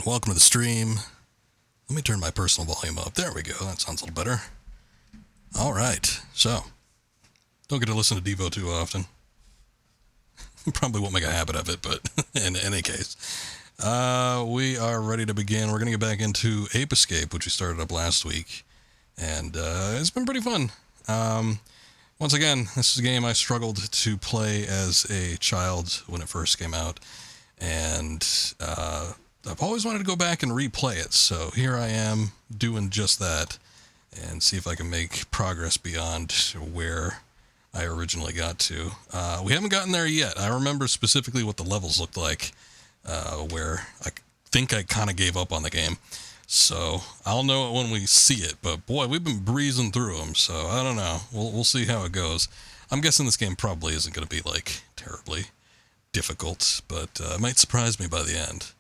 welcome to the stream. Let me turn my personal volume up. There we go. That sounds a little better. All right. So, don't get to listen to Devo too often. Probably won't make a habit of it, but in any case. We are ready to begin. We're going to get back into Ape Escape, which we started up last week. And it's been pretty fun. Once again, this is a game I struggled to play as a child when it first came out. And I've always wanted to go back and replay it, so here I am doing just that and see if I can make progress beyond where I originally got to. We haven't gotten there yet. I remember specifically what the levels looked like, where I think I kind of gave up on the game. So I'll know it when we see it, but boy, we've been breezing through them, so I don't know. We'll see how it goes. I'm guessing this game probably isn't going to be, like, terribly difficult, but it might surprise me by the end.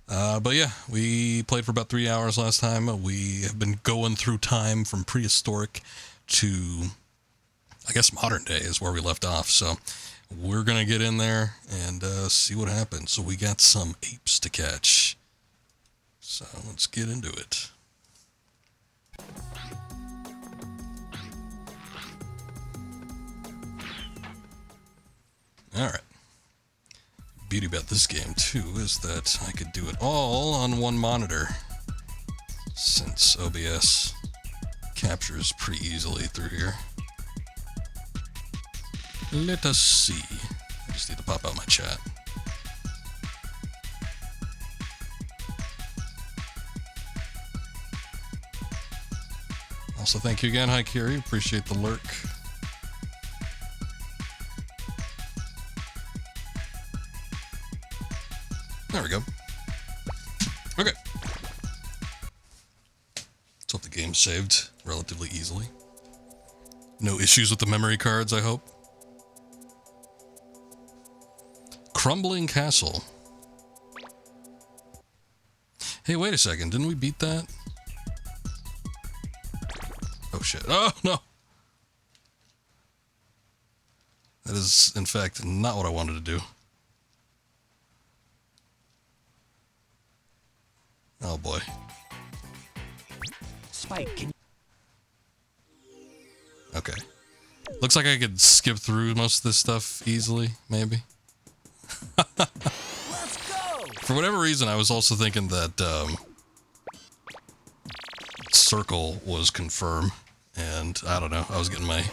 But yeah, we played for about 3 hours last time. We have been going through time from prehistoric to, I guess, modern day is where we left off. So we're going to get in there and see what happens. So we got some apes to catch. So let's get into it. All right. Beauty about this game too is that I could do it all on one monitor, since OBS captures pretty easily through here. Let us see. I just need to pop out my chat. Also, thank you again, Hi Kiri. Appreciate the lurk. There we go. Okay. Let's hope the game's saved relatively easily. No issues with the memory cards, I hope. Crumbling Castle. Hey, wait a second. Didn't we beat that? Oh, shit. Oh, no. That is, in fact, not what I wanted to do. Oh boy. Spike. Okay. Looks like I could skip through most of this stuff easily, maybe. Let's go. For whatever reason, I was also thinking that Circle was confirmed, and I don't know. I was getting my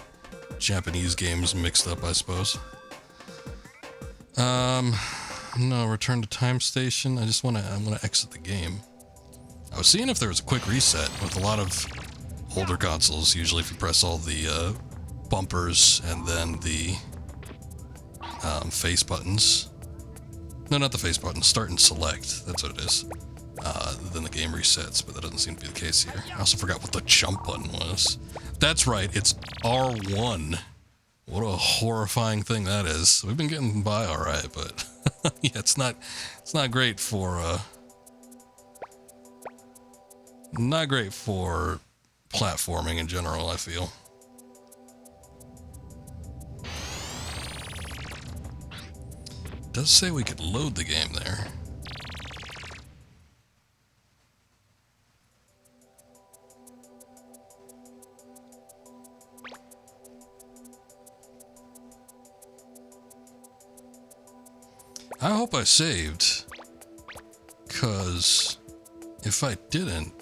Japanese games mixed up, I suppose. No, return to time station. I'm gonna exit the game. I was seeing if there was a quick reset with a lot of older consoles. Usually if you press all the bumpers and then the face buttons. No, not the face buttons. Start and select. That's what it is. Then the game resets, but that doesn't seem to be the case here. I also forgot what the jump button was. That's right. It's R1. What a horrifying thing that is. We've been getting by all right, but yeah, it's not great for not great for platforming in general, I feel. It does say we could load the game there. I hope I saved, 'cause if I didn't,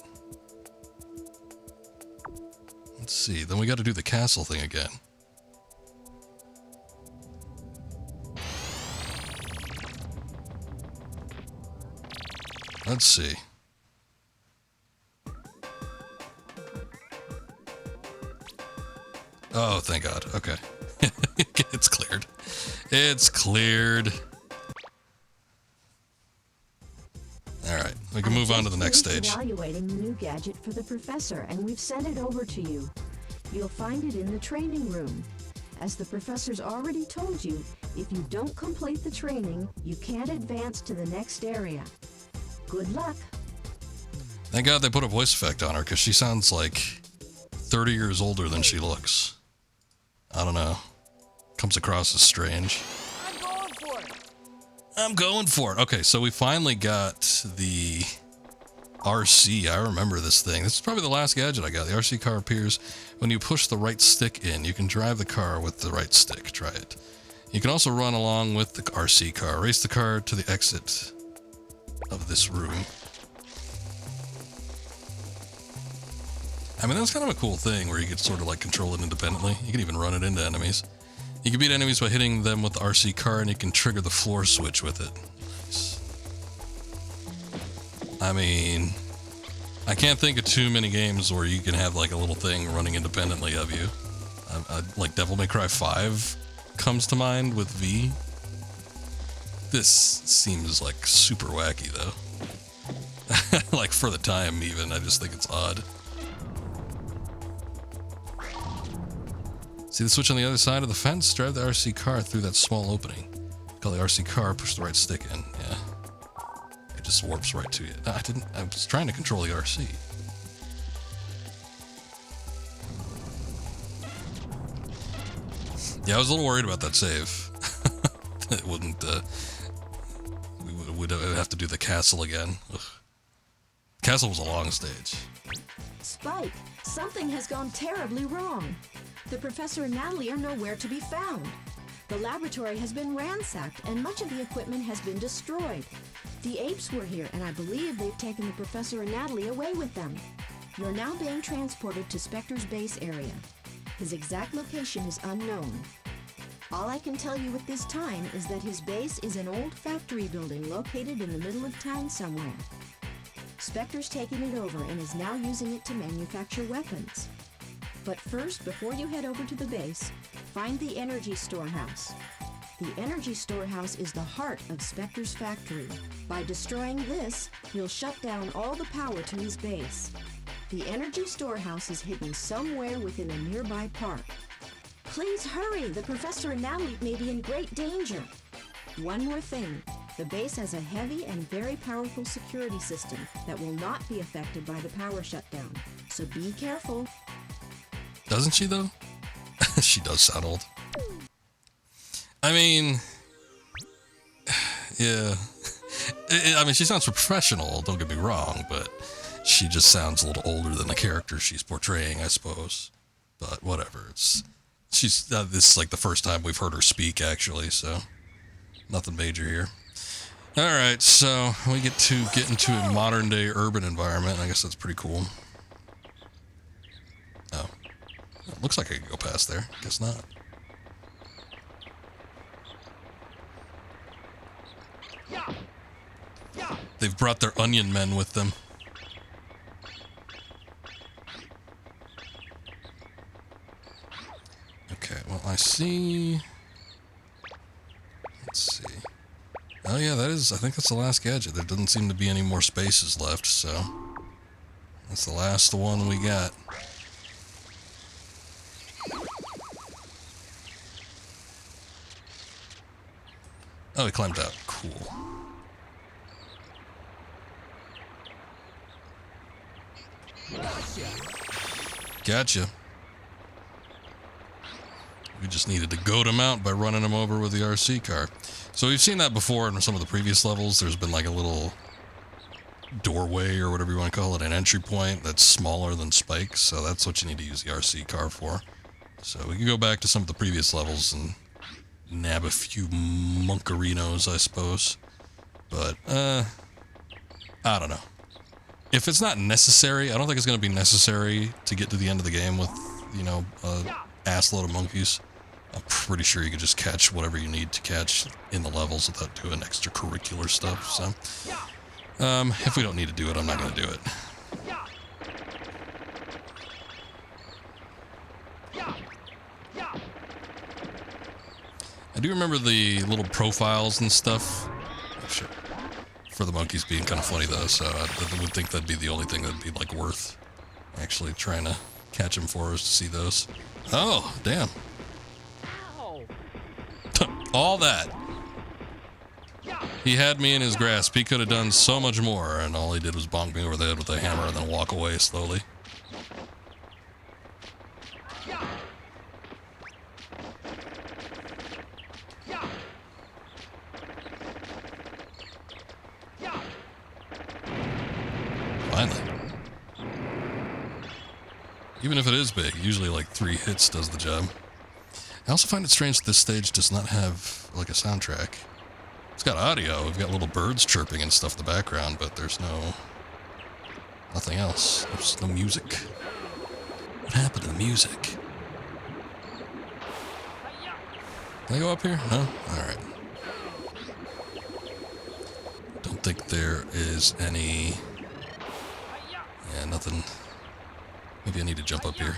let's see, then we got to do the castle thing again. Let's see. Oh, thank God. Okay. It's cleared. It's cleared. All right, we can move on to the next stage. Evaluating the new gadget for the professor, and we've sent it over to you. You'll find it in the training room. As the professor's already told you, if you don't complete the training, you can't advance to the next area. Good luck. Thank God they put a voice effect on her, because she sounds like 30 years older than she looks. I don't know. Comes across as strange. I'm going for it. I'm going for it. Okay, so we finally got the RC. I remember this thing. This is probably the last gadget I got. The RC car appears when you push the right stick in. You can drive the car with the right stick. Try it. You can also run along with the RC car. Race the car to the exit of this room. I mean, that's kind of a cool thing where you could sort of like control it independently. You can even run it into enemies. You can beat enemies by hitting them with the RC car, and you can trigger the floor switch with it. Nice. I mean, I can't think of too many games where you can have like a little thing running independently of you. Like Devil May Cry 5 comes to mind with V. This seems like super wacky though. Like for the time even, I just think it's odd. See the switch on the other side of the fence? Drive the RC car through that small opening. Call the RC car, push the right stick in. Yeah. It just warps right to you. No, I was trying to control the RC. Yeah, I was a little worried about that save. It wouldn't, we would have to do the castle again. Ugh. Castle was a long stage. Spike, something has gone terribly wrong. The professor and Natalie are nowhere to be found. The laboratory has been ransacked and much of the equipment has been destroyed. The apes were here and I believe they've taken the professor and Natalie away with them. You're now being transported to Spectre's base area. His exact location is unknown. All I can tell you at this time is that his base is an old factory building located in the middle of town somewhere. Spectre's taking it over and is now using it to manufacture weapons. But first, before you head over to the base, find the energy storehouse. The energy storehouse is the heart of Spectre's factory. By destroying this, you'll shut down all the power to his base. The energy storehouse is hidden somewhere within a nearby park. Please hurry! The professor and Natalie may be in great danger. One more thing. The base has a heavy and very powerful security system that will not be affected by the power shutdown. So be careful. Doesn't she, though? She does sound old. I mean... Yeah. I mean, she sounds professional, don't get me wrong, but she just sounds a little older than the character she's portraying, I suppose. But whatever, she's this is like the first time we've heard her speak, actually, so nothing major here. Alright, so we get into a modern-day urban environment. I guess that's pretty cool. Oh. It looks like I could go past there. Guess not. They've brought their onion men with them. Okay, well, I see... Let's see. Oh yeah, I think that's the last gadget. There doesn't seem to be any more spaces left, so... That's the last one we got. Oh, he climbed out. Cool. Gotcha. We just needed to goad him out by running him over with the RC car. So we've seen that before in some of the previous levels. There's been like a little doorway or whatever you want to call it, an entry point that's smaller than Spike. So that's what you need to use the RC car for. So we can go back to some of the previous levels and nab a few monkarinos, I suppose. But, I don't know. If it's not necessary, I don't think it's going to be necessary to get to the end of the game with, you know, ass load of monkeys. I'm pretty sure you can just catch whatever you need to catch in the levels without doing extracurricular stuff, so... if we don't need to do it, I'm not going to do it. I do remember the little profiles and stuff. Oh, shit. For the monkeys being kind of funny, though, so I would think that'd be the only thing that'd be, like, worth actually trying to catch them for us to see those. Oh, damn. Ow. All that. He had me in his grasp. He could have done so much more, and all he did was bonk me over the head with a hammer and then walk away slowly. finally. Even if it is big, usually like 3 hits does the job. I also find it strange that this stage does not have like a soundtrack. It's got audio, we've got little birds chirping and stuff in the background, but there's nothing else. There's no music. What happened to the music? Can I go up here? No? Alright. Don't think there is any... Yeah, nothing. Maybe I need to jump up here.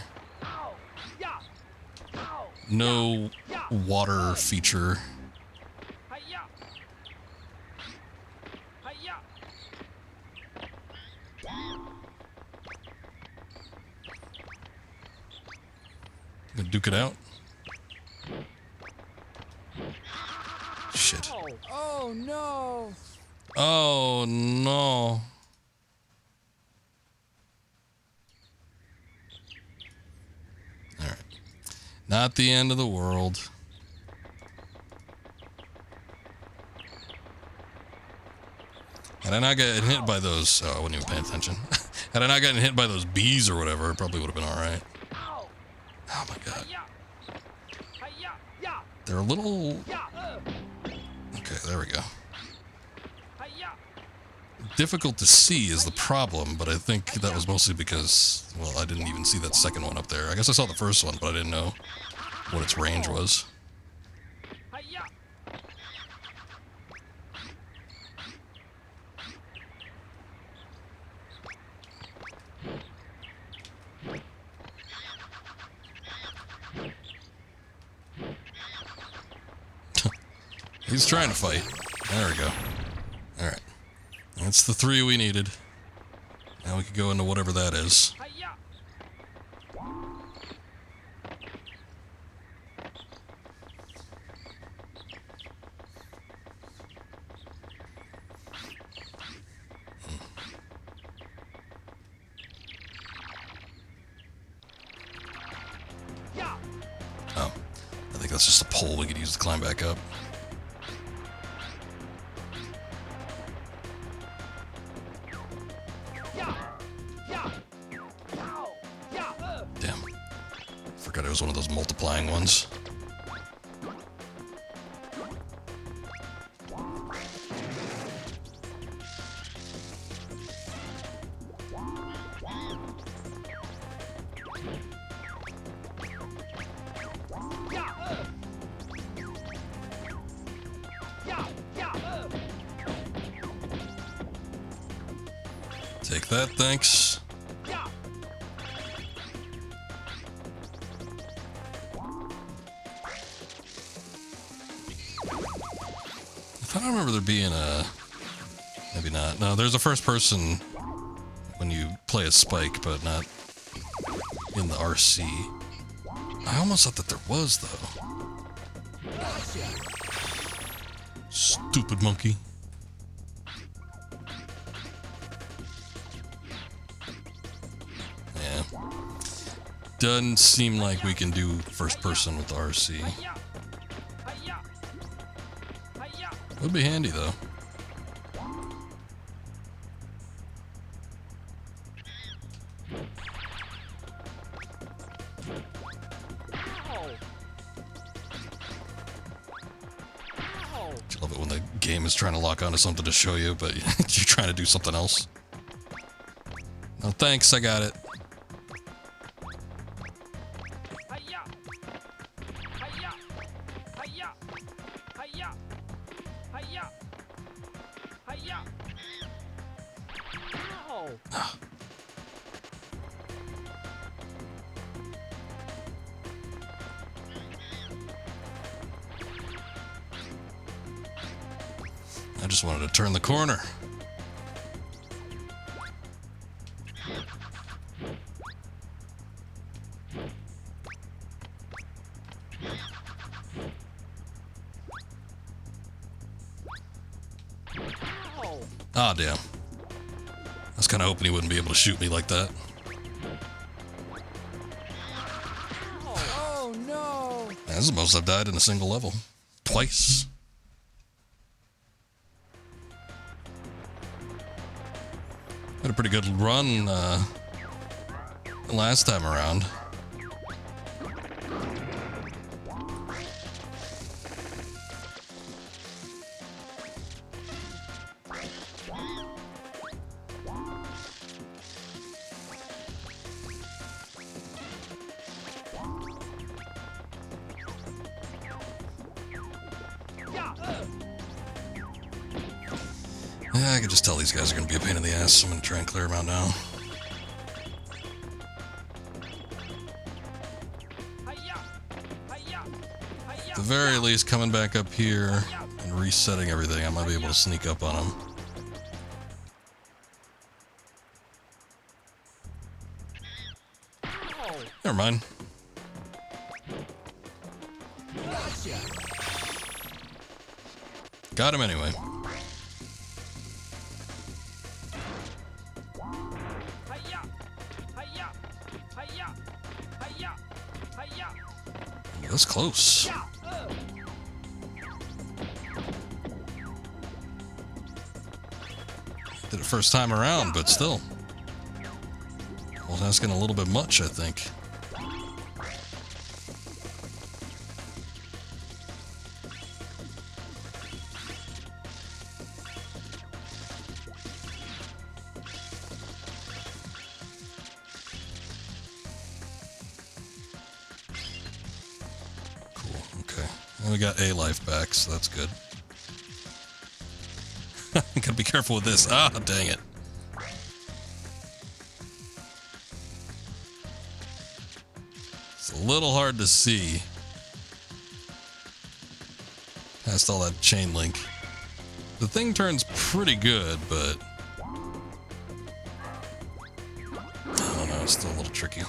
No water feature. Gonna duke it out? Shit. Oh no! Oh no. Alright. Not the end of the world. Had I not gotten hit by those... Oh, I wasn't even paying attention. Had I not gotten hit by those bees or whatever, it probably would have been alright. Oh my god. They're a little... Okay, there we go. Difficult to see is the problem, but I think that was mostly because, well, I didn't even see that second one up there. I guess I saw the first one, but I didn't know what its range was. He's trying to fight. There we go. Alright. That's the 3 we needed. Now we can go into whatever that is. Oh. I think that's just a pole we could use to climb back up. Damn. Forgot it was one of those multiplying ones. Take that, thanks. I thought I remember there being a... Maybe not. No, there's a first person when you play as Spike, but not in the RC. I almost thought that there was, though. Stupid monkey. Yeah. Doesn't seem like we can do first person with the RC. Would be handy, though. I love it when the game is trying to lock onto something to show you, but you're trying to do something else. No thanks, I got it. I just wanted to turn the corner. Ah, damn. I was kind of hoping he wouldn't be able to shoot me like that. Oh no! That's the most I've died in a single level. Twice. I Had a pretty good run last time around. Yeah, I can just tell these guys are going to be a pain in the ass, so I'm going to try and clear them out now. At the very least, coming back up here and resetting everything, I might be able to sneak up on them. Never mind. Got him anyway. That's close. Did it first time around, but still. Well, asking a little bit much, I think. We got a life back, so that's good. Gotta be careful with this. Ah, dang it. It's a little hard to see past all that chain link. The thing turns pretty good, but I don't know, it's still a little tricky.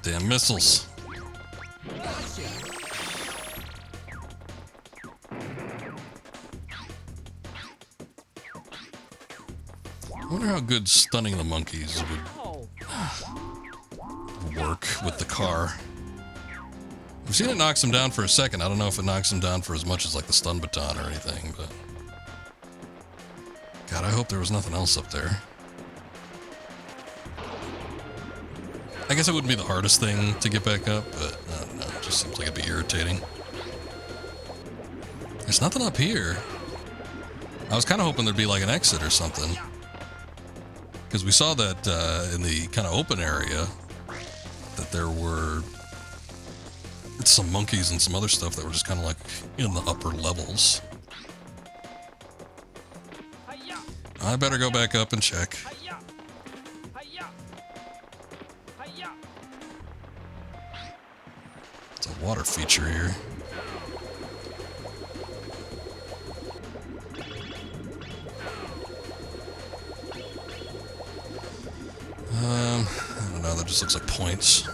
Damn missiles. I wonder how good stunning the monkeys would work with the car. I've seen it knocks them down for a second. I don't know if it knocks them down for as much as like the stun baton or anything, but God, I hope there was nothing else up there. I guess it wouldn't be the hardest thing to get back up, but I don't know, it just seems like it'd be irritating. There's nothing up here. I was kind of hoping there'd be like an exit or something. Because we saw that in the kind of open area, that there were some monkeys and some other stuff that were just kind of like in the upper levels. I better go back up and check. It's a water feature here. I don't know, that just looks like points.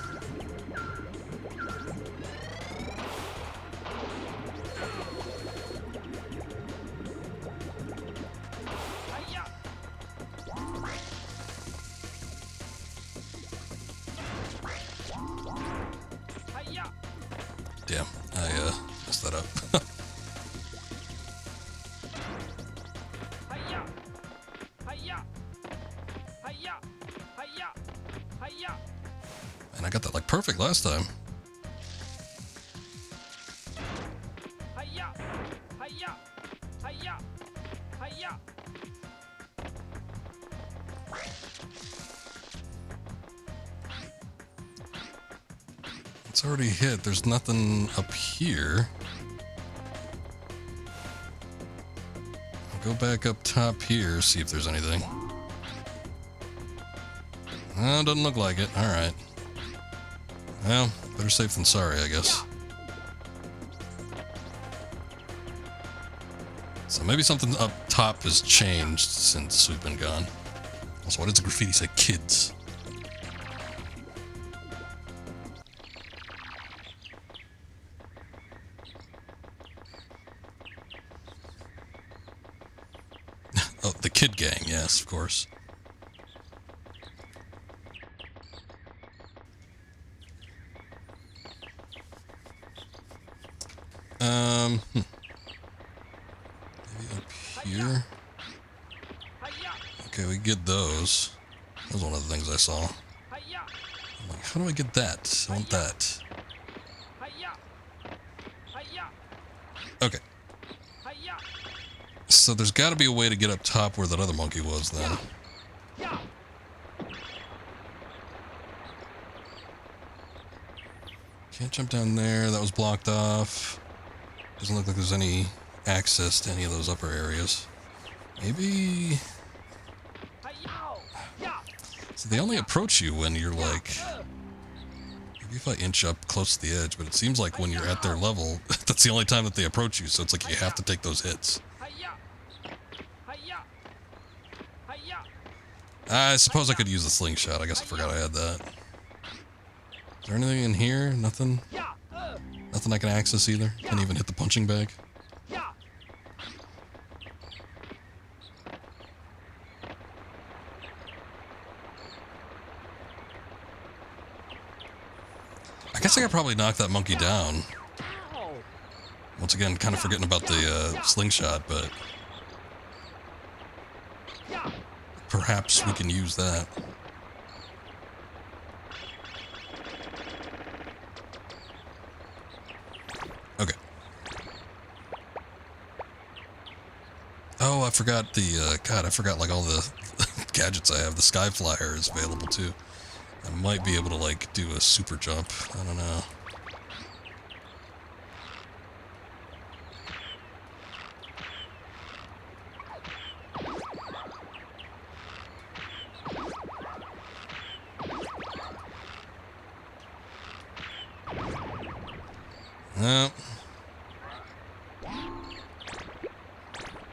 Damn, I messed that up. And I got that like perfect last time. It's already hit. There's nothing up here. I'll go back up top here, see if there's anything. No, doesn't look like it. Alright. Well, better safe than sorry, I guess. So maybe something up top has changed since we've been gone. Also, what does the graffiti say? Kids. Oh, the Kid Gang, yes, of course. Maybe up here. Okay, we get those. That was one of the things I saw. I'm like, how do I get that? I want that. Okay. So there's got to be a way to get up top where that other monkey was then. Can't jump down there. That was blocked off. Doesn't look like there's any access to any of those upper areas. Maybe... So they only approach you when you're like... Maybe if I inch up close to the edge, but it seems like when you're at their level, that's the only time that they approach you, so it's like you have to take those hits. I suppose I could use the slingshot. I guess I forgot I had that. Is there anything in here? Nothing? Nothing I can access either? Can't even hit the punching bag? I guess I could probably knock that monkey down. Once again, kind of forgetting about the slingshot, but... perhaps we can use that. Okay. Oh, I forgot the, God, I forgot, like, all the gadgets I have. The Sky Flyer is available, too. I might be able to, like, do a super jump. I don't know. No.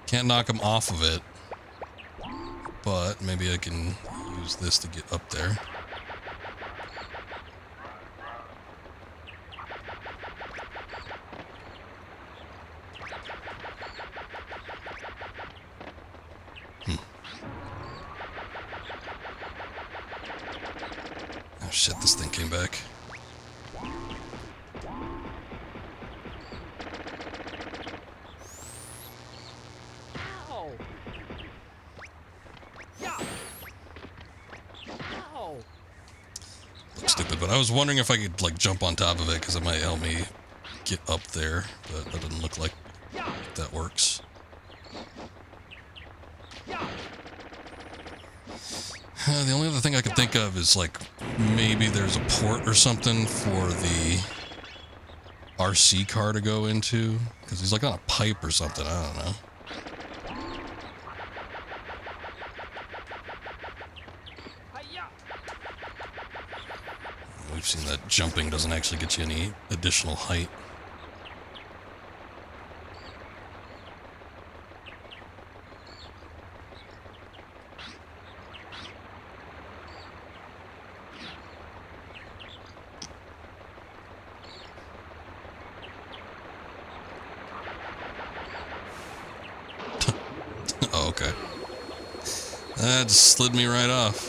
Can't knock him off of it. But maybe I can use this to get up there. Oh shit, this thing came back. Looks stupid, but I was wondering if I could like jump on top of it because it might help me get up there, but that doesn't look like that works. The only other thing I could think of is like maybe there's a port or something for the RC car to go into, because he's like on a pipe or something, I don't know. We've seen that jumping doesn't actually get you any additional height. Oh, okay. That just slid me right off.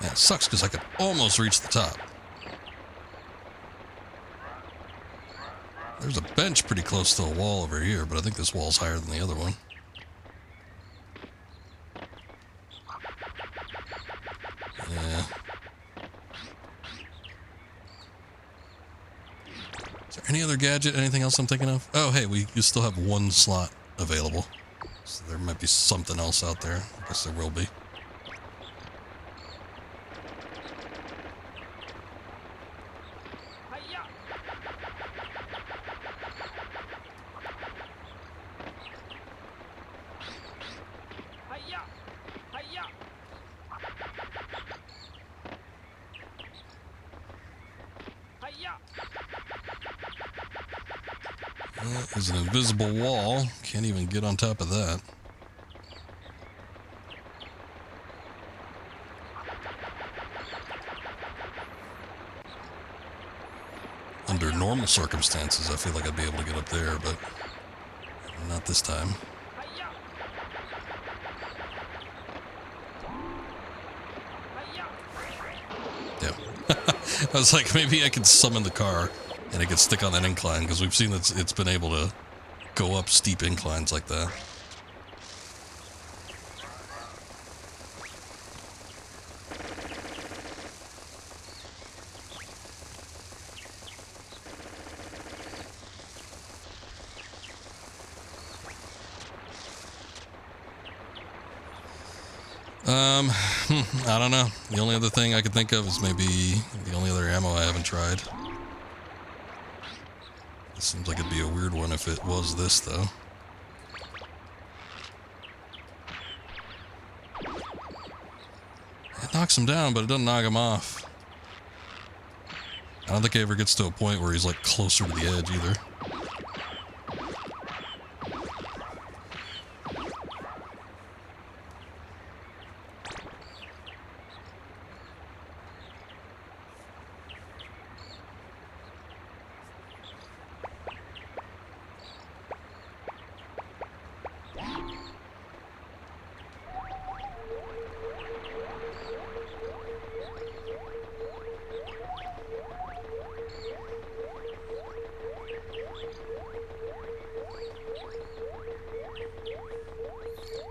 Man, it sucks because I could almost reach the top. There's a bench pretty close to a wall over here, but I think this wall's higher than the other one. Yeah. Is there any other gadget, anything else I'm thinking of? Oh, hey, you still have one slot available. So there might be something else out there. I guess there will be. There's an invisible wall. Can't even get on top of that. Under normal circumstances, I feel like I'd be able to get up there, but not this time. Yeah. I was like, maybe I could summon the car and it could stick on that incline, because we've seen that it's been able to go up steep inclines like that. I don't know. The only other thing I could think of is maybe the only other ammo I haven't tried. It seems like it'd be a weird one if it was this, though. It knocks him down, but it doesn't knock him off. I don't think he ever gets to a point where he's, like, closer to the edge, either.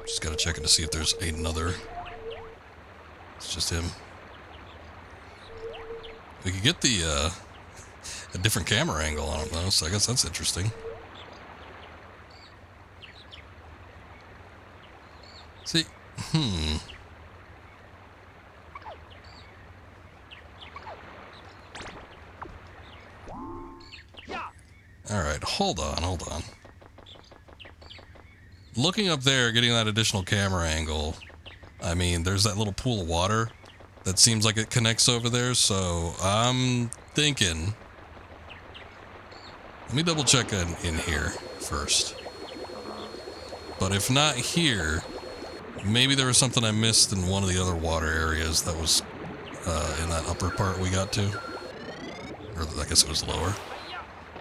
Just gotta check it to see if there's another. It's just him. We could get the, a different camera angle on him, though, so I guess that's interesting. See, Alright, hold on. Looking up there, getting that additional camera angle, I mean, there's that little pool of water that seems like it connects over there, so I'm thinking... Let me double check in here first. But if not here, maybe there was something I missed in one of the other water areas that was in that upper part we got to. Or I guess it was lower.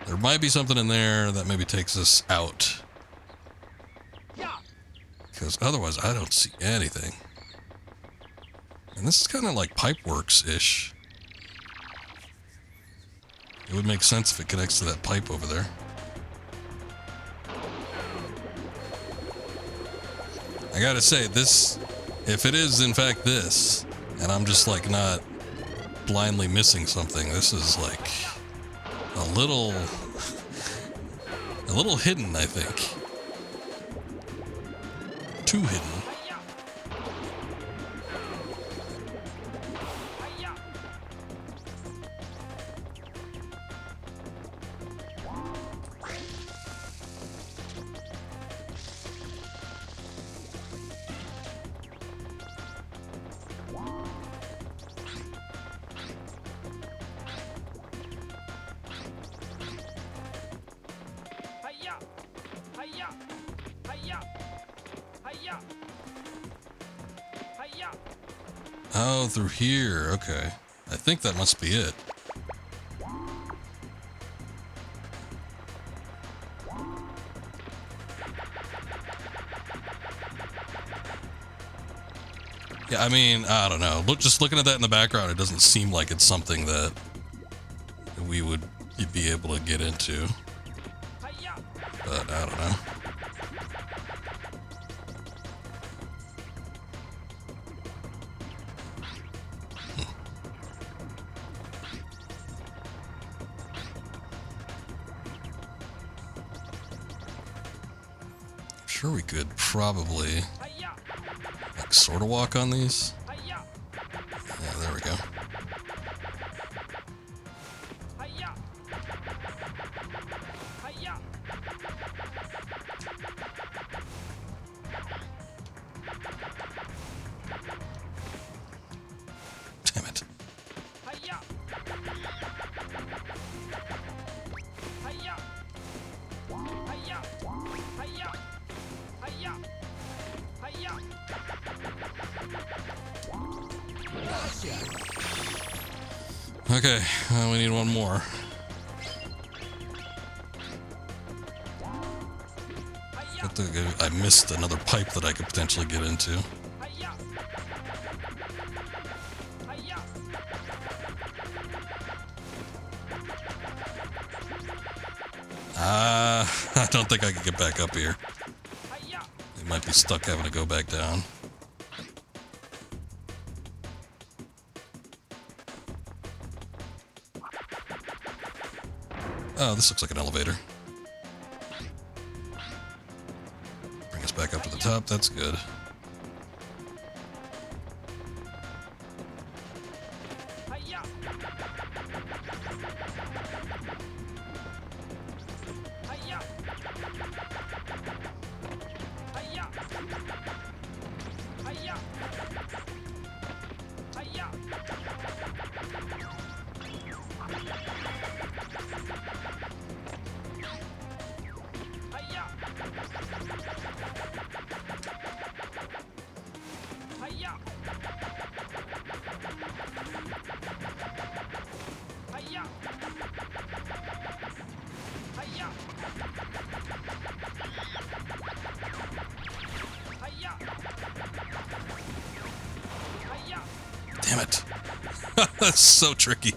There might be something in there that maybe takes us out. Because otherwise I don't see anything. And this is kind of like Pipeworks-ish. It would make sense if it connects to that pipe over there. I gotta say, this, if it is in fact this, and I'm just like not blindly missing something, this is like a little hidden, I think. Too hidden. Oh, through here. Okay. I think that must be it. Yeah, I mean, I don't know. Just looking at that in the background, it doesn't seem like it's something that we would be able to get into. But I don't know. Sure, we could probably like sort of walk on these. Yeah, there we go. Damn it. Okay, we need one more. I missed another pipe that I could potentially get into. I don't think I can get back up here. It might be stuck having to go back down. Oh, this looks like an elevator. Bring us back up to the top, that's good. Damn it. That's so tricky.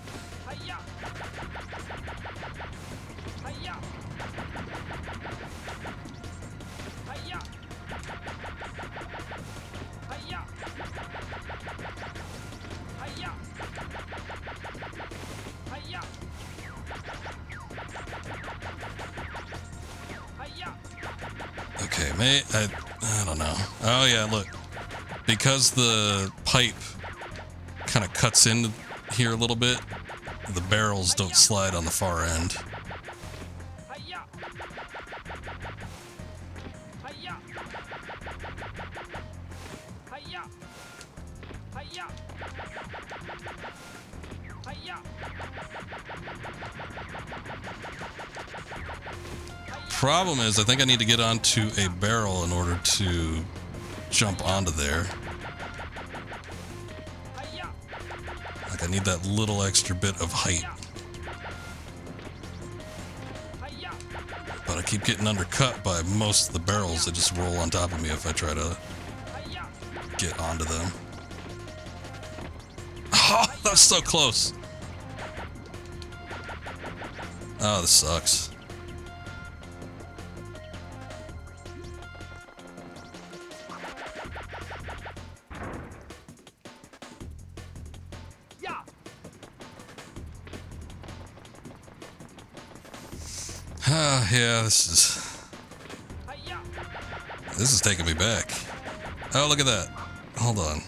Okay, I don't know. Oh yeah, look. Because the pipe kind of cuts in here a little bit, the barrels don't slide on the far end. Problem is, I think I need to get onto a barrel in order to jump onto there. Like, I need that little extra bit of height. But I keep getting undercut by most of the barrels that just roll on top of me if I try to get onto them. Oh, that's so close. Oh, this sucks. Yeah, this is taking me back. Oh, look at that. Hold on.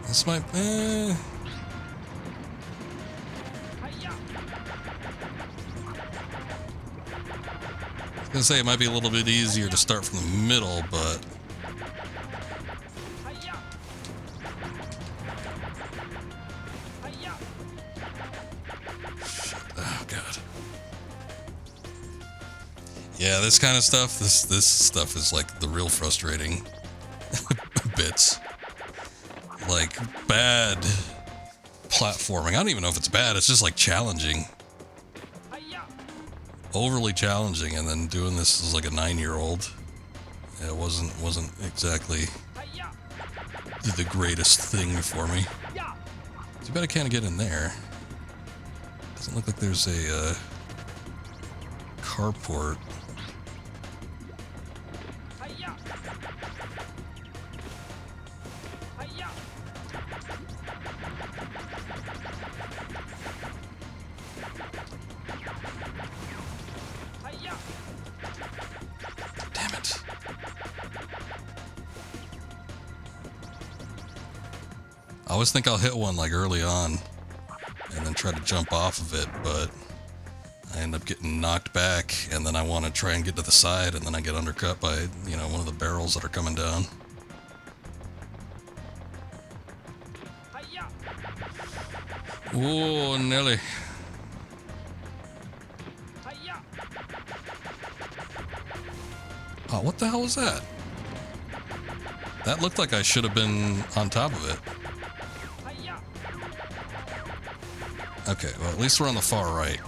This might... I was gonna say it might be a little bit easier to start from the middle, but... Yeah, this kind of stuff, this stuff is like the real frustrating bits. Like, bad platforming. I don't even know if it's bad, it's just like challenging. Overly challenging, and then doing this as like a 9-year-old. It wasn't exactly the greatest thing for me. Too bad I can't get in there. Doesn't look like there's a carport. Damn it. I always think I'll hit one like early on and then try to jump off of it, but I end up getting knocked back, and then I want to try and get to the side, and then I get undercut by, you know, one of the barrels that are coming down. Whoa, Nelly. Oh, what the hell was that? That looked like I should have been on top of it. Okay, well, at least we're on the far right.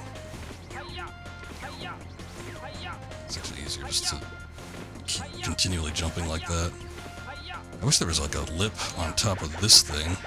just to keep continually jumping like that. I wish there was like a lip on top of this thing.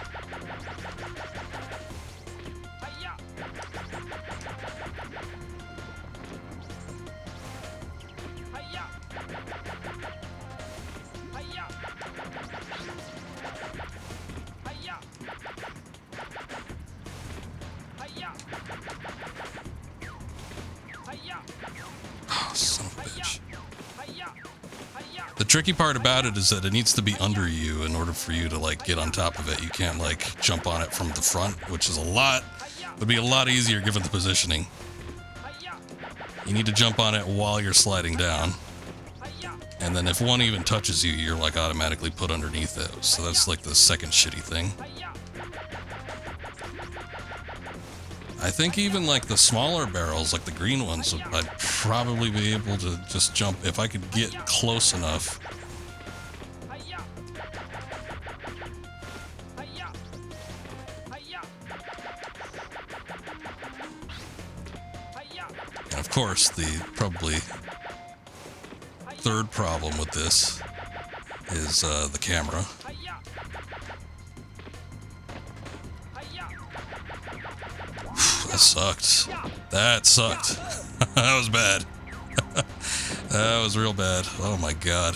Oh, son of a bitch. The tricky part about it is that it needs to be under you in order for you to like get on top of it. You can't like jump on it from the front, which is would be a lot easier given the positioning. You need to jump on it while you're sliding down. And then if one even touches you, you're like automatically put underneath it. So that's like the second shitty thing. I think even like the smaller barrels, like the green ones, I'd probably be able to just jump if I could get close enough. And of course, the probably third problem with this is the camera. That sucked. That sucked. That was bad. That was real bad. Oh my god.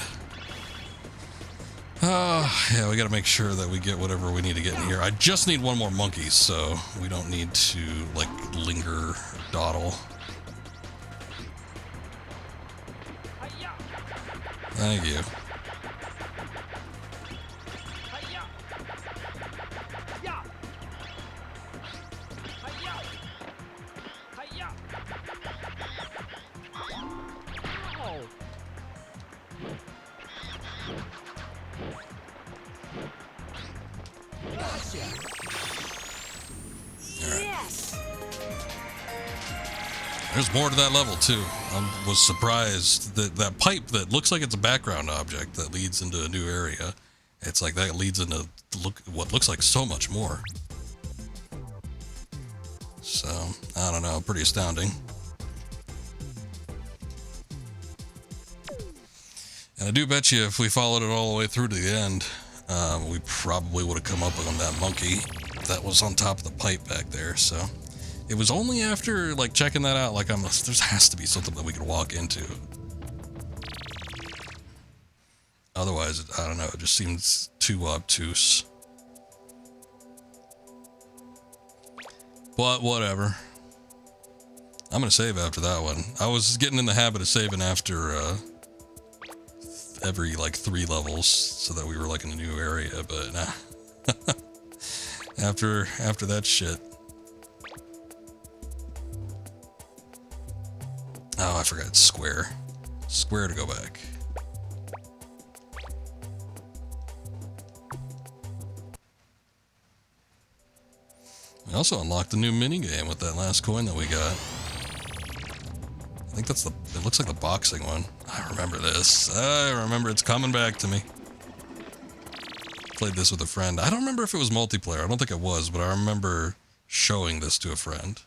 Oh, yeah, we gotta make sure that we get whatever we need to get in here. I just need one more monkey, so we don't need to, like, linger, dawdle. Thank you. There's more to that level too. I was surprised that that pipe that looks like it's a background object that leads into a new area. It's like that leads into what looks like so much more. So, I don't know, pretty astounding. And I do bet you if we followed it all the way through to the end, we probably would have come up on that monkey that was on top of the pipe back there, so. It was only after, like, checking that out, like, there has to be something that we could walk into. Otherwise, I don't know, it just seems too obtuse. But, whatever. I'm gonna save after that one. I was getting in the habit of saving after, every, like, 3 levels, so that we were, like, in a new area, but, nah. After that shit. Oh, I forgot square. Square to go back. We also unlocked a new minigame with that last coin that we got. I think that's it looks like the boxing one. I remember this. I remember it's coming back to me. Played this with a friend. I don't remember if it was multiplayer. I don't think it was, but I remember showing this to a friend.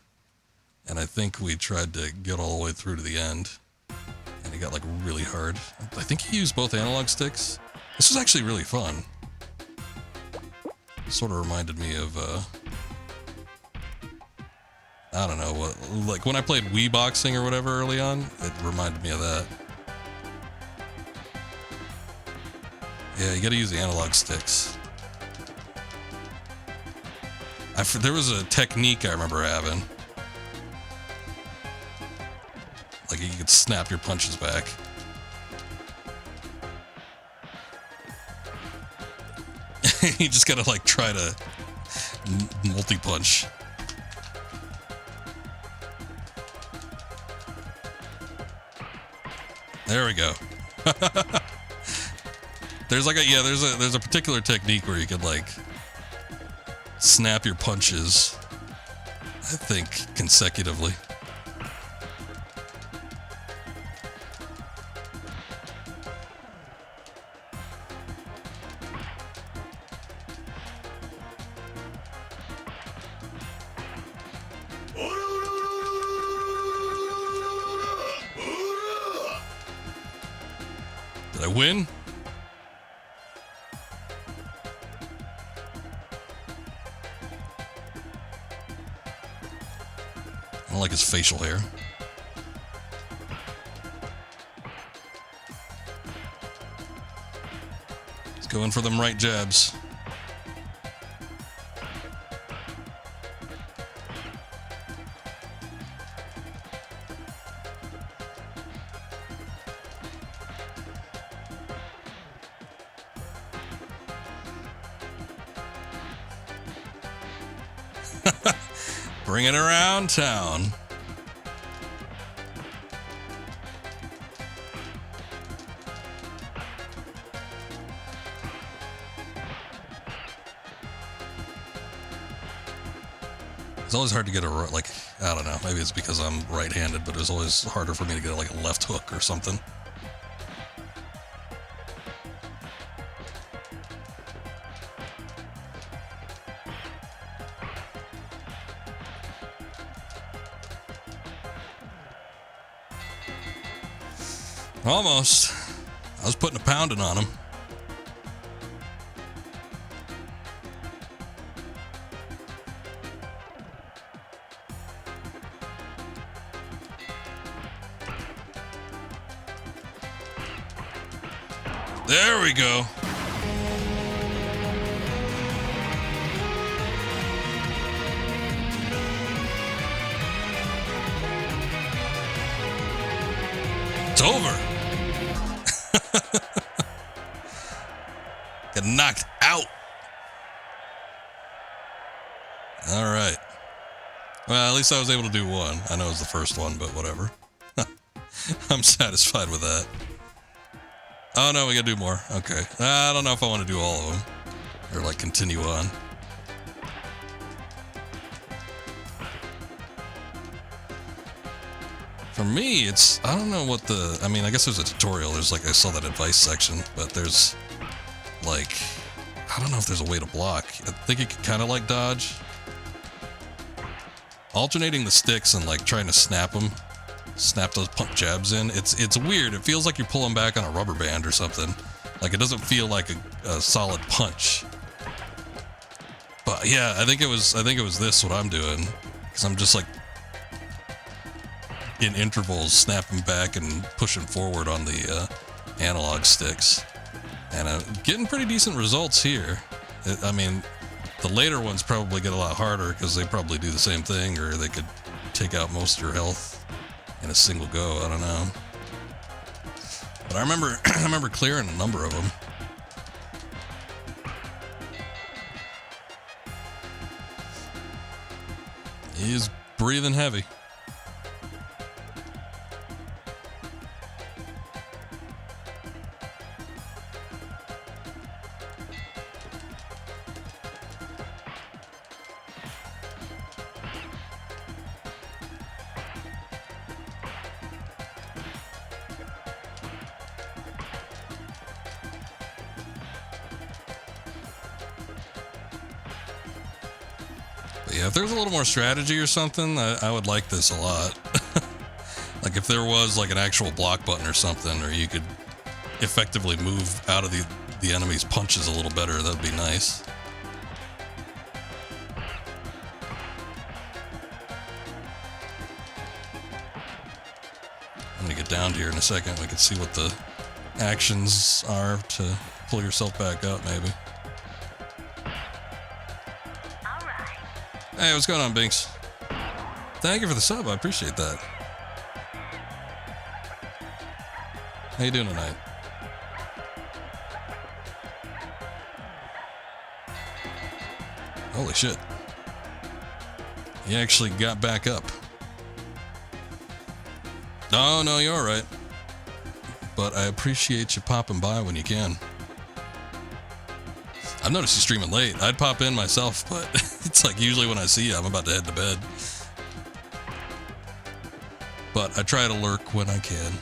And I think we tried to get all the way through to the end. And it got like really hard. I think he used both analog sticks. This was actually really fun. Sort of reminded me of, I don't know, what, like when I played Wii Boxing or whatever early on, it reminded me of that. Yeah, you gotta use the analog sticks. There was a technique I remember having. Like you could snap your punches back. You just gotta like try to multi-punch. There we go. There's like there's a particular technique where you could like snap your punches, I think, consecutively. Did I win? I don't like his facial hair. Let's go in for them right jabs. Bring it around town. It's always hard to get a, like, I don't know, maybe it's because I'm right-handed, but it's always harder for me to get like a left hook or something. Almost. I was putting a pounding on him. There we go. It's over. Get knocked out. All right. Well, at least I was able to do one. I know it was the first one, but whatever. I'm satisfied with that. Oh, no, we gotta do more. Okay. I don't know if I want to do all of them. Or, like, continue on. For me, it's... I don't know what the... I mean, I guess there's a tutorial. There's, like, I saw that advice section. But there's, like... I don't know if there's a way to block. I think you could kind of, like, dodge. Alternating the sticks and, like, trying to snap them. Snap those pump jabs in. It's weird. It feels like you're pulling back on a rubber band or something. Like it doesn't feel like a solid punch. But yeah, I think it was this what I'm doing, because I'm just like in intervals snapping back and pushing forward on the analog sticks, and I'm getting pretty decent results here. I mean, the later ones probably get a lot harder because they probably do the same thing, or they could take out most of your health in a single go. I don't know, but I remember clearing a number of them. He's breathing heavy. Yeah, if there's a little more strategy or something, I would like this a lot. Like if there was like an actual block button or something, or you could effectively move out of the enemy's punches a little better, that'd be nice. I'm gonna get down to here in a second. We can see what the actions are to pull yourself back up, maybe. Hey, what's going on, Binks? Thank you for the sub. I appreciate that. How you doing tonight? Holy shit. He actually got back up. Oh, no, you're all right. But I appreciate you popping by when you can. I've noticed you streaming late. I'd pop in myself, but it's like usually when I see you, I'm about to head to bed. But I try to lurk when I can.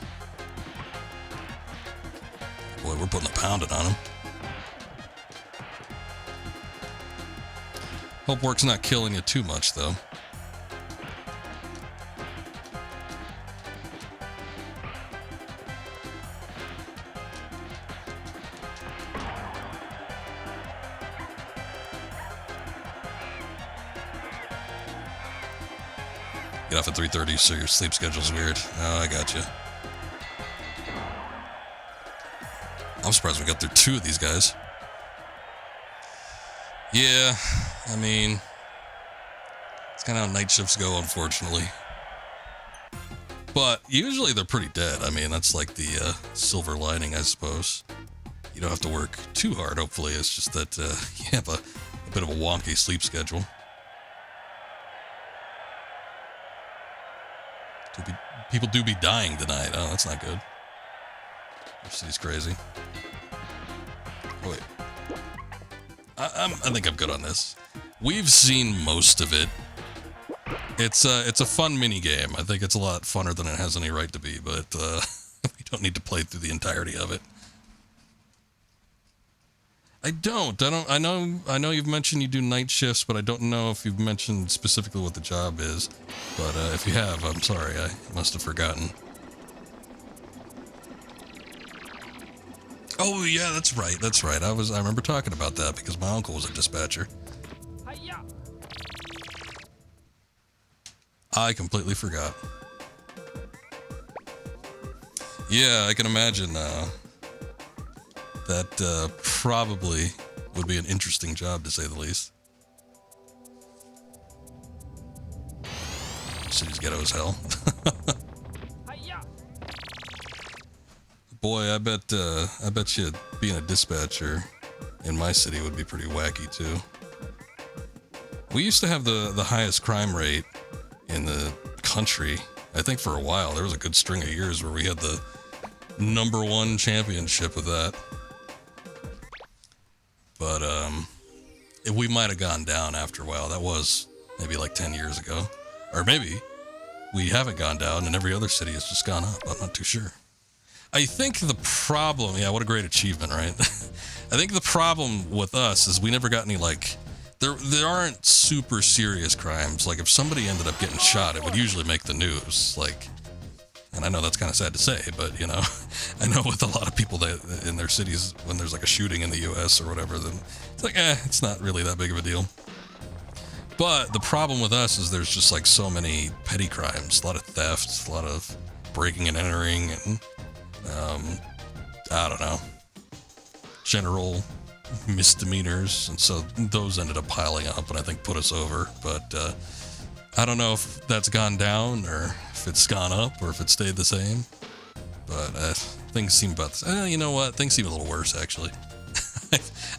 Boy, we're putting a pounding on him. Hope work's not killing you too much, though. Get off at 3:30, so your sleep schedule's weird. Oh, I got you. I'm surprised we got through 2 of these guys. Yeah, I mean, it's kind of how night shifts go, unfortunately. But usually they're pretty dead. I mean, that's like the silver lining, I suppose. You don't have to work too hard, hopefully. It's just that you have a bit of a wonky sleep schedule. People do be dying tonight. Oh, that's not good. This city's crazy. Oh, wait. I think I'm good on this. We've seen most of it. It's a fun mini game. I think it's a lot funner than it has any right to be, but we don't need to play through the entirety of it. I know you've mentioned you do night shifts, but I don't know if you've mentioned specifically what the job is. But if you have, I'm sorry, I must have forgotten. Oh yeah, that's right. I remember talking about that because my uncle was a dispatcher. I completely forgot. Yeah, I can imagine that probably would be an interesting job, to say the least. City's ghetto as hell. Boy, I bet you being a dispatcher in my city would be pretty wacky too. We used to have the highest crime rate in the country. I think for a while there was a good string of years where we had the #1 championship of that. But we might have gone down after a while. That was maybe like 10 years ago. Or maybe we haven't gone down and every other city has just gone up. I'm not too sure. I think the problem, yeah, what a great achievement, right? I think the problem with us is we never got any, like, there aren't super serious crimes. Like, if somebody ended up getting shot, it would usually make the news. Like, and I know that's kind of sad to say, but, you know, I know with a lot of people that in their cities, when there's like a shooting in the U.S. or whatever, then it's like, it's not really that big of a deal. But the problem with us is there's just like so many petty crimes, a lot of theft, a lot of breaking and entering, and I don't know, general misdemeanors, and so those ended up piling up and I think put us over. But I don't know if that's gone down or if it's gone up or if it stayed the same. But things seem about you know what? Things seem a little worse, actually.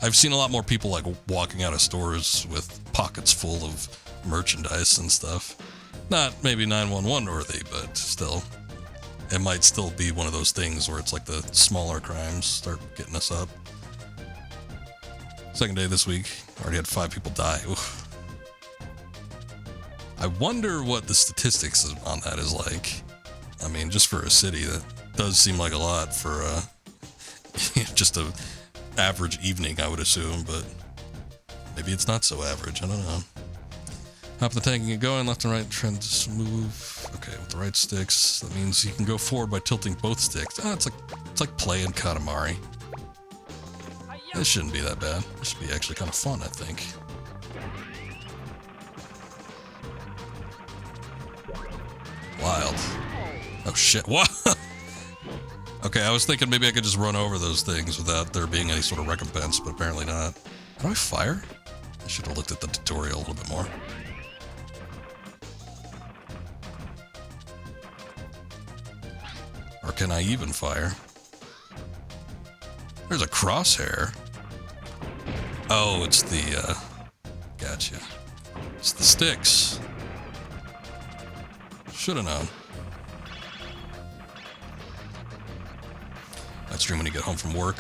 I've seen a lot more people like walking out of stores with pockets full of merchandise and stuff. Not maybe 911 worthy, but still. It might still be one of those things where it's like the smaller crimes start getting us up. Second day this week, already had 5 people die. Oof. I wonder what the statistics on that is like. I mean, just for a city, that does seem like a lot for just a average evening, I would assume, but maybe it's not so average. I don't know. Hop the tank and get going, left and right, trying to move. Okay, with the right sticks, that means you can go forward by tilting both sticks. It's like playing Katamari. This shouldn't be that bad. This should be actually kind of fun, I think. Wild. Oh shit, what? Okay, I was thinking maybe I could just run over those things without there being any sort of recompense, but apparently not. How do I fire? I should have looked at the tutorial a little bit more. Or can I even fire? There's a crosshair. Oh, it's the, gotcha. It's the sticks. Should have known. I stream when you get home from work,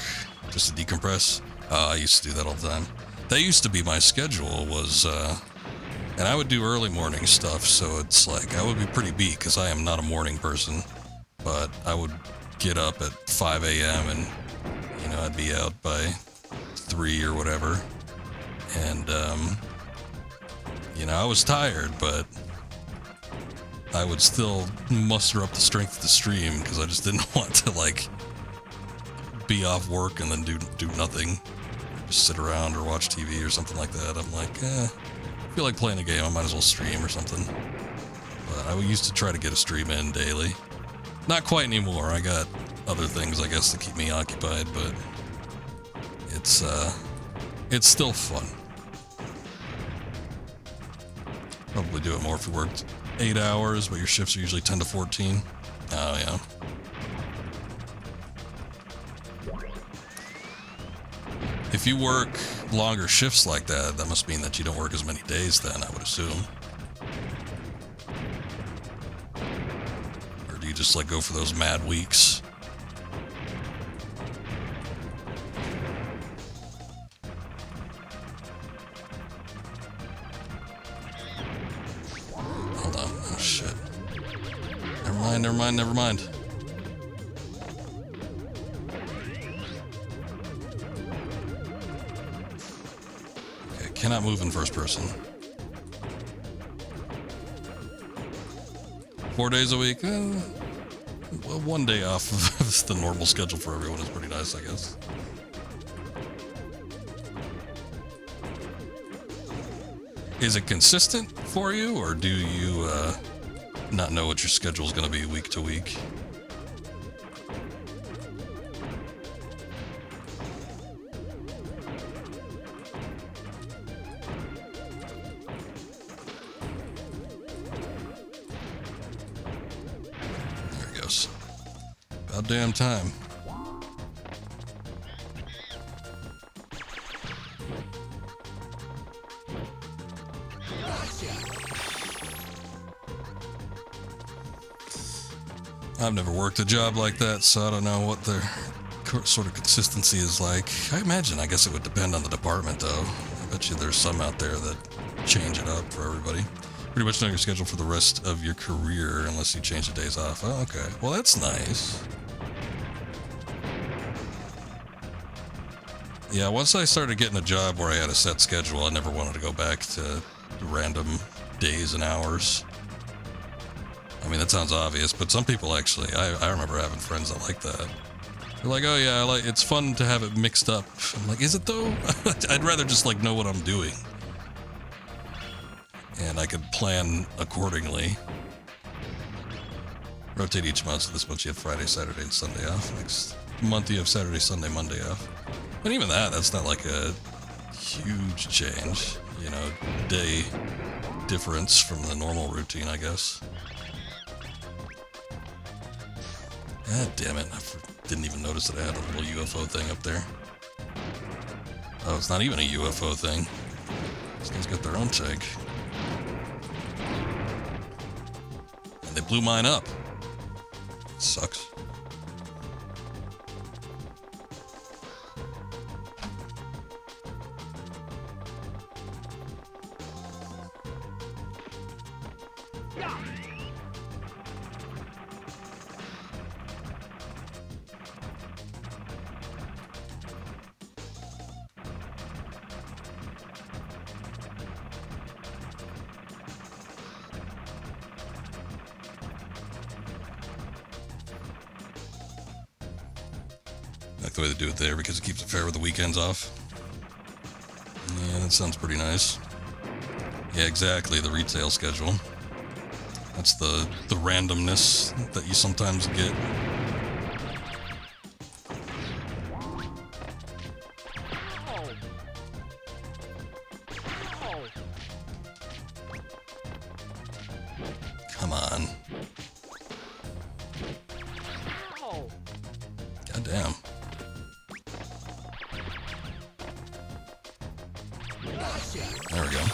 just to decompress. I used to do that all the time. That used to be my schedule, was, and I would do early morning stuff, so it's like, I would be pretty beat, because I am not a morning person. But I would get up at 5 a.m. and, you know, I'd be out by 3 or whatever. And, you know, I was tired, but I would still muster up the strength to stream because I just didn't want to, like, be off work and then do nothing. Just sit around or watch TV or something like that. I'm like, I feel like playing a game. I might as well stream or something. But But I used to try to get a stream in daily. Not quite anymore. I got other things, I guess, to keep me occupied, but it's still fun. Probably do it more if you worked 8 hours, but your shifts are usually 10 to 14. Oh, yeah. If you work longer shifts like that, that must mean that you don't work as many days then, I would assume. Or do you just like go for those mad weeks? Hold on. Oh shit. Never mind. Cannot move in first person. 4 days a week? Well, 1 day off of the normal schedule for everyone is pretty nice, I guess. Is it consistent for you, or do you not know what your schedule is going to be week to week? About damn time. I've never worked a job like that, so I don't know what their sort of consistency is like. I guess it would depend on the department, though. I bet you there's some out there that change it up for everybody. Pretty much know your schedule for the rest of your career unless you change the days off. Oh, okay. Well, that's nice. Yeah, once I started getting a job where I had a set schedule, I never wanted to go back to random days and hours. I mean, that sounds obvious, but some people actually, I remember having friends that like that. They're like, oh yeah, it's fun to have it mixed up. I'm like, is it though? I'd rather just like know what I'm doing. And I could plan accordingly. Rotate each month, so this month you have Friday, Saturday, and Sunday off. Next month you have Saturday, Sunday, Monday off. But even that's not like a huge change. You know, day difference from the normal routine, I guess. God damn it, I didn't even notice that I had a little UFO thing up there. Oh, it's not even a UFO thing. These guys got their own tank. And they blew mine up. Sucks. Like the way they do it there because it keeps it fair with the weekends off. Yeah, that sounds pretty nice. Yeah, exactly, the retail schedule. That's the randomness that you sometimes get. Come on. God damn. There we go.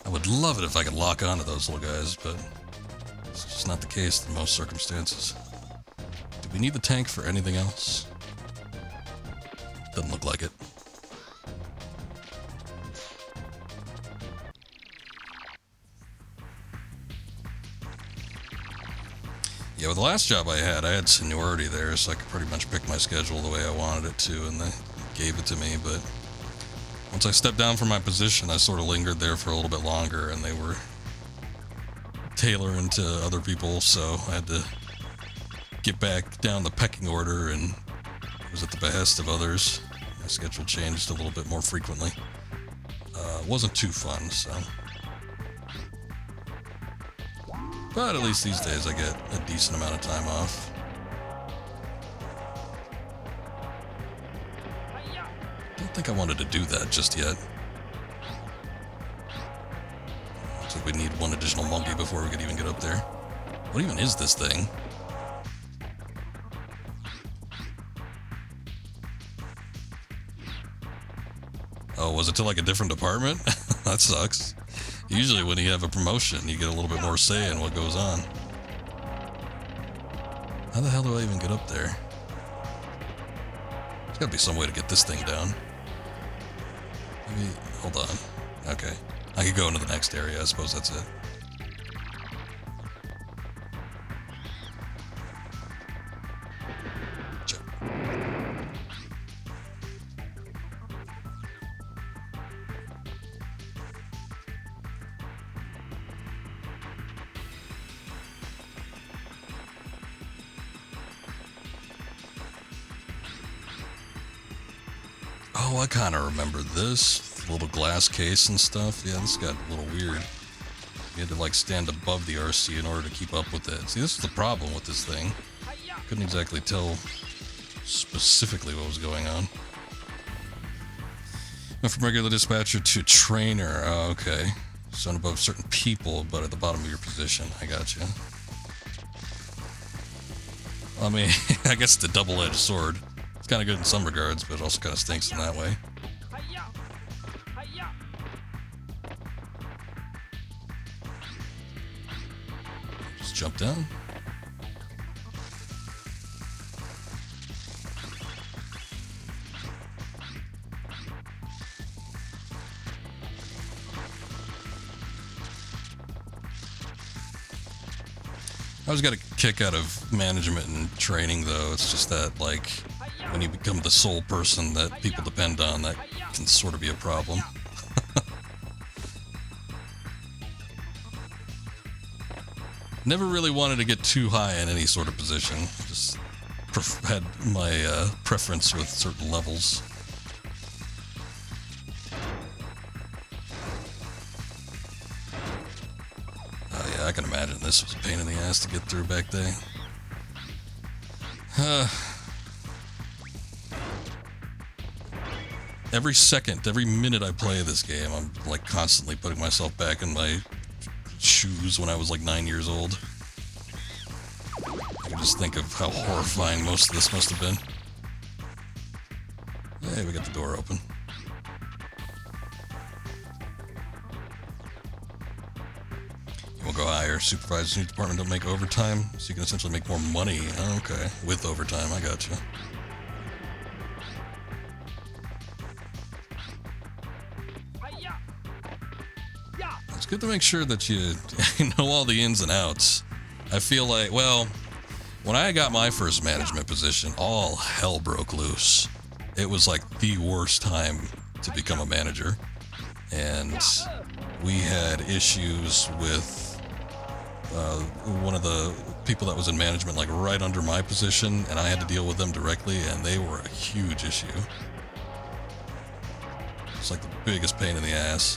I would love it if I could lock onto those little guys, but it's just not the case in most circumstances. Do we need the tank for anything else? Doesn't look like it. Yeah, with the last job I had seniority there, so I could pretty much pick my schedule the way I wanted it to, and they gave it to me, but once I stepped down from my position, I sort of lingered there for a little bit longer, and they were tailoring to other people, so I had to get back down the pecking order, and it was at the behest of others. My schedule changed a little bit more frequently. It wasn't too fun, so. But at least these days I get a decent amount of time off. Don't think I wanted to do that just yet. Looks like we need one additional monkey before we could even get up there. What even is this thing? Oh, was it to like a different department? That sucks. Usually when you have a promotion, you get a little bit more say in what goes on. How the hell do I even get up there? There's gotta be some way to get this thing down. Maybe, hold on. Okay. I could go into the next area, I suppose that's it. Jump. Oh, I kind of remember this. Little glass case and stuff. Yeah, this got a little weird. You had to like stand above the RC in order to keep up with it. See, this is the problem with this thing. Couldn't exactly tell specifically what was going on. Went from regular dispatcher to trainer. Oh, okay. Sound above certain people, but at the bottom of your position. I got you. I mean, I guess it's a double-edged sword. It's kind of good in some regards, but it also kind of stinks in that way. Just jump down. I always got a kick out of management and training, though. It's just that, like, when you become the sole person that people depend on, that can sort of be a problem. Never really wanted to get too high in any sort of position. Just had my preference with certain levels. Oh yeah, I can imagine this was a pain in the ass to get through back then. Every second, every minute I play this game, I'm like constantly putting myself back in my shoes when I was like 9 years old. I can just think of how horrifying most of this must have been. Hey, we got the door open. You won't go higher. Supervisors in your department don't make overtime, so you can essentially make more money. Oh, okay, with overtime, I got you. It's good to make sure that you know all the ins and outs. I feel like, well, when I got my first management position, all hell broke loose. It was like the worst time to become a manager. And we had issues with one of the people that was in management, like right under my position, and I had to deal with them directly, and they were a huge issue. It's like the biggest pain in the ass.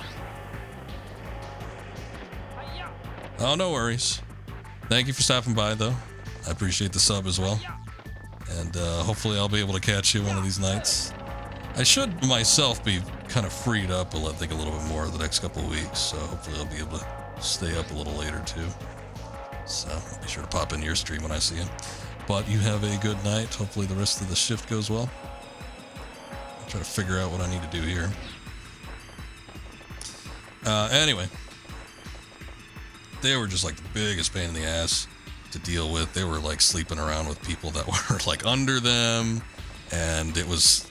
Oh, no worries. Thank you for stopping by, though. I appreciate the sub as well. And hopefully I'll be able to catch you one of these nights. I should myself be kind of freed up, I think, a little bit more the next couple of weeks. So hopefully I'll be able to stay up a little later, too. So I'll be sure to pop into your stream when I see you. But you have a good night. Hopefully the rest of the shift goes well. I'll try to figure out what I need to do here. Anyway. They were just like the biggest pain in the ass to deal with. They were like sleeping around with people that were like under them, and it was,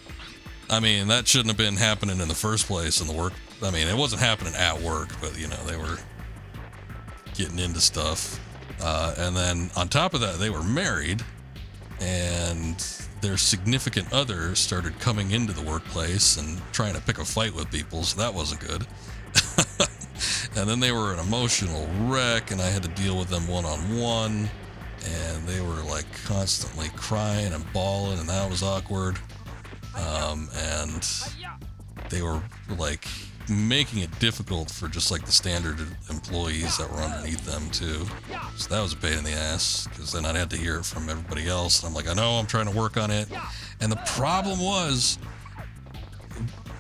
I mean, that shouldn't have been happening in the first place in the work. I mean, it wasn't happening at work, but you know, they were getting into stuff. And then on top of that, they were married, and their significant other started coming into the workplace and trying to pick a fight with people, so that wasn't good. And then they were an emotional wreck, and I had to deal with them one-on-one, and they were like constantly crying and bawling, and that was awkward. And they were like making it difficult for just like the standard employees that were underneath them too. So that was a pain in the ass, because then I'd have to hear it from everybody else. And I'm like, I know, I'm trying to work on it. And the problem was,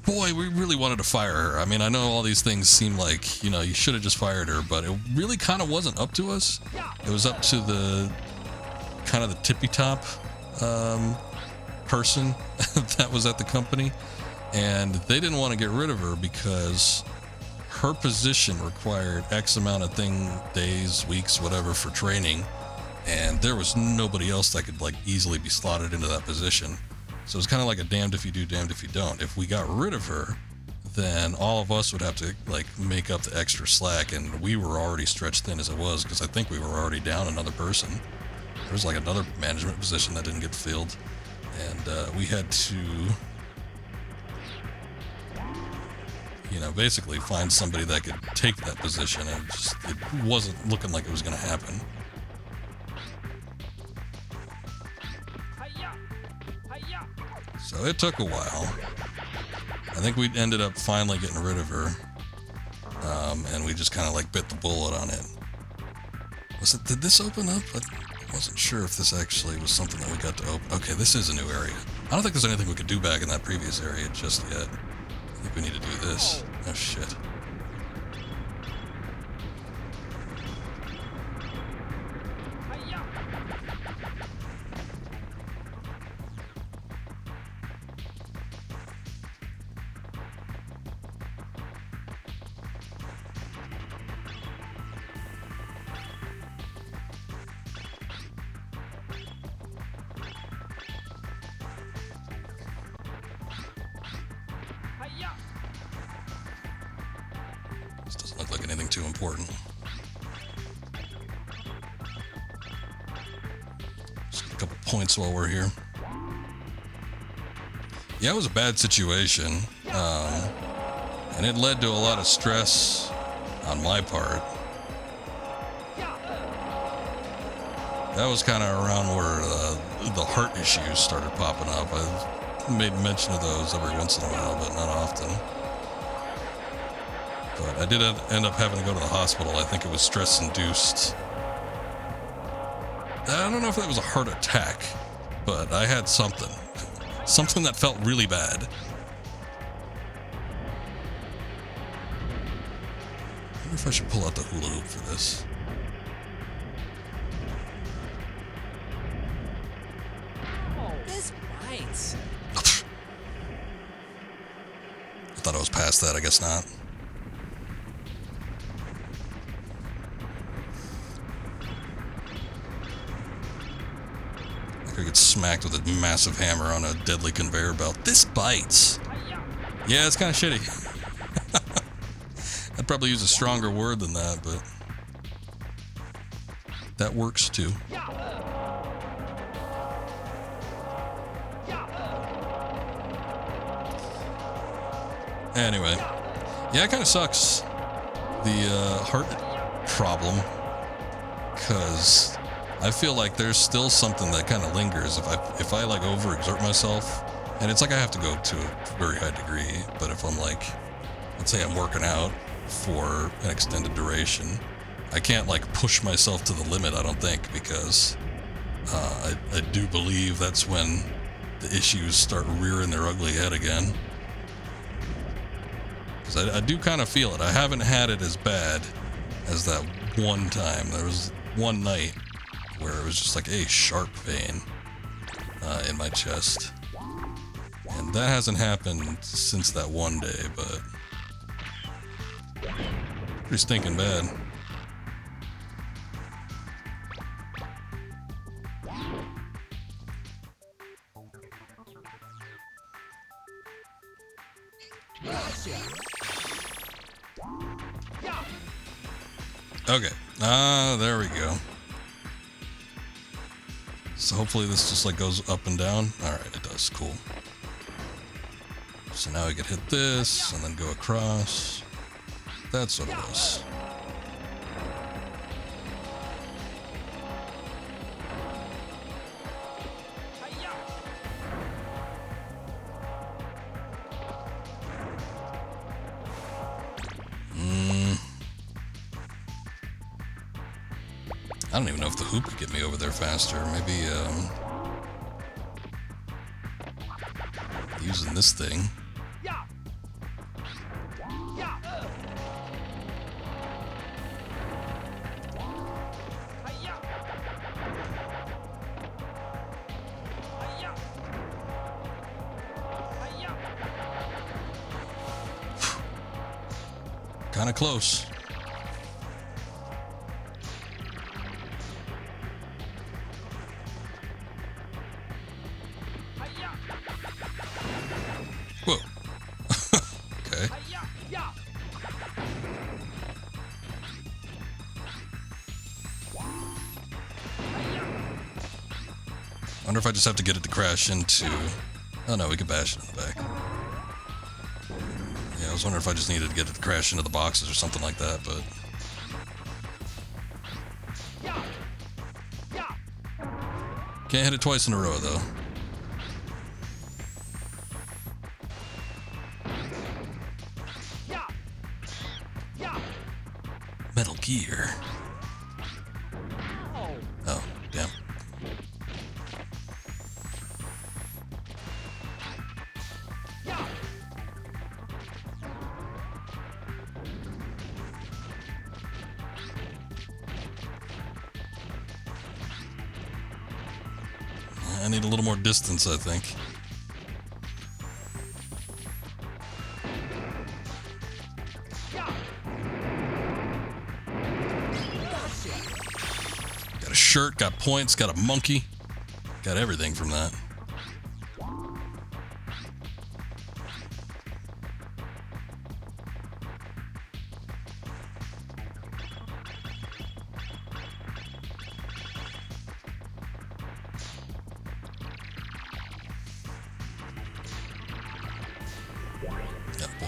boy, we really wanted to fire her. I mean, I know all these things seem like, you know, you should have just fired her, but it really kind of wasn't up to us. It was up to the kind of the tippy top person that was at the company. And they didn't want to get rid of her because her position required X amount of days, weeks, whatever, for training. And there was nobody else that could like easily be slotted into that position. So it's kind of like a damned if you do, damned if you don't. If we got rid of her, then all of us would have to like make up the extra slack. And we were already stretched thin as it was, because I think we were already down another person. There was like another management position that didn't get filled. And we had to, you know, basically find somebody that could take that position, and just, it wasn't looking like it was going to happen. So it took a while. I think we ended up finally getting rid of her, and we just kind of like bit the bullet on it. Did this open up? I wasn't sure if this actually was something that we got to open. Okay, this is a new area. I don't think there's anything we could do back in that previous area just yet. I think we need to do this. Oh shit. This doesn't look like anything too important. Just get a couple points while we're here. Yeah, it was a bad situation, and it led to a lot of stress on my part. That was kind of around where the heart issues started popping up. I've made mention of those every once in a while, but not often. But I did end up having to go to the hospital. I think it was stress-induced. I don't know if that was a heart attack, but I had something. Something that felt really bad. I wonder if I should pull out the hula hoop for this. This bites. I thought I was past that, I guess not. I could get smacked with a massive hammer on a deadly conveyor belt. This bites. Yeah, it's kind of shitty. I'd probably use a stronger word than that, but that works too. Anyway, yeah, it kind of sucks, the heart problem, because I feel like there's still something that kind of lingers if I like overexert myself, and it's like I have to go to a very high degree. But if I'm like, let's say I'm working out for an extended duration, I can't like push myself to the limit, I don't think, because I do believe that's when the issues start rearing their ugly head again. Because I do kind of feel it. I haven't had it as bad as that one time. There was one night where it was just like a sharp pain in my chest. And that hasn't happened since that one day, but pretty stinking bad. Okay, there we go. So hopefully this just like goes up and down. Alright, it does, cool. So now we could hit this and then go across. That's what it was. I don't even know if the hoop could get me over there faster. Maybe, using this thing. Kind of close. Whoa. Okay. Wonder if I just have to get it to crash into... Oh no, we can bash it in the back. Yeah, I was wondering if I just needed to get it to crash into the boxes or something like that, but... Can't hit it twice in a row, though. Metal Gear. Oh, damn. I need a little more distance, I think. Got a shirt, got points, got a monkey. Got everything from that. Oh boy.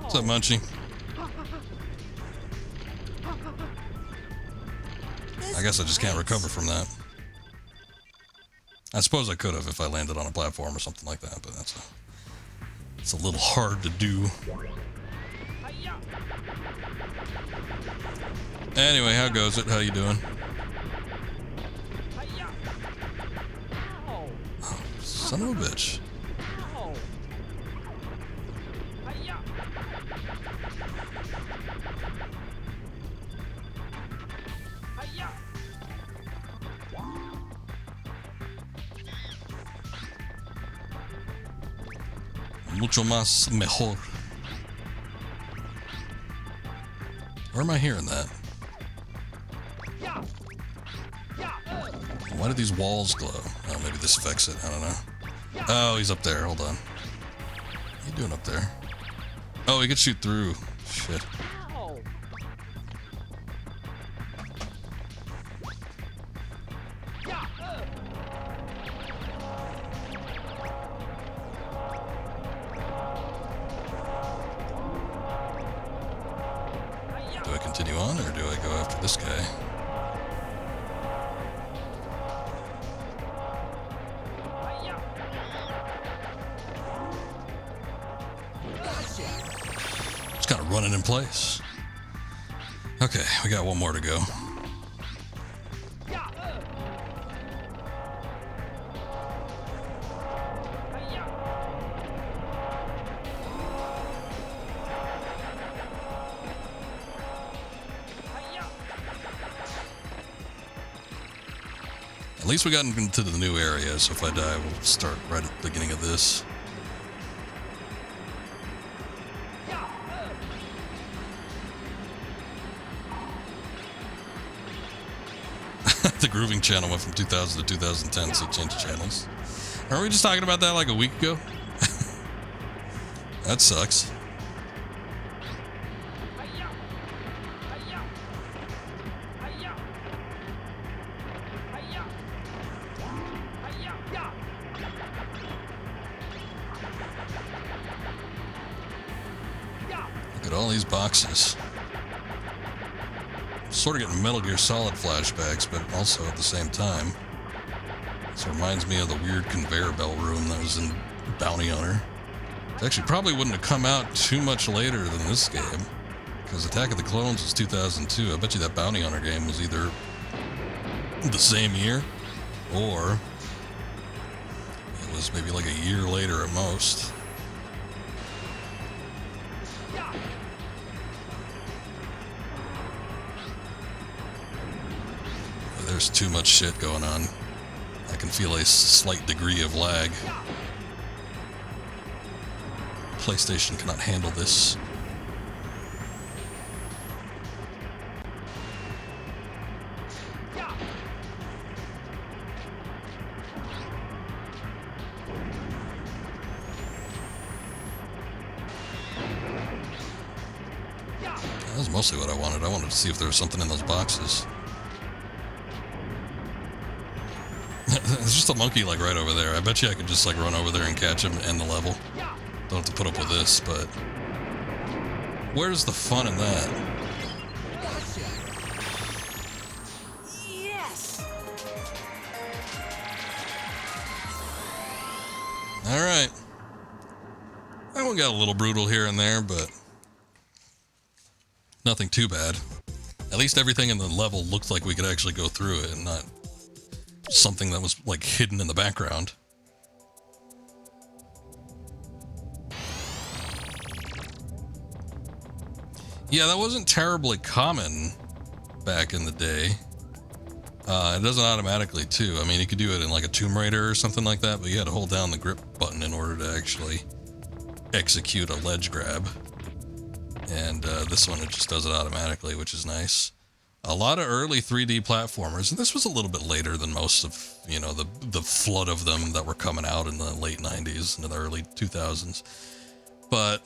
What's up, Munchie? I guess I just can't recover from that. I suppose I could have if I landed on a platform or something like that, but it's a little hard to do. Anyway, how goes it? How you doing? Oh, son of a bitch. Mucho más mejor. Where am I hearing that? Why do these walls glow? Oh, maybe this affects it. I don't know. Oh, he's up there. Hold on. What are you doing up there? Oh, he could shoot through. Shit. Do I continue on, or do I go after this guy? Just kind of running in place. Okay, we got one more to go. At least we got into the new area, so if I die, we'll start right at the beginning of this. The grooving channel went from 2000 to 2010, so it changed channels. Aren't we just talking about that like a week ago? That sucks. Look at all these boxes. Sort of getting Metal Gear Solid flashbacks, but also at the same time, This reminds me of the weird conveyor belt room that was in Bounty Hunter. It actually probably wouldn't have come out too much later than this game, because Attack of the Clones was 2002. I bet you that Bounty Hunter game was either the same year, or it was maybe like a year later at most. There's too much shit going on. I can feel a slight degree of lag. PlayStation cannot handle this. That was mostly what I wanted. I wanted to see if there was something in those boxes. There's just a monkey like right over there. I bet you I could just like run over there and catch him and end the level. Don't have to put up with this, but where's the fun in that? Yes. All right. That one got a little brutal here and there, but nothing too bad. At least everything in the level looked like we could actually go through it and not something that was like hidden in the background. Yeah, that wasn't terribly common back in the day. It doesn't automatically too. I mean, you could do it in like a Tomb Raider or something like that, but you had to hold down the grip button in order to actually execute a ledge grab. And this one, it just does it automatically, which is nice. A lot of early 3D platformers, and this was a little bit later than most of, you know, the flood of them that were coming out in the late 90s into the early 2000s. But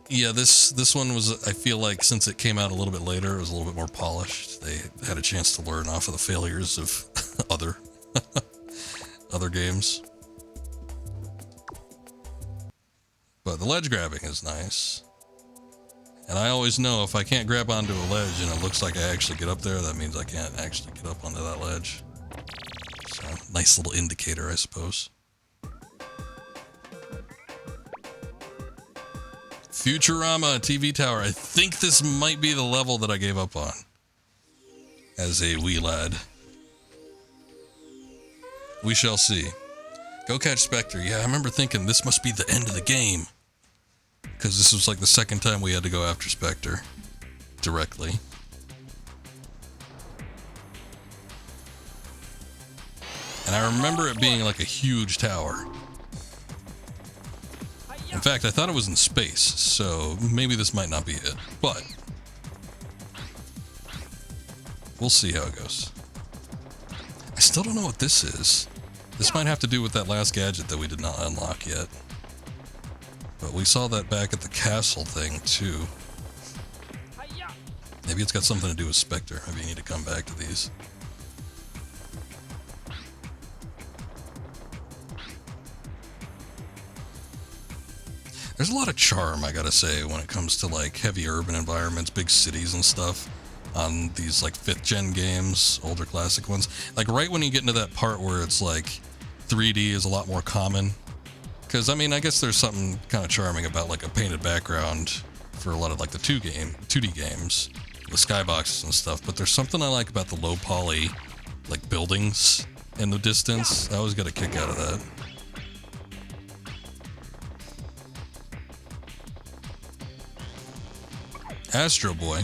yeah, this one was, I feel like since it came out a little bit later, it was a little bit more polished. They had a chance to learn off of the failures of other other games. But the ledge grabbing is nice. And I always know if I can't grab onto a ledge and it looks like I actually get up there, that means I can't actually get up onto that ledge. So, nice little indicator, I suppose. Futurama TV Tower. I think this might be the level that I gave up on as a wee lad. We shall see. Go catch Spectre. Yeah, I remember thinking this must be the end of the game, because this was like the second time we had to go after Spectre directly. And I remember it being like a huge tower. In fact, I thought it was in space, so maybe this might not be it, but we'll see how it goes. I still don't know what this is. This might have to do with that last gadget that we did not unlock yet. But we saw that back at the castle thing, too. Maybe it's got something to do with Spectre. Maybe you need to come back to these. There's a lot of charm, I gotta say, when it comes to like heavy urban environments, big cities and stuff on these like 5th gen games, older classic ones. Like right when you get into that part where it's like 3D is a lot more common. Because I mean, I guess there's something kind of charming about like a painted background for a lot of like the 2D games, the skyboxes and stuff. But there's something I like about the low poly like buildings in the distance. I always got a kick out of that. Astro Boy.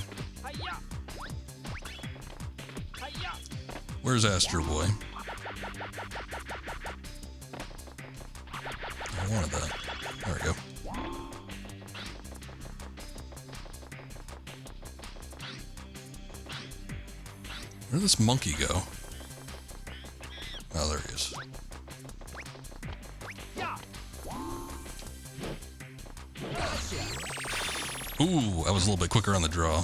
Where's Astro Boy? I wanted that. There we go. Where did this monkey go? Oh, there he is. Ooh, I was a little bit quicker on the draw.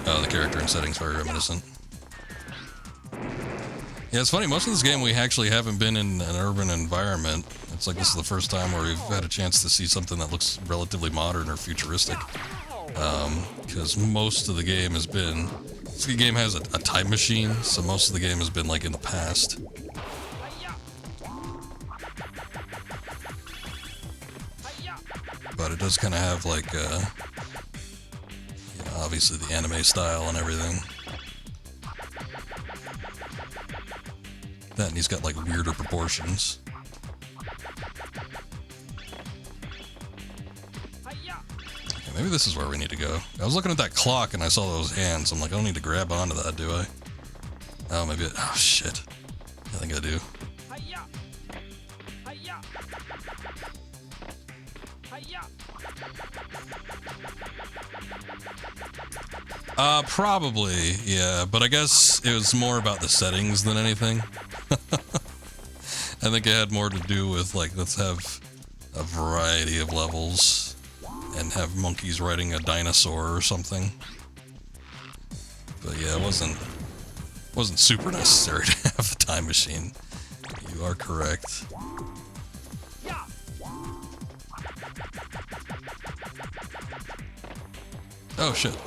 Oh, the character and settings very reminiscent. Yeah, it's funny, most of this game we actually haven't been in an urban environment. It's like this is the first time where we've had a chance to see something that looks relatively modern or futuristic. Because most of the game has been... This game has a time machine, so most of the game has been like in the past. But it does kind of have like, obviously the anime style and everything. That, and he's got like weirder proportions. Okay, maybe this is where we need to go. I was looking at that clock and I saw those hands. I'm like, I don't need to grab onto that, do I? Oh, maybe oh shit. I think I do. Probably, yeah, but I guess it was more about the settings than anything. I think it had more to do with, like, let's have a variety of levels and have monkeys riding a dinosaur or something. But yeah, it wasn't super necessary to have the time machine. You are correct. Oh shit.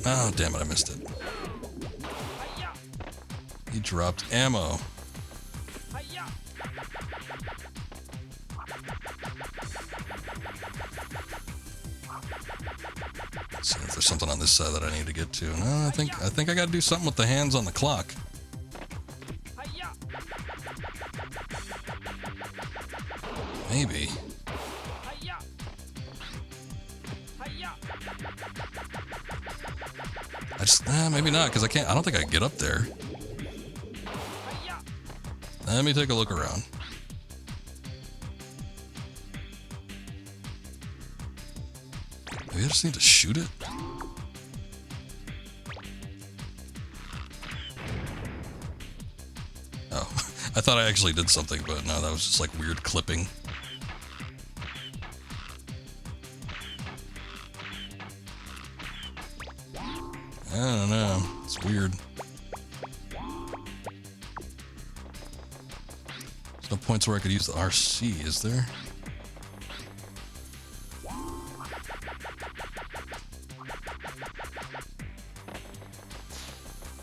Oh, damn it, I missed it. He dropped ammo. Let's see if there's something on this side that I need to get to. No, I think I gotta do something with the hands on the clock. Maybe. I just, maybe not, because I don't think I can get up there. Let me take a look around. Maybe I just need to shoot it? Oh, I thought I actually did something, but no, that was just like weird clipping. I don't know. It's weird. There's no points where I could use the RC, is there?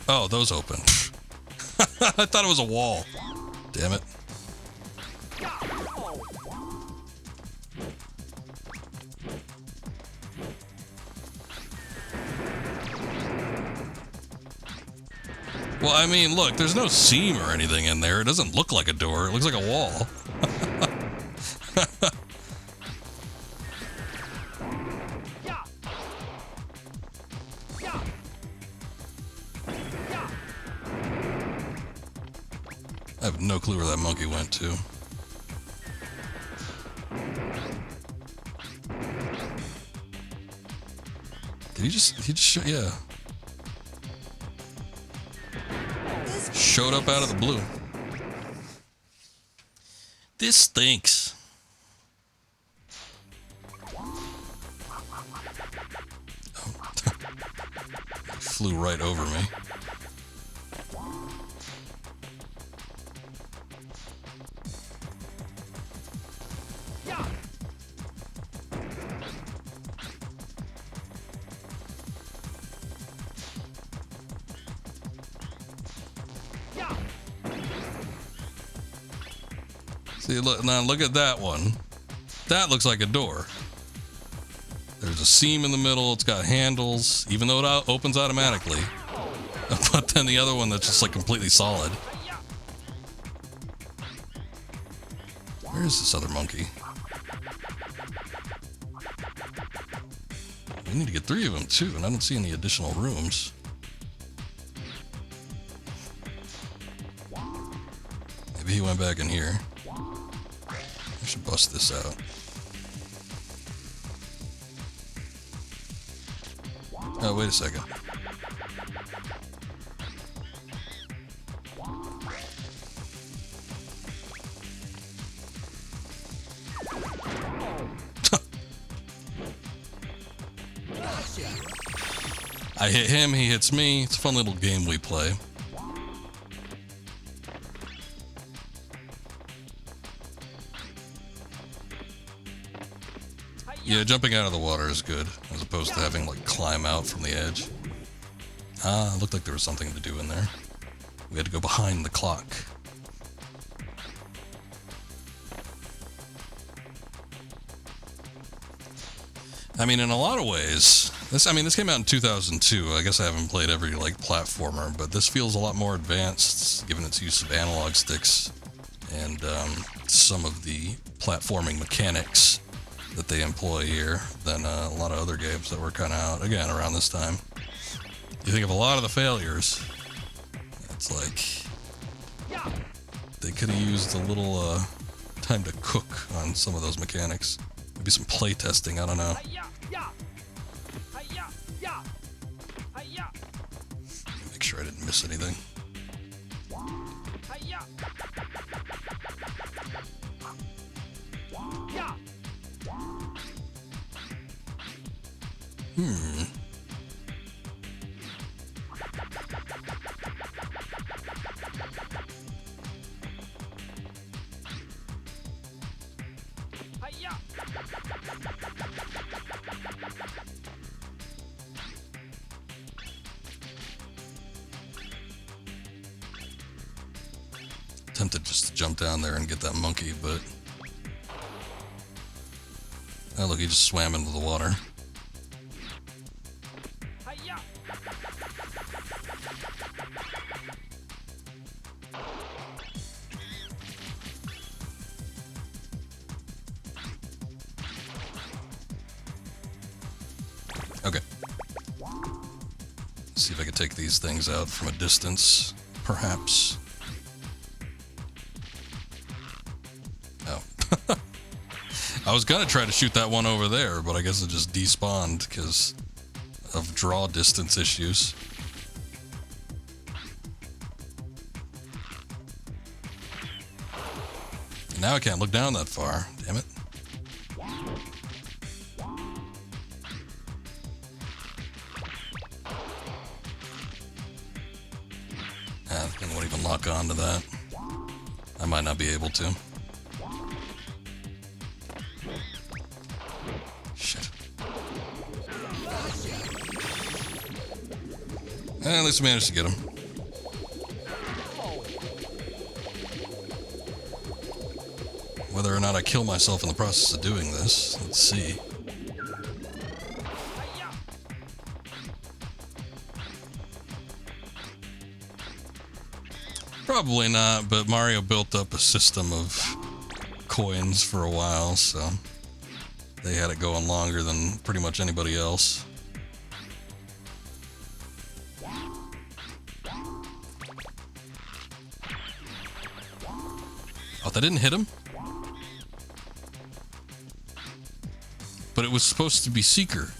Oh, those open. I thought it was a wall. Damn it. Well, I mean, look, there's no seam or anything in there. It doesn't look like a door. It looks like a wall. I have no clue where that monkey went to. Did he just, yeah. Showed up out of the blue. This stinks. Oh. Flew right over me. See, look, now look at that one. That looks like a door. There's a seam in the middle. It's got handles, even though it opens automatically. But then the other one that's just like completely solid. Where is this other monkey? We need to get 3 of them too, and I don't see any additional rooms. Maybe he went back in here. I should bust this out. Oh, wait a second. I hit him, he hits me. It's a fun little game we play. Yeah, jumping out of the water is good, as opposed to having, like, climb out from the edge. Ah, looked like there was something to do in there. We had to go behind the clock. I mean, in a lot of ways, this came out in 2002. I guess I haven't played every, like, platformer, but this feels a lot more advanced, given its use of analog sticks and some of the platforming mechanics that they employ here than a lot of other games that were kind of out, again, around this time. You think of a lot of the failures, it's like they could have used a little time to cook on some of those mechanics. Maybe some play testing, I don't know. Make sure I didn't miss anything. Tempted just to jump down there and get that monkey, but... Oh, look, he just swam into the water. Okay. Let's see if I can take these things out from a distance, perhaps. Oh. I was gonna try to shoot that one over there, but I guess it just despawned because of draw distance issues. And now I can't look down that far. Damn it. I think I won't even lock on to that. I might not be able to. Shit. At least I managed to get him. Whether or not I kill myself in the process of doing this, let's see. Probably not, but Mario built up a system of coins for a while, so they had it going longer than pretty much anybody else. Oh, that didn't hit him? But it was supposed to be Seeker.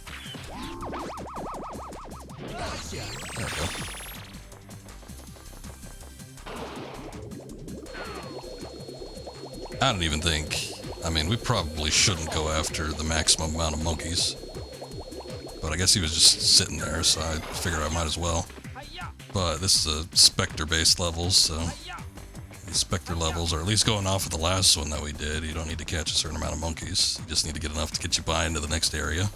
There we go. I don't even think... I mean, we probably shouldn't go after the maximum amount of monkeys. But I guess he was just sitting there, so I figured I might as well. But this is a Spectre-based level, so... The Spectre levels, or at least going off of the last one that we did, you don't need to catch a certain amount of monkeys. You just need to get enough to get you by into the next area.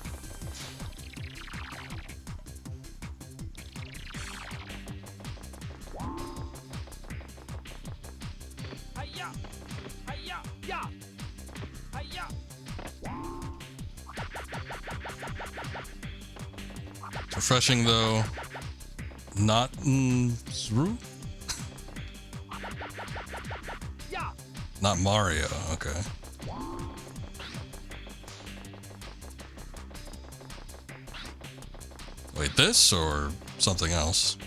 It's refreshing though. Not through? Not Mario, okay. Wait, this or something else?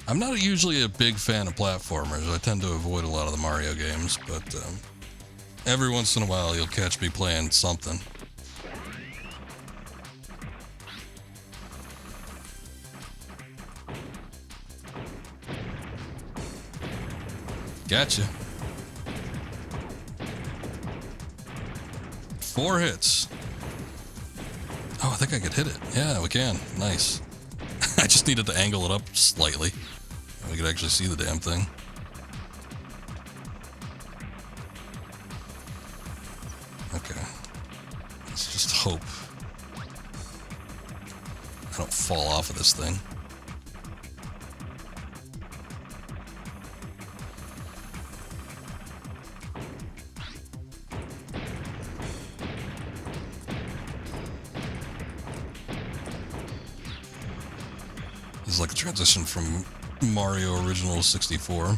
I'm not usually a big fan of platformers. I tend to avoid a lot of the Mario games, but every once in a while you'll catch me playing something. Gotcha. 4 hits. Oh, I think I could hit it. Yeah, we can. Nice. I just needed to angle it up slightly. We could actually see the damn thing. Okay. Let's just hope I don't fall off of this thing. This is like a transition from Mario Original 64.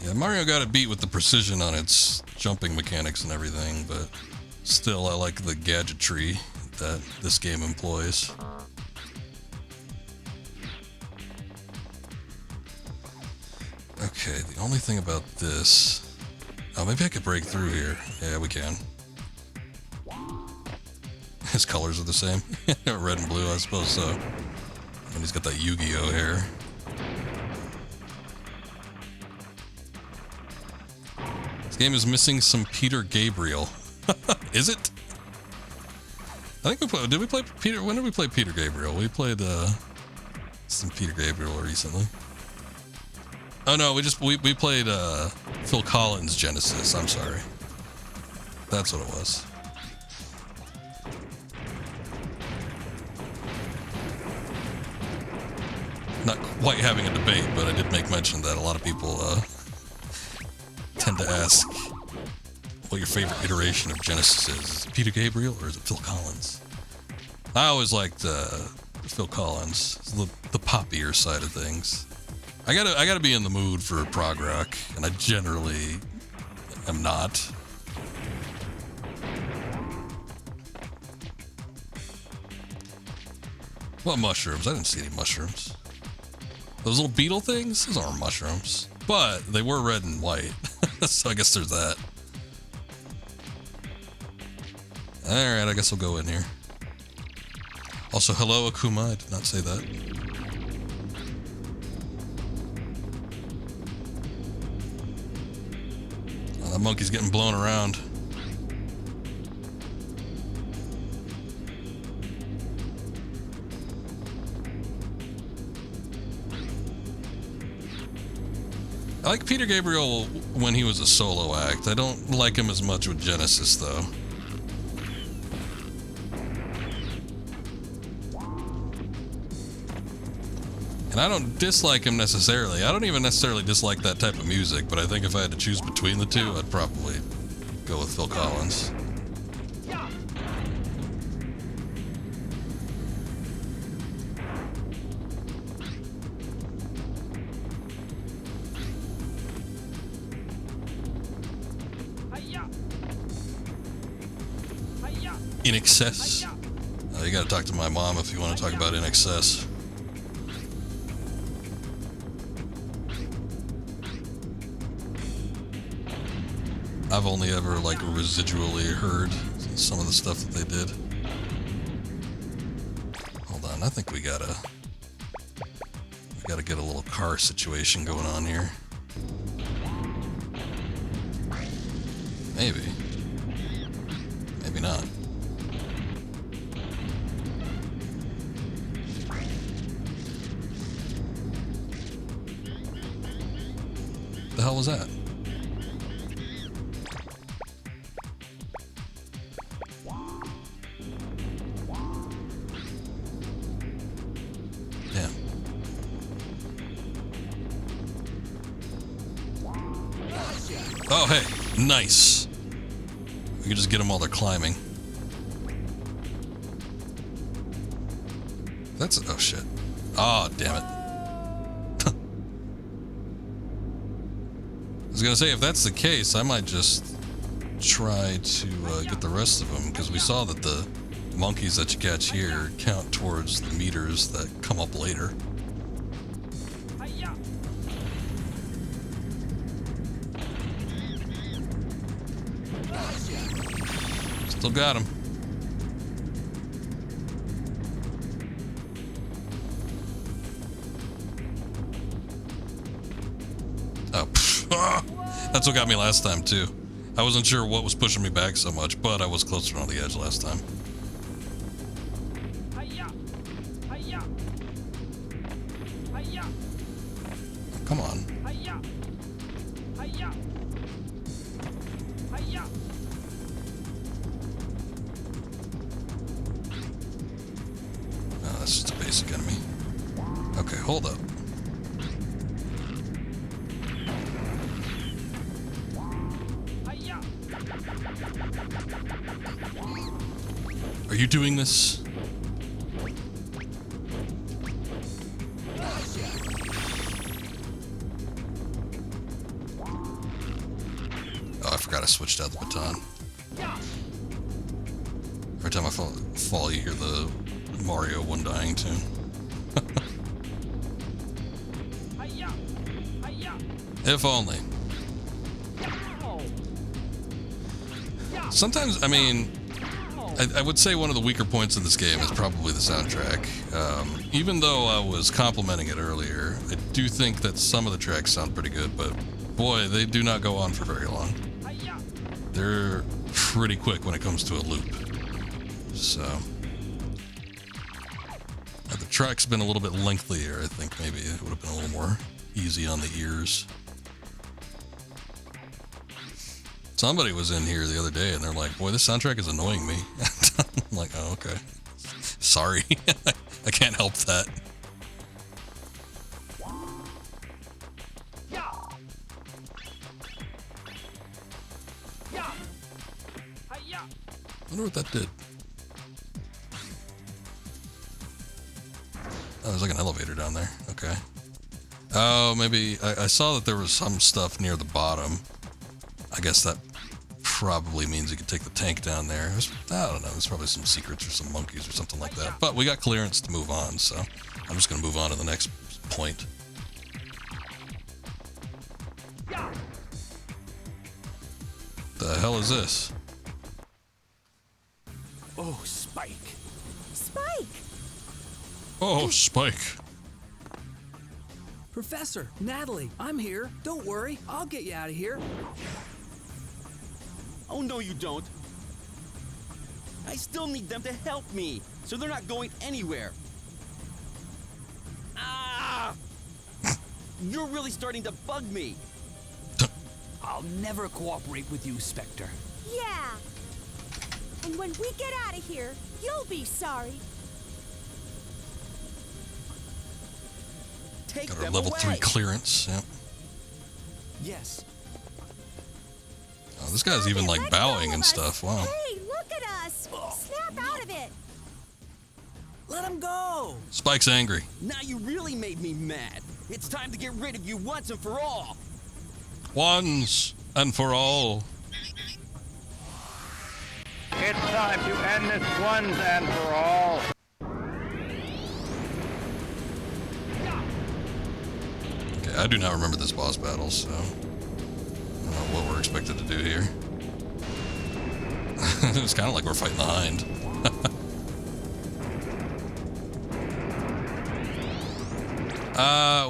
Yeah, Mario got it beat with the precision on its jumping mechanics and everything, but still I like the gadgetry that this game employs. Okay, the only thing about this... Oh, maybe I could break through here. Yeah, we can. His colors are the same. Red and blue, I suppose so. And he's got that Yu-Gi-Oh hair. This game is missing some Peter Gabriel. Is it? I think we played... Did we play Peter... When did we play Peter Gabriel? We played some Peter Gabriel recently. Oh no, we played Phil Collins' Genesis. I'm sorry. That's what it was. Not quite having a debate, but I did make mention that a lot of people tend to ask what your favorite iteration of Genesis is. Is it Peter Gabriel or is it Phil Collins? I always liked Phil Collins, the poppier side of things. I gotta be in the mood for prog rock, and I generally am not. What mushrooms? I didn't see any mushrooms. Those little beetle things? Those aren't mushrooms. But they were red and white. So I guess there's that. Alright, I guess I'll go in here. Also, hello Akuma, I did not say that. Oh, that monkey's getting blown around. I like Peter Gabriel when he was a solo act. I don't like him as much with Genesis, though. And I don't dislike him necessarily. I don't even necessarily dislike that type of music, but I think if I had to choose between the two, I'd probably go with Phil Collins. In Excess. You gotta talk to my mom if you want to talk about In Excess. I've only ever like residually heard some of the stuff that they did. Hold on, I think we gotta get a little car situation going on here. Maybe. Maybe not. The hell was that? Damn. Oh, hey, nice. We can just get them while they're climbing. That's... oh, shit. Oh, damn it. I was gonna say, if that's the case, I might just try to get the rest of them, because we saw that the monkeys that you catch here count towards the meters that come up later. Still got him. Oh, that's what got me last time too. I wasn't sure what was pushing me back so much, but I was closer on the edge last time. Come on. basic enemy. Okay, hold up. Are you doing this? Oh, I forgot I switched out the baton. Every time I fall, you hear the Mario one dying tune. If only. Sometimes, I mean, I would say one of the weaker points of this game is probably the soundtrack. Even though I was complimenting it earlier, I do think that some of the tracks sound pretty good, but boy, they do not go on for very long. They're pretty quick when it comes to a loop. So, had the track's been a little bit lengthier, I think maybe it would have been a little more easy on the ears. Somebody was in here the other day and they're like, boy, this soundtrack is annoying me. I'm like, oh, okay. Sorry. I can't help that. I wonder what that did. Oh, there's like an elevator down there. Okay. Oh, maybe I saw that there was some stuff near the bottom. I guess that probably means you could take the tank down there. I don't know. There's probably some secrets or some monkeys or something like that. But we got clearance to move on, so I'm just going to move on to the next point. The hell is this? Oh, Spike. Spike! Oh, Spike. Professor, Natalie, I'm here. Don't worry, I'll get you out of here. Oh, no, you don't. I still need them to help me, so they're not going anywhere. Ah! You're really starting to bug me. I'll never cooperate with you, Spectre. Yeah. And when we get out of here, you'll be sorry. Take Got our them level away. 3 clearance. Yep. Yes. Oh, this guy's even like Let go bowing of and us. stuff. Wow. Hey, look at us. Snap out of it. Let him go! Spike's angry. Now you really made me mad. It's time to get rid of you once and for all. Once and for all. It's time to end this once and for all. Okay, I do not remember this boss battle, so I don't know what we're expected to do here. It's kind of like we're fighting the Hind.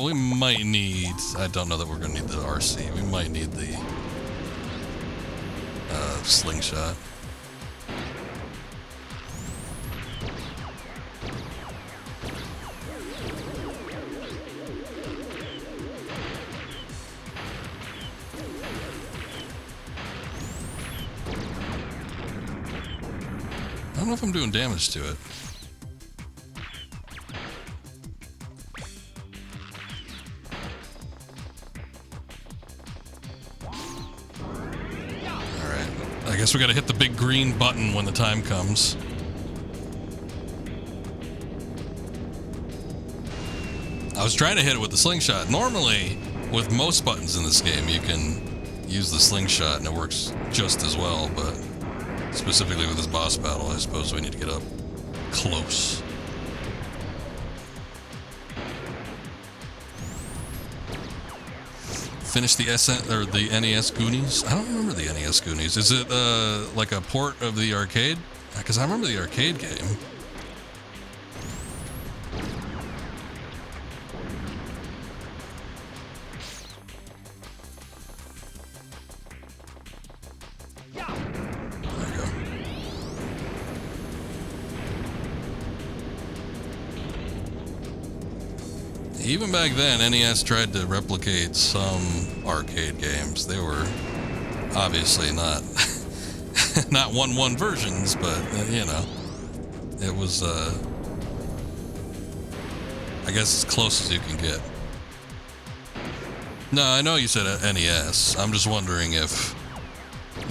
We might need... I don't know that we're going to need the RC. We might need the slingshot. I don't know if I'm doing damage to it. Alright. I guess we gotta hit the big green button when the time comes. I was trying to hit it with the slingshot. Normally, with most buttons in this game, you can use the slingshot and it works just as well, but specifically with this boss battle, I suppose we need to get up close. Finish the the NES Goonies? I don't remember the NES Goonies. Is it like a port of the arcade? Because I remember the arcade game. There we go. Even back then, NES tried to replicate some arcade games. They were obviously not not 1-1 versions, but you know, it was I guess as close as you can get. No, I know you said NES. I'm just wondering if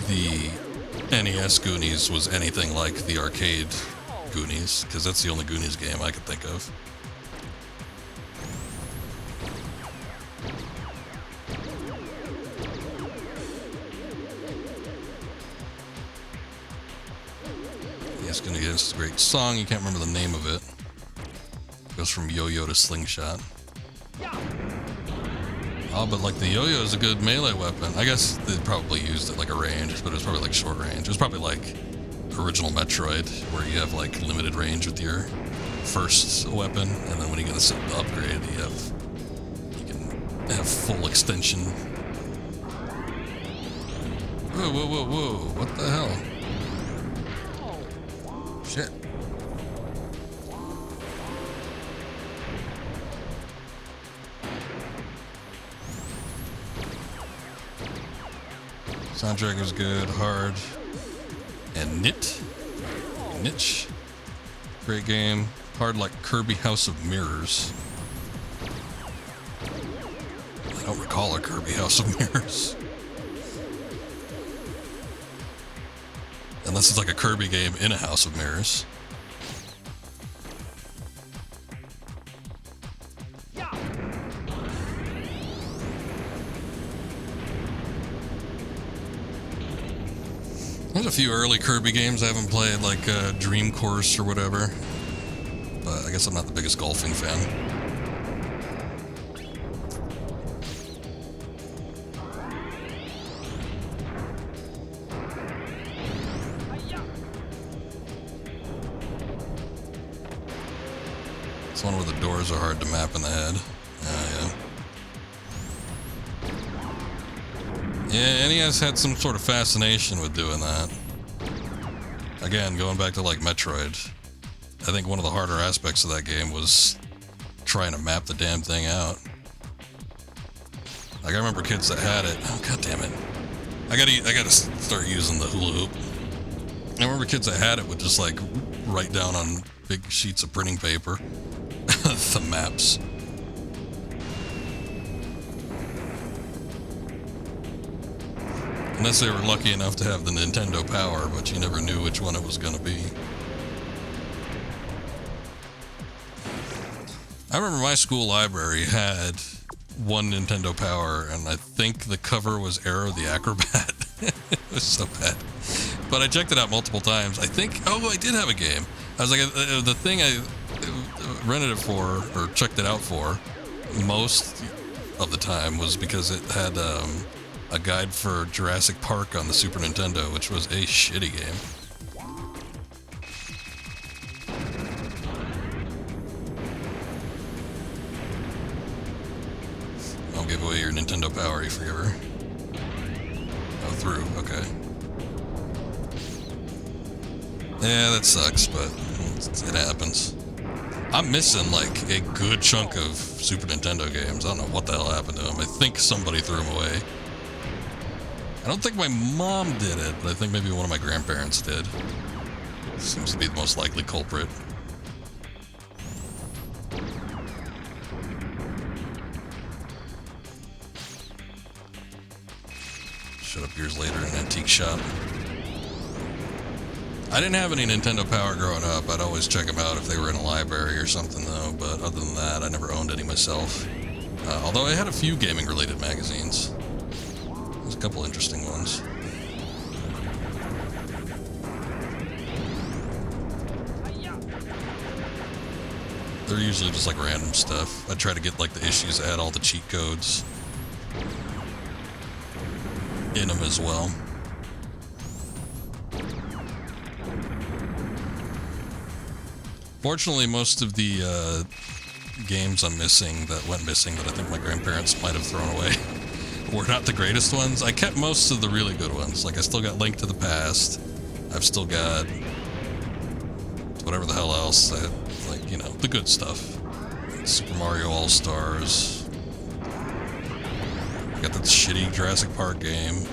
the NES Goonies was anything like the arcade Goonies, because that's the only Goonies game I could think of. He's gonna get this great song. You can't remember the name of it. Goes from yo-yo to slingshot. Oh, but like the yo-yo is a good melee weapon. I guess they probably used it like a range, but it was probably like short range. It was probably like original Metroid, where you have like limited range with your first weapon, and then when you get the upgrade, you can have full extension. Whoa, whoa, whoa, whoa! What the hell? Shit. Soundtrack was good, hard, and niche. Great game. Hard like Kirby House of Mirrors. I don't recall a Kirby House of Mirrors. Unless it's like a Kirby game in a House of Mirrors. There's a few early Kirby games I haven't played, like Dream Course or whatever. But I guess I'm not the biggest golfing fan. It's one where the doors are hard to map in the head. Yeah, NES had some sort of fascination with doing that. Again, going back to like Metroid, I think one of the harder aspects of that game was trying to map the damn thing out. Like I remember kids that had it. Oh god damn it! I gotta start using the hula hoop. I remember kids that had it would just like write down on big sheets of printing paper the maps. Unless they were lucky enough to have the Nintendo Power, but you never knew which one it was going to be. I remember my school library had one Nintendo Power, and I think the cover was Arrow the Acrobat. It was so bad. But I checked it out multiple times. I did have a game. I was like, the thing I rented it for, or checked it out for, most of the time was because it had a guide for Jurassic Park on the Super Nintendo, which was a shitty game. I'll give away your Nintendo Power, you forgiver. Oh, through, okay. Yeah, that sucks, but it happens. I'm missing like a good chunk of Super Nintendo games. I don't know what the hell happened to them. I think somebody threw them away. I don't think my mom did it, but I think maybe one of my grandparents did. Seems to be the most likely culprit. Showed up years later in an antique shop. I didn't have any Nintendo Power growing up. I'd always check them out if they were in a library or something, though. But other than that, I never owned any myself. Although I had a few gaming-related magazines. There's a couple interesting ones. They're usually just like random stuff. I try to get like the issues that had all the cheat codes in them as well. Fortunately, most of the games I'm missing that went missing that I think my grandparents might have thrown away were not the greatest ones. I kept most of the really good ones. Like I still got Link to the Past. I've still got whatever the hell else. Like, you know, the good stuff. Super Mario All-Stars. I got that shitty Jurassic Park game.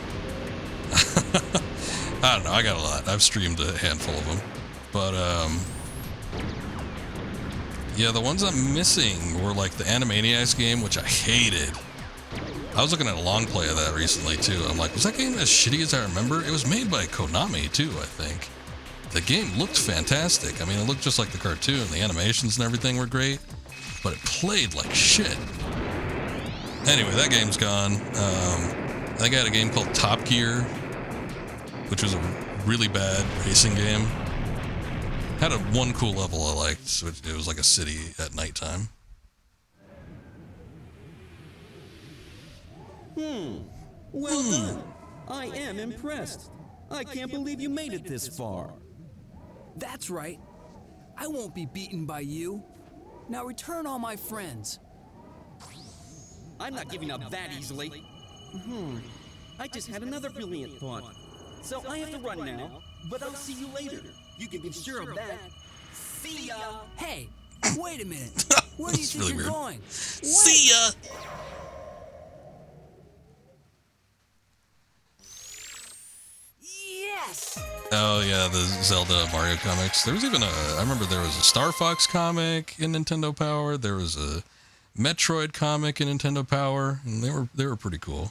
I don't know, I got a lot. I've streamed a handful of them. But, Yeah, the ones I'm missing were like the Animaniacs game, which I hated. I was looking at a long play of that recently too. I'm like, was that game as shitty as I remember? It was made by Konami too, I think. The game looked fantastic. I mean, it looked just like the cartoon. The animations and everything were great, but it played like shit. Anyway, that game's gone. I think I had a game called Top Gear, which was a really bad racing game. Had one cool level I liked. It was like a city at nighttime. Well done. I am impressed. I can't believe you made it this far. That's right. I won't be beaten by you. Now return all my friends. I'm not giving up that easily. I just had another brilliant thought. So I have to run now, but I'll see you later. You can be sure of that. See ya! Hey, wait a minute. Where do you That's think really you're weird. going? See ya! Yes! Oh yeah, the Zelda Mario comics. There was even I remember there was a Star Fox comic in Nintendo Power. There was a Metroid comic in Nintendo Power, and they were pretty cool.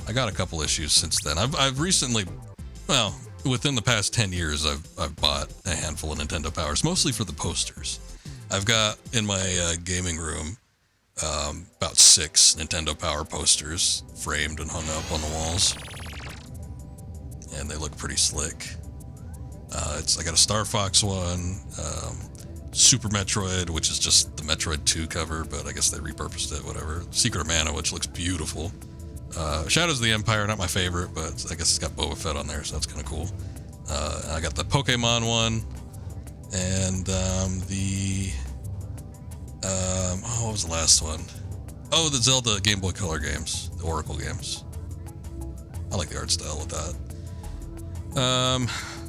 I got a couple issues since then. I've recently, well, within the past 10 years, I've bought a handful of Nintendo Powers, mostly for the posters. I've got in my gaming room about 6 Nintendo Power posters framed and hung up on the walls, and they look pretty slick. I got a Star Fox one, Super Metroid, which is just the Metroid 2 cover, but I guess they repurposed it, whatever. Secret of Mana, which looks beautiful. Shadows of the Empire, not my favorite, but I guess it's got Boba Fett on there, so that's kind of cool. I got the Pokemon one, and what was the last one? Oh, the Zelda Game Boy Color games, the Oracle games. I like the art style with that.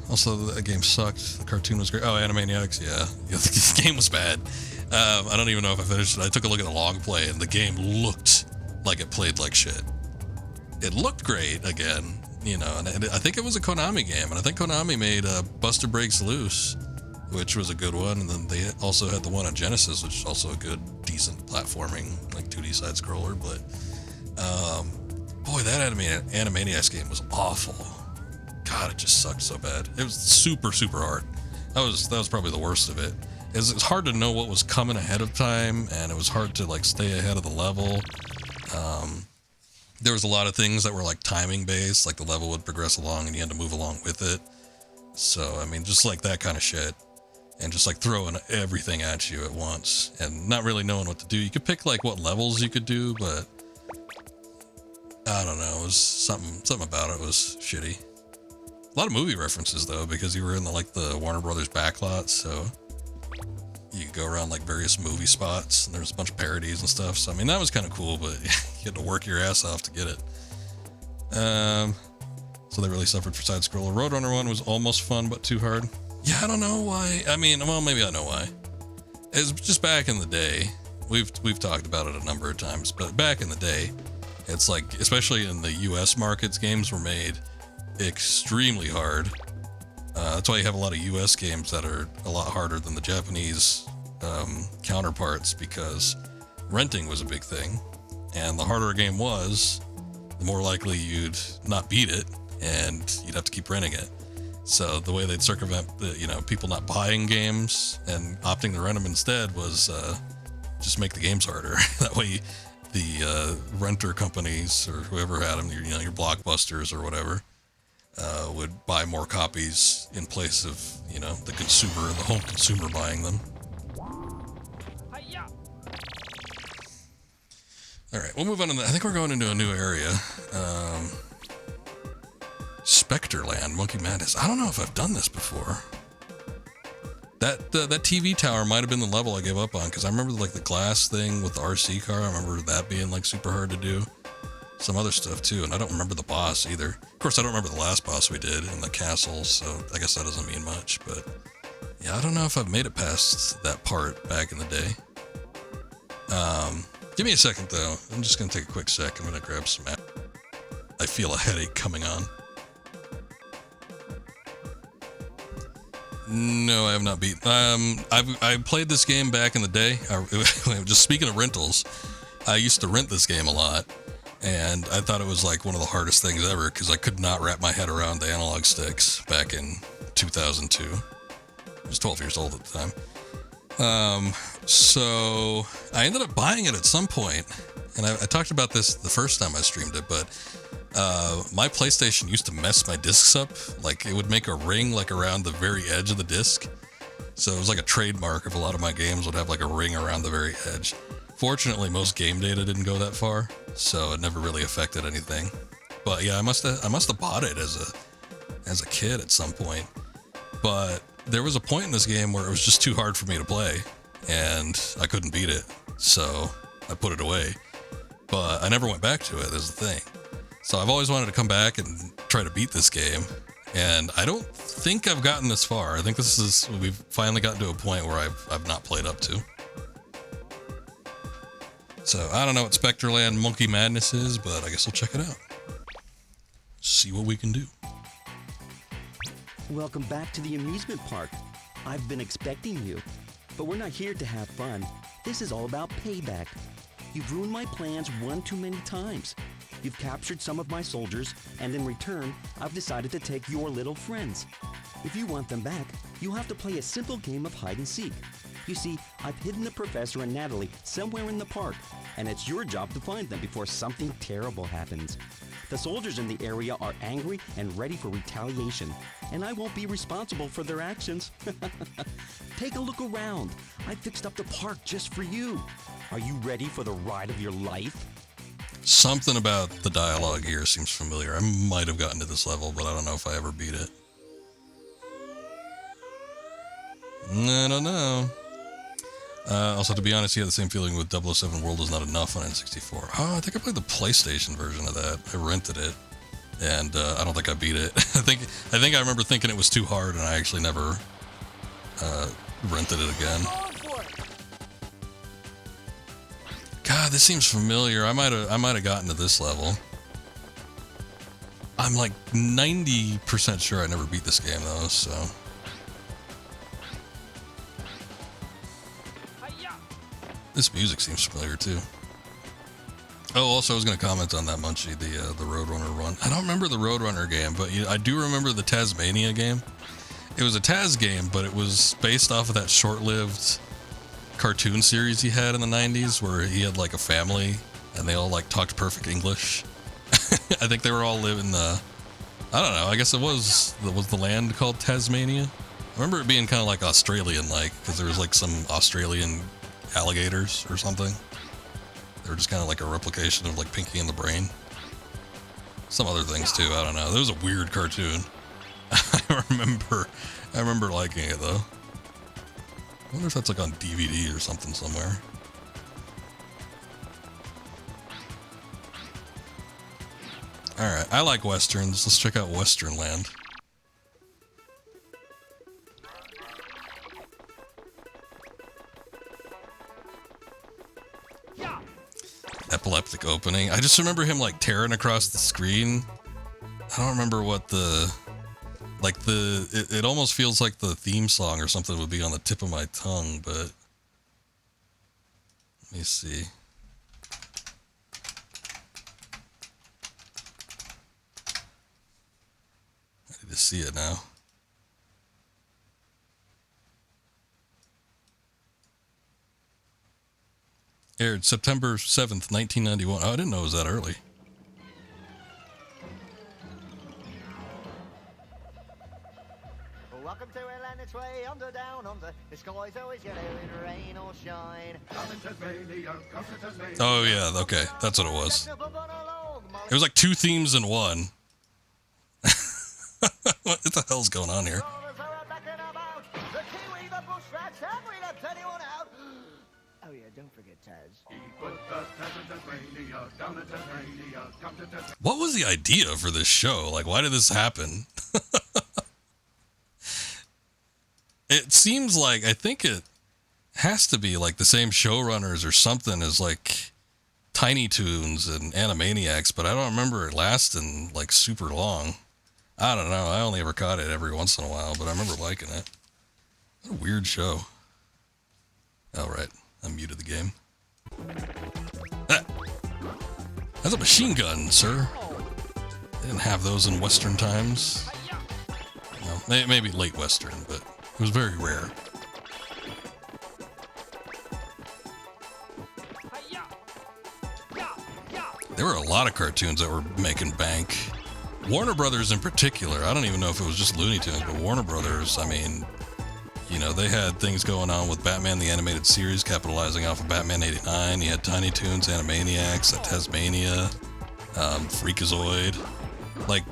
Also, the game sucked. The cartoon was great. Oh, Animaniacs, yeah. The game was bad. I don't even know if I finished it. I took a look at the log play, and the game looked like it played like shit. It looked great again, you know, and I think it was a Konami game, and I think Konami made Buster Breaks Loose, which was a good one, and then they also had the one on Genesis, which is also a good, decent platforming, like 2D side scroller. But boy, that Animaniacs game was awful. God, it just sucked so bad. It was super, super hard. That was probably the worst of it. It's hard to know what was coming ahead of time, and it was hard to like stay ahead of the level. There was a lot of things that were like timing based, like the level would progress along and you had to move along with it. So, I mean, just like that kind of shit, and just like throwing everything at you at once and not really knowing what to do. You could pick like what levels you could do, but I don't know. It was something about it was shitty. A lot of movie references though, because you were in the Warner Brothers backlot, so you could go around like various movie spots, and there was a bunch of parodies and stuff. So I mean, that was kind of cool, but you had to work your ass off to get it. So they really suffered for side scroller. Roadrunner one was almost fun, but too hard. Yeah, I don't know why. I mean, well, maybe I know why. It's just back in the day. We've talked about it a number of times, but back in the day, it's like, especially in the U.S. markets, games were made extremely hard. That's why you have a lot of US games that are a lot harder than the Japanese counterparts, because renting was a big thing, and the harder a game was, the more likely you'd not beat it and you'd have to keep renting it. So the way they'd circumvent people not buying games and opting to rent them instead was just make the games harder. That way the renter companies or whoever had them, your Blockbusters or whatever, would buy more copies in place of, the consumer, the home consumer buying them. All right, we'll move on to I think we're going into a new area. Spectre Land, Monkey Madness. I don't know if I've done this before. That TV tower might have been the level I gave up on, because I remember the glass thing with the RC car. I remember that being super hard to do. Some other stuff too, and I don't remember the boss either. Of course, I don't remember the last boss we did in the castle, so I guess that doesn't mean much. But yeah, I don't know if I've made it past that part back in the day. Give me a second though. I'm just gonna take a quick sec. I'm gonna grab some. I feel a headache coming on. No, I have not beat. I played this game back in the day. Just speaking of rentals, I used to rent this game a lot, and I thought it was like one of the hardest things ever because I could not wrap my head around the analog sticks back in 2002. I was 12 years old at the time. So I ended up buying it at some point, and I talked about this the first time I streamed it, but my PlayStation used to mess my discs up. Like, it would make a ring like around the very edge of the disc. So it was like a trademark of a lot of my games would have like a ring around the very edge. Fortunately, most game data didn't go that far, so it never really affected anything. But yeah, I must have bought it as a kid at some point. But there was a point in this game where it was just too hard for me to play, and I couldn't beat it, so I put it away. But I never went back to it, is the thing. So I've always wanted to come back and try to beat this game, and I don't think I've gotten this far. I think we've finally gotten to a point where I've not played up to. So I don't know what Spectre Land Monkey Madness is, but I guess we'll check it out. See what we can do. Welcome back to the amusement park. I've been expecting you, but we're not here to have fun. This is all about payback. You've ruined my plans one too many times. You've captured some of my soldiers, and in return, I've decided to take your little friends. If you want them back, you'll have to play a simple game of hide and seek. You see, I've hidden the professor and Natalie somewhere in the park, and it's your job to find them before something terrible happens. The soldiers in the area are angry and ready for retaliation, and I won't be responsible for their actions. Take a look around. I fixed up the park just for you. Are you ready for the ride of your life? Something about the dialogue here seems familiar. I might have gotten to this level, but I don't know if I ever beat it. I don't know. Also, to be honest, you had the same feeling with 007 World Is Not Enough on N64. Oh, I think I played the PlayStation version of that. I rented it, and I don't think I beat it. I think I remember thinking it was too hard, and I actually never rented it again. God, this seems familiar. I might have gotten to this level. I'm like 90% sure I never beat this game though, so. This music seems familiar too. Oh, also I was going to comment on that, Munchie, the Roadrunner run. I don't remember the Roadrunner game, but I do remember the Tasmania game. It was a Taz game, but it was based off of that short-lived cartoon series he had in the 90s where he had like a family and they all like talked perfect English. I think they were all living I don't know, I guess it was the land called Tasmania. I remember it being kind of like Australian like, because there was like some Australian alligators or something. They were just kind of like a replication of like Pinky and the Brain. Some other things too, I don't know. It was a weird cartoon. I remember liking it though. I wonder if that's like on DVD or something somewhere. Alright, I like westerns. Let's check out Western Land. Epileptic opening. I just remember him like tearing across the screen. I don't remember what it almost feels like the theme song or something would be on the tip of my tongue, but let me see. I need to see it now. Aired September 7th, 1991. Oh, I didn't know it was that early. Welcome to Atlantis Way, under, down, under. The sky's always yellow in rain or shine. Oh, yeah, okay. That's what it was. It was like two themes in one. What the hell's going on here? Oh yeah, don't forget Taz. What was the idea for this show? Like, why did this happen? It seems like, I think it has to be like the same showrunners or something as like Tiny Toons and Animaniacs, but I don't remember it lasting like super long. I don't know. I only ever caught it every once in a while, but I remember liking it. What a weird show. Oh, right. I muted the game. Ah! That's a machine gun, sir. They didn't have those in Western times. Well, maybe late Western, but it was very rare. There were a lot of cartoons that were making bank. Warner Brothers in particular, I don't even know if it was just Looney Tunes, but Warner Brothers, I mean, you know, they had things going on with Batman the Animated Series, capitalizing off of Batman 89. You had Tiny Toons, Animaniacs, Tasmania, Freakazoid. Like,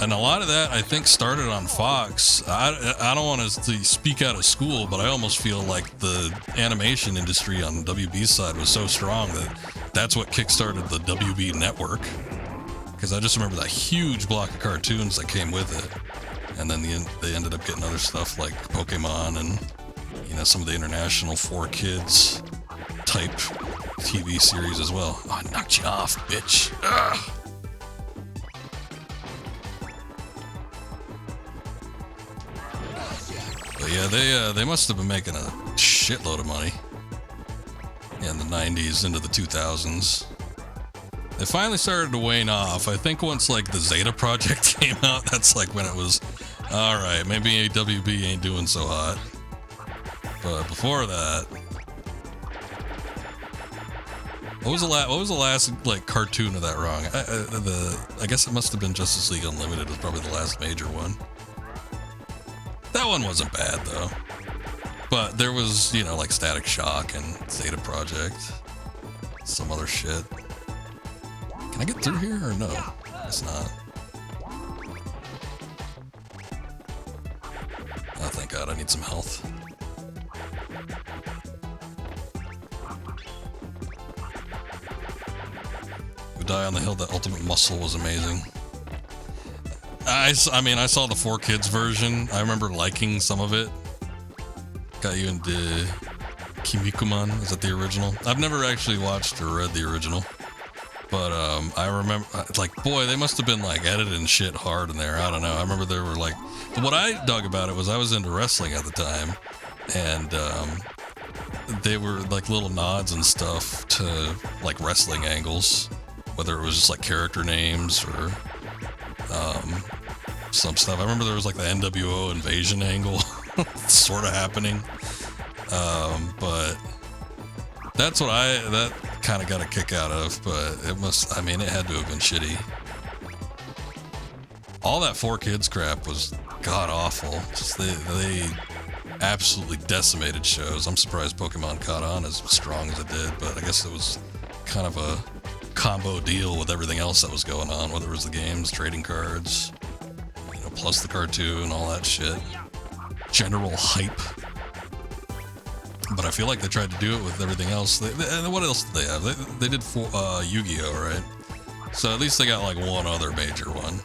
and a lot of that, I think, started on Fox. I don't want to speak out of school, but I almost feel like the animation industry on WB's side was so strong that that's what kickstarted the WB network. Because I just remember that huge block of cartoons that came with it. And then they ended up getting other stuff like Pokemon and, you know, some of the international 4Kids type TV series as well. Oh, I knocked you off, bitch. Ugh. But yeah, they must have been making a shitload of money in the 90s into the 2000s. They finally started to wane off. I think once like the Zeta Project came out, that's like when it was, all right, maybe WB ain't doing so hot. But before that, what was the last like cartoon of that run? I guess it must have been Justice League Unlimited was probably the last major one. That one wasn't bad though. But there was, you know, like Static Shock and Zeta Project, some other shit. Can I get through here or no? It's not. Oh, thank God, I need some health. We Die on the Hill, that Ultimate Muscle was amazing. I mean, I saw the 4Kids version. I remember liking some of it. Got you into Kimikuman. Is that the original? I've never actually watched or read the original. But I remember, like, boy, they must have been, like, editing shit hard in there. I don't know. I remember there were, like, what I dug about it was I was into wrestling at the time. And they were, like, little nods and stuff to, like, wrestling angles. Whether it was just, like, character names or some stuff. I remember there was, like, the NWO invasion angle sort of happening. But that's what that kind of got a kick out of, but it must, I mean, it had to have been shitty. All that 4Kids crap was god awful. Just they absolutely decimated shows. I'm surprised Pokemon caught on as strong as it did, but I guess it was kind of a combo deal with everything else that was going on, whether it was the games, trading cards, you know, plus the cartoon, all that shit. General hype. But I feel like they tried to do it with everything else. What else did they have? They did Yu-Gi-Oh, right? So at least they got like one other major one.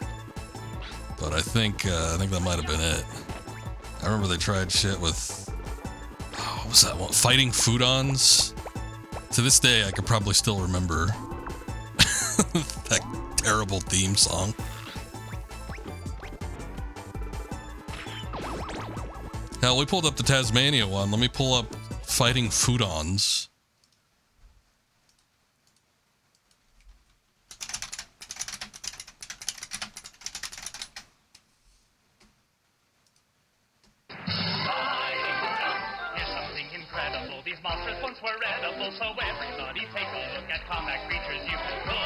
But I think that might have been it. I remember they tried shit with, what was that one? Fighting Foodons. To this day, I could probably still remember that terrible theme song. Hell, we pulled up the Tasmania one. Let me pull up Fighting Foodons. Here's something incredible. These monsters once were edible, so everybody take a look at combat creatures you can cook.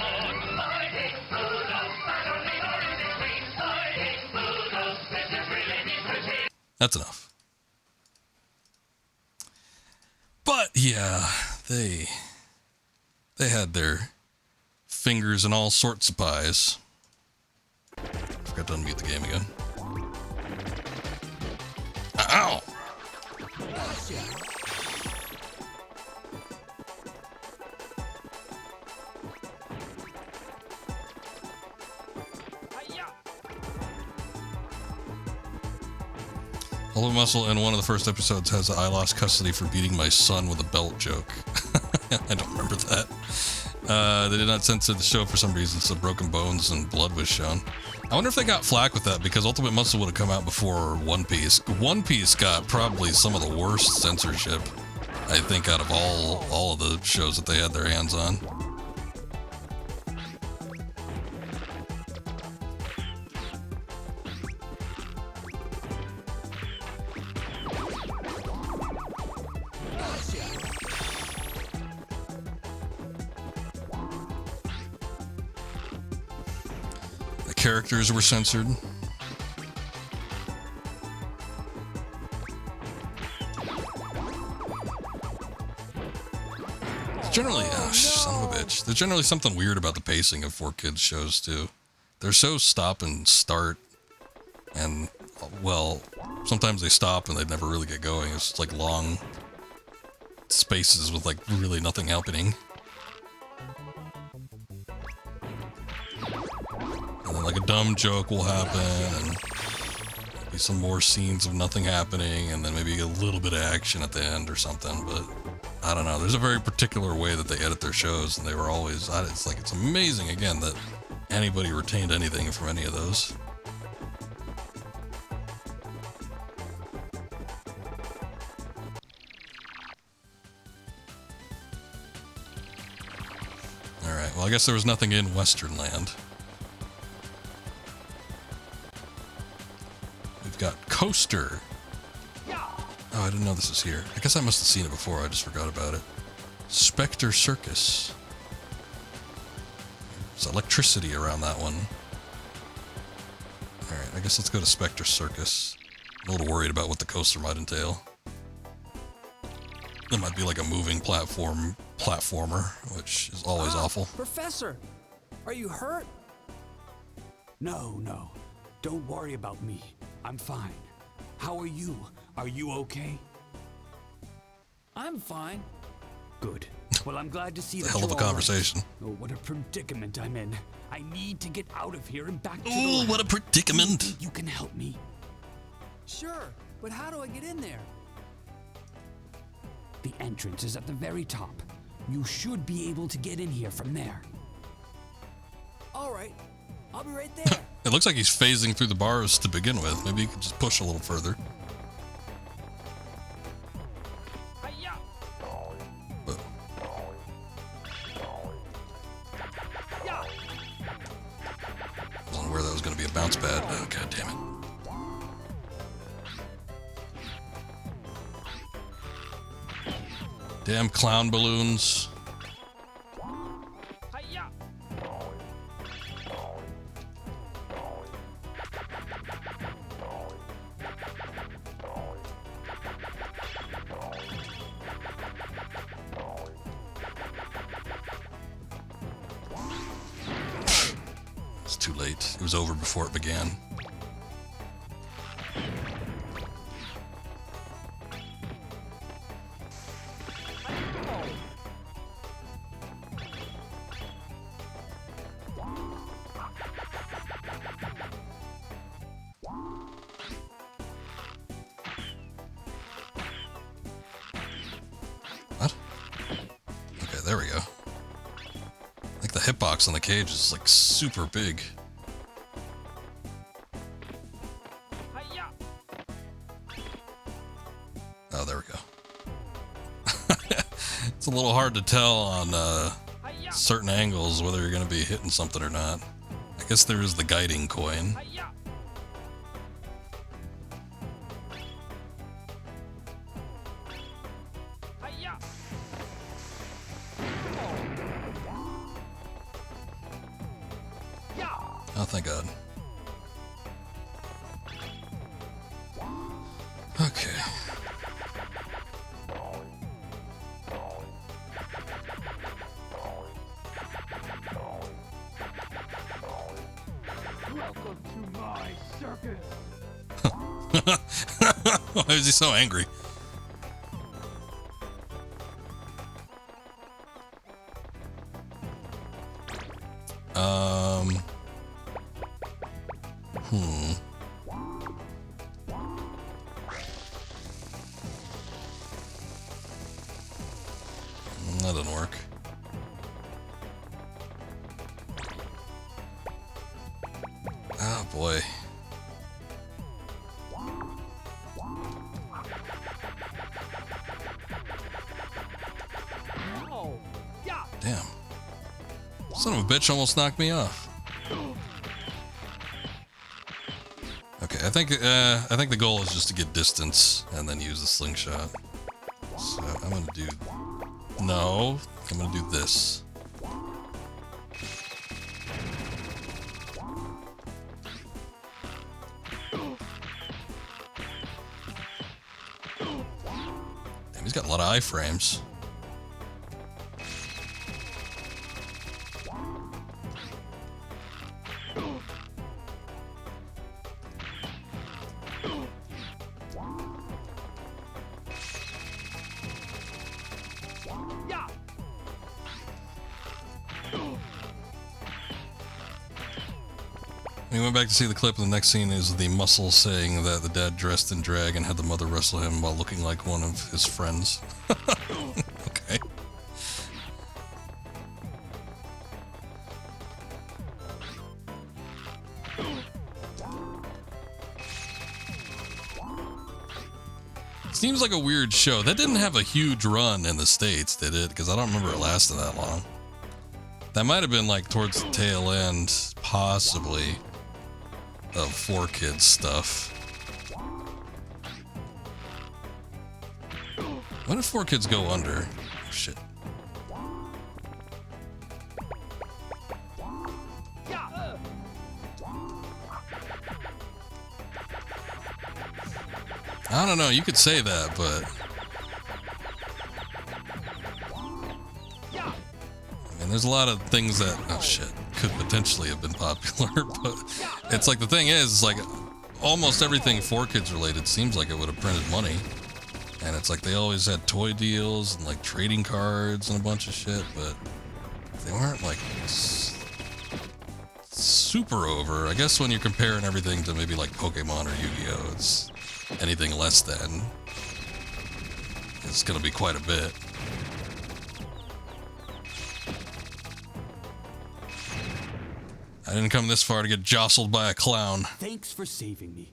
Fighting Foodons, battling or in between. Fighting Foodons, this is really neat routine. That's enough. But yeah, they had their fingers in all sorts of pies. Forgot to unmute the game again. Ow! Ultimate Muscle in one of the first episodes has a "I lost custody for beating my son with a belt" joke. I don't remember that. They did not censor the show for some reason, so broken bones and blood was shown. I wonder if they got flack with that because Ultimate Muscle would have come out before One Piece. One Piece got probably some of the worst censorship, I think, out of all of the shows that they had their hands on. Characters were censored. Generally, son of a bitch. There's generally something weird about the pacing of 4Kids shows too. They're so stop and start, and well, sometimes they stop and they never really get going. It's just like long spaces with like really nothing happening. Like a dumb joke will happen, and maybe some more scenes of nothing happening, and then maybe a little bit of action at the end or something. But I don't know. There's a very particular way that they edit their shows, and they were always. It's like it's amazing again that anybody retained anything from any of those. All right. Well, I guess there was nothing in Western Land. Got Coaster. Oh, I didn't know this was here. I guess I must have seen it before. I just forgot about it. Spectre Circus. There's electricity around that one. Alright, I guess let's go to Spectre Circus. I'm a little worried about what the coaster might entail. It might be like a moving platformer, which is always awful. Professor, are you hurt? No. Don't worry about me. I'm fine. How are you? Are you okay? I'm fine. Good. Well, I'm glad to see that. Hell of a conversation. Right. Oh, what a predicament I'm in. I need to get out of here and back to the Oh, lab. what a predicament. Do you think you can help me? Sure, but how do I get in there? The entrance is at the very top. You should be able to get in here from there. All right. I'll be right there. It looks like he's phasing through the bars to begin with. Maybe you could just push a little further. I wasn't aware that was going to be a bounce pad. Oh, god damn it. Damn clown balloons. It's too late. It was over before it began. What? Okay, there we go. I think the hitbox on the cage is like super big. Oh, there we go. It's a little hard to tell on certain angles whether you're going to be hitting something or not. I guess there is the guiding coin. Oh, thank God. Okay. Welcome to my circus. Why is he so angry? That didn't work. Oh Son of a bitch almost knocked me off. Okay, I think the goal is just to get distance and then use the slingshot. So I'm gonna do... No, I'm gonna do this. Damn, he's got a lot of iframes. We went back to see the clip, and the next scene is the muscle saying that the dad dressed in drag and had the mother wrestle him while looking like one of his friends. Okay. Seems like a weird show. That didn't have a huge run in the States, did it? Because I don't remember it lasting that long. That might have been like towards the tail end, possibly, of 4Kids stuff. When did 4Kids go under? Oh, shit. I don't know, you could say that, but... I mean, there's a lot of things that, oh shit, could potentially have been popular, but it's like, the thing is, like, almost everything 4Kids related seems like it would have printed money. And it's like they always had toy deals and like trading cards and a bunch of shit, but they weren't like super over. I guess when you're comparing everything to maybe like Pokemon or Yu-Gi-Oh, it's anything less than, it's gonna be quite a bit. I didn't come this far to get jostled by a clown. Thanks for saving me.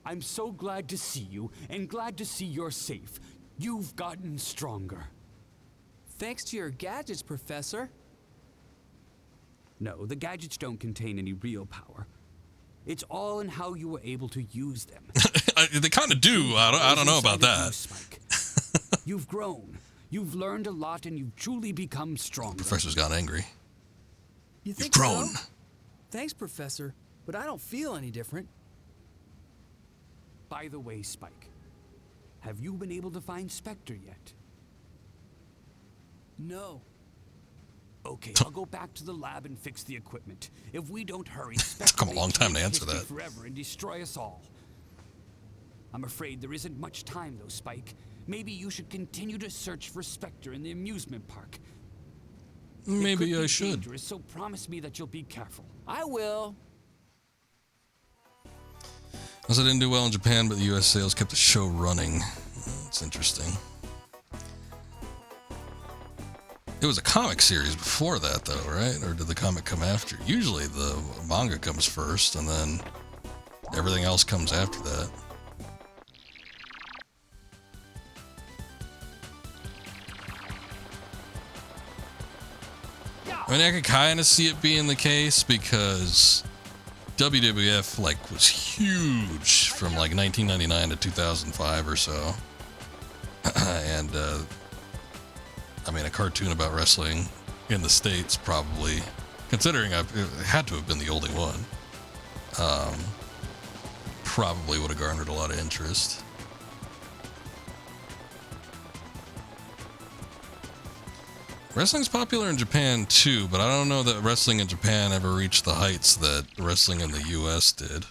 I'm so glad to see you, and glad to see you're safe. You've gotten stronger. Thanks to your gadgets, Professor. No, the gadgets don't contain any real power. It's all in how you were able to use them. They kind of do. I don't know about that. Spike. You've grown. You've learned a lot, and you've truly become stronger. Professor's got angry. You've grown. So? Thanks, Professor, but I don't feel any different. By the way, Spike, have you been able to find Spectre yet? No. Okay, I'll go back to the lab and fix the equipment. If we don't hurry, Spectre took him a long time to answer that. Forever and destroy us all. I'm afraid there isn't much time though, Spike. Maybe you should continue to search for Spectre in the amusement park. Maybe I should. Dangerous, so promise me that you'll be careful. I will. Also, didn't do well in Japan, but the US sales kept the show running. It's interesting. It was a comic series before that, though, right? Or did the comic come after? Usually the manga comes first, and then everything else comes after that. I mean, I could kind of see it being the case because WWF was huge from 1999 to 2005 or so, and I mean, a cartoon about wrestling in the States probably, considering it had to have been the only one, probably would have garnered a lot of interest. Wrestling's popular in Japan too, but I don't know that wrestling in Japan ever reached the heights that wrestling in the US did.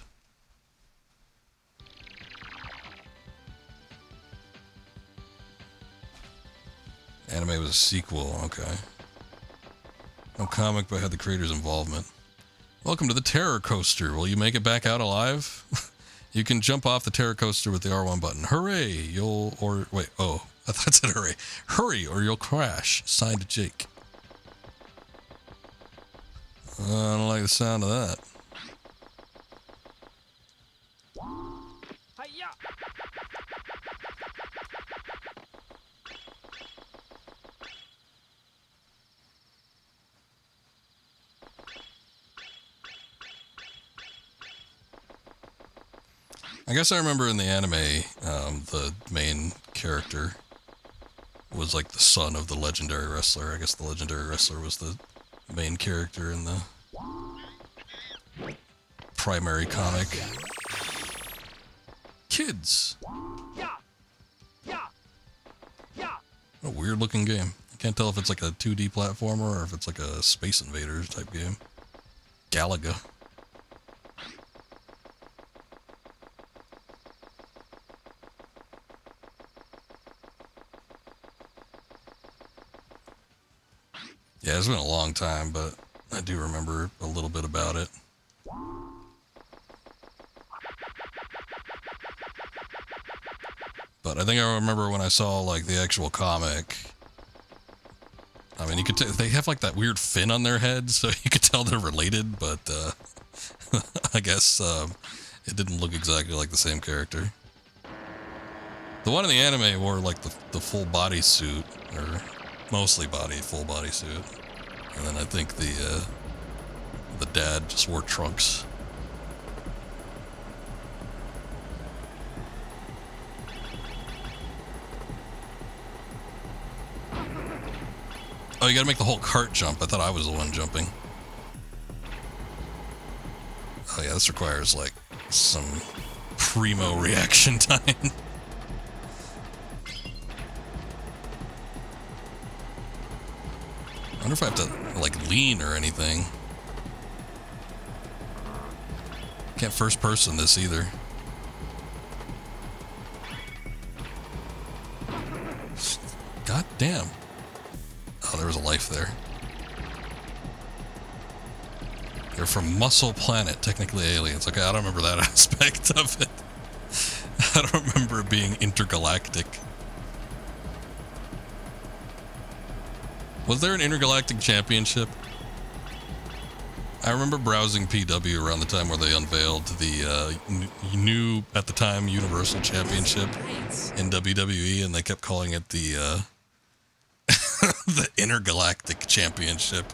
Anime was a sequel, okay. No comic, but had the creator's involvement. Welcome to the Terror Coaster. Will you make it back out alive? You can jump off the Terror Coaster with the R1 button. Hooray! I thought it said hurry. Hurry or you'll crash. Signed, Jake. I don't like the sound of that. Hi-ya! guess I remember in the anime, the main character was like the son of the legendary wrestler. I guess the legendary wrestler was the main character in the primary comic. Kids! What a weird looking game. I can't tell if it's like a 2D platformer or if it's like a Space Invaders type game. Galaga. Yeah, it's been a long time, but I do remember a little bit about it. But I think I remember when I saw like the actual comic. I mean, you could they have like that weird fin on their head, so you could tell they're related, but I guess it didn't look exactly like the same character. The one in the anime wore like the full body suit, or mostly full body suit, and then I think the dad just wore trunks. Oh, you gotta make the whole cart jump. I thought I was the one jumping. Oh yeah, this requires like some primo reaction time. I wonder if I have to like lean or anything. Can't first person this either. God damn. Oh, there was a life there. They're from Muscle Planet, technically aliens. Okay, I don't remember that aspect of it. I don't remember it being intergalactic. Was there an intergalactic championship? I remember browsing PW around the time where they unveiled the new, at the time, Universal Championship in WWE, and they kept calling it the the Intergalactic Championship.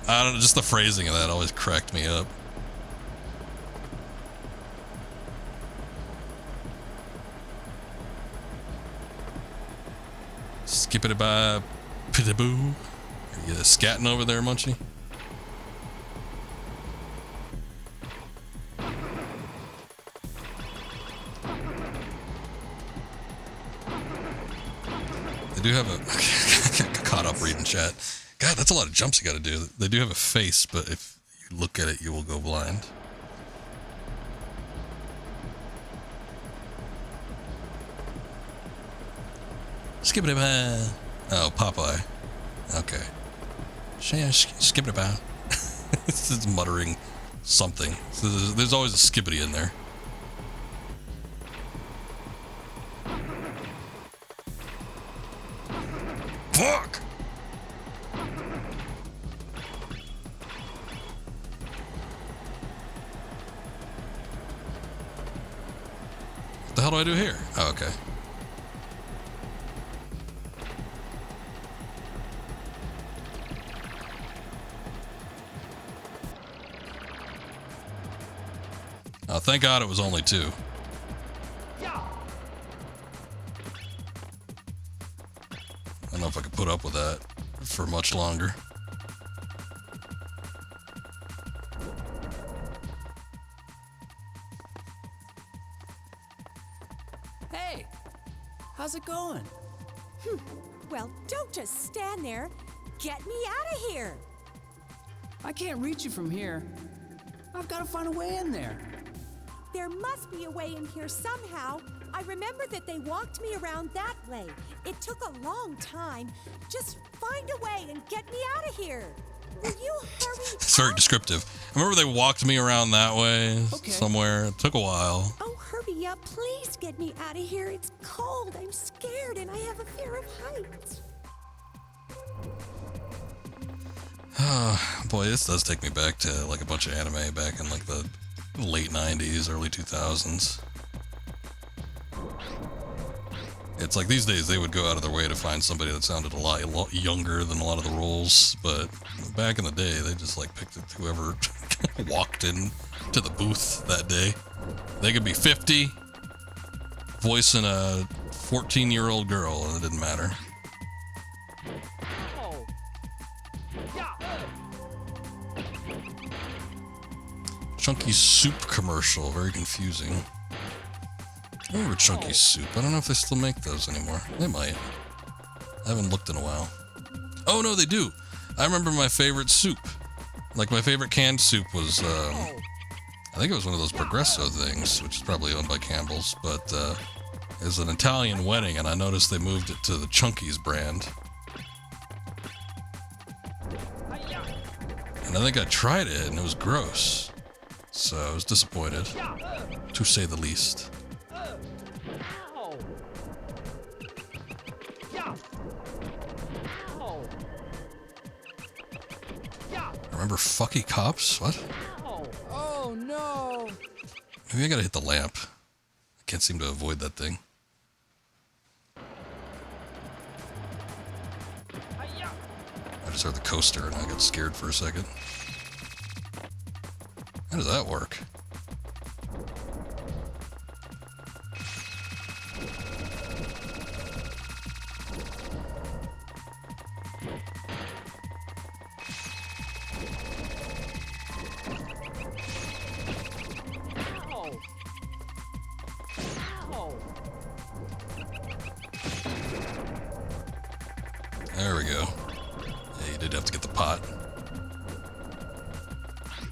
I don't know, just the phrasing of that always cracked me up. Skip it by Pitaboo. Are you scatting over there, Munchie? They do have a... I got caught up reading chat. God, that's a lot of jumps you gotta do. They do have a face, but if you look at it, you will go blind. Skip it about. Oh, Popeye. Okay. Skip it about. This is muttering something. So there's always a skippity in there. Fuck! What the hell do I do here? Oh, okay. Oh, thank God it was only two. I don't know if I could put up with that for much longer. Hey, how's it going? Well, don't just stand there. Get me out of here. I can't reach you from here. I've got to find a way in there. There must be a way in here somehow. I remember that they walked me around that way. It took a long time. Just find a way and get me out of here. Will you hurry? It's very descriptive. I remember they walked me around that way somewhere. It took a while. Oh, hurry up. Please get me out of here. It's cold. I'm scared and I have a fear of heights. Boy, this does take me back to like a bunch of anime back in like the late 90s, early 2000s. It's like these days they would go out of their way to find somebody that sounded a lot younger than a lot of the roles, but back in the day they just like picked whoever walked in to the booth that day. They could be 50, voicing a 14-year-old girl, and it didn't matter. Chunky Soup commercial, very confusing. I remember Chunky Soup. I don't know if they still make those anymore. They might. I haven't looked in a while. Oh no, they do. I remember my favorite soup. Like my favorite canned soup was, I think it was one of those Progresso things, which is probably owned by Campbell's, but it was an Italian wedding, and I noticed they moved it to the Chunky's brand. And I think I tried it, and it was gross. So I was disappointed, to say the least. Remember Fucky Cops? What? Oh no! Maybe I gotta hit the lamp. I can't seem to avoid that thing. I just heard the coaster and I got scared for a second. How does that work? There we go. Yeah, you did have to get the pot.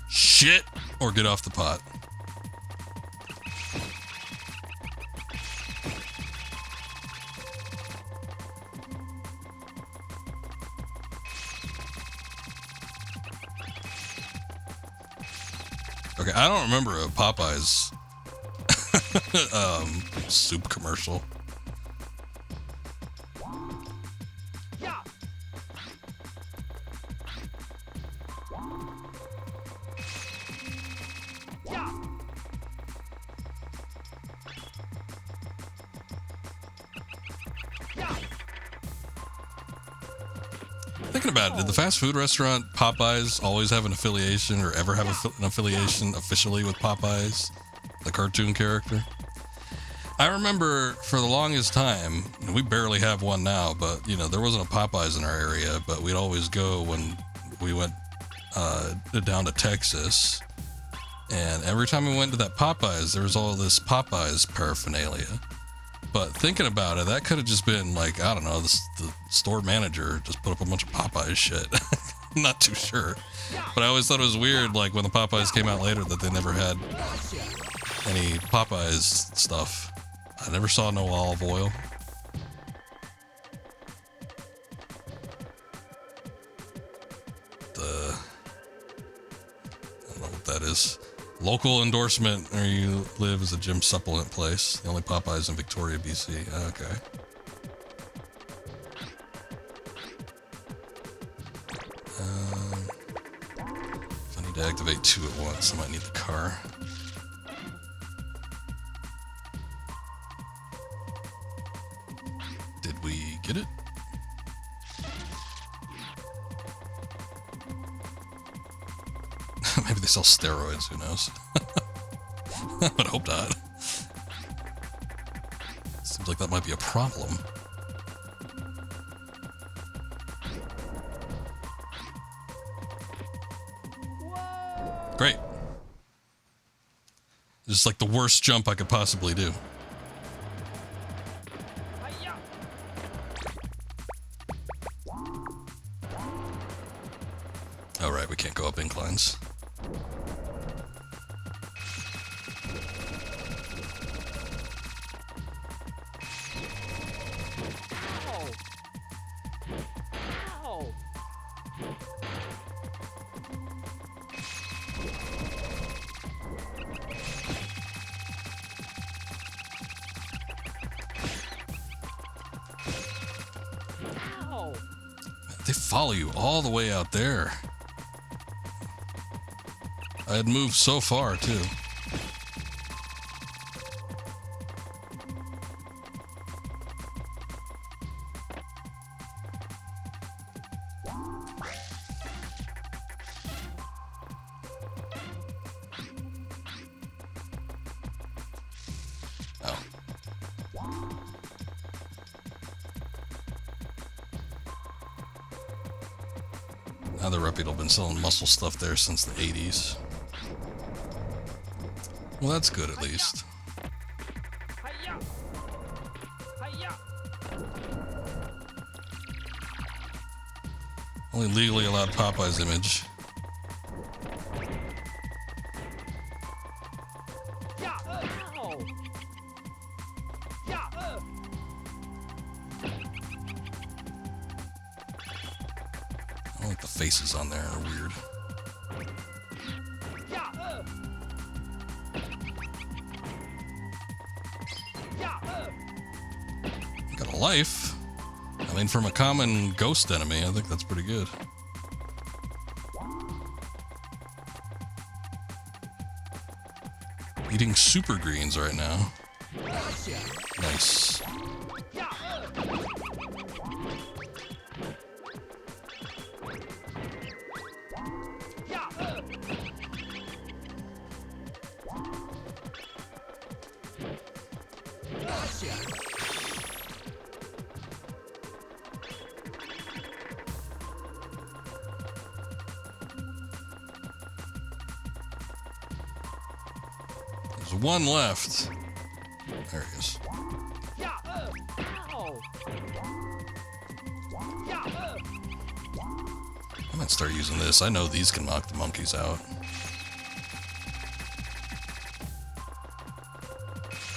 Shit! Or get off the pot. Okay, I don't remember a Popeyes soup commercial. Thinking about it, did the fast food restaurant Popeyes always have an affiliation or ever have an affiliation officially with Popeyes, the cartoon character? I remember for the longest time, we barely have one now, but you know, there wasn't a Popeyes in our area, but we'd always go when we went down to Texas. And every time we went to that Popeyes, there was all this Popeyes paraphernalia. But thinking about it, that could have just been like, I don't know, the store manager just put up a bunch of Popeyes shit. I'm not too sure. But I always thought it was weird, like when the Popeyes came out later, that they never had any Popeyes stuff. I never saw no olive oil. I don't know what that is. Local endorsement where you live is a gym supplement place. The only Popeyes in Victoria, BC. Okay. If I need to activate two at once, I might need the car. Did we get it? Maybe they sell steroids, who knows? I would hope not. Seems like that might be a problem. Great. This is like the worst jump I could possibly do. Alright, we can't go up inclines. They follow you all the way out there. I had moved so far, too. Oh. Other reputable been selling muscle stuff there since the 80s. Well, that's good at least. Only legally allowed Popeye's image. I don't like the faces on there, they're weird. Got a life. I mean, from a common ghost enemy, I think that's pretty good. Eating super greens right now. Nice. There's one left. There he is. I might start using this. I know these can knock the monkeys out.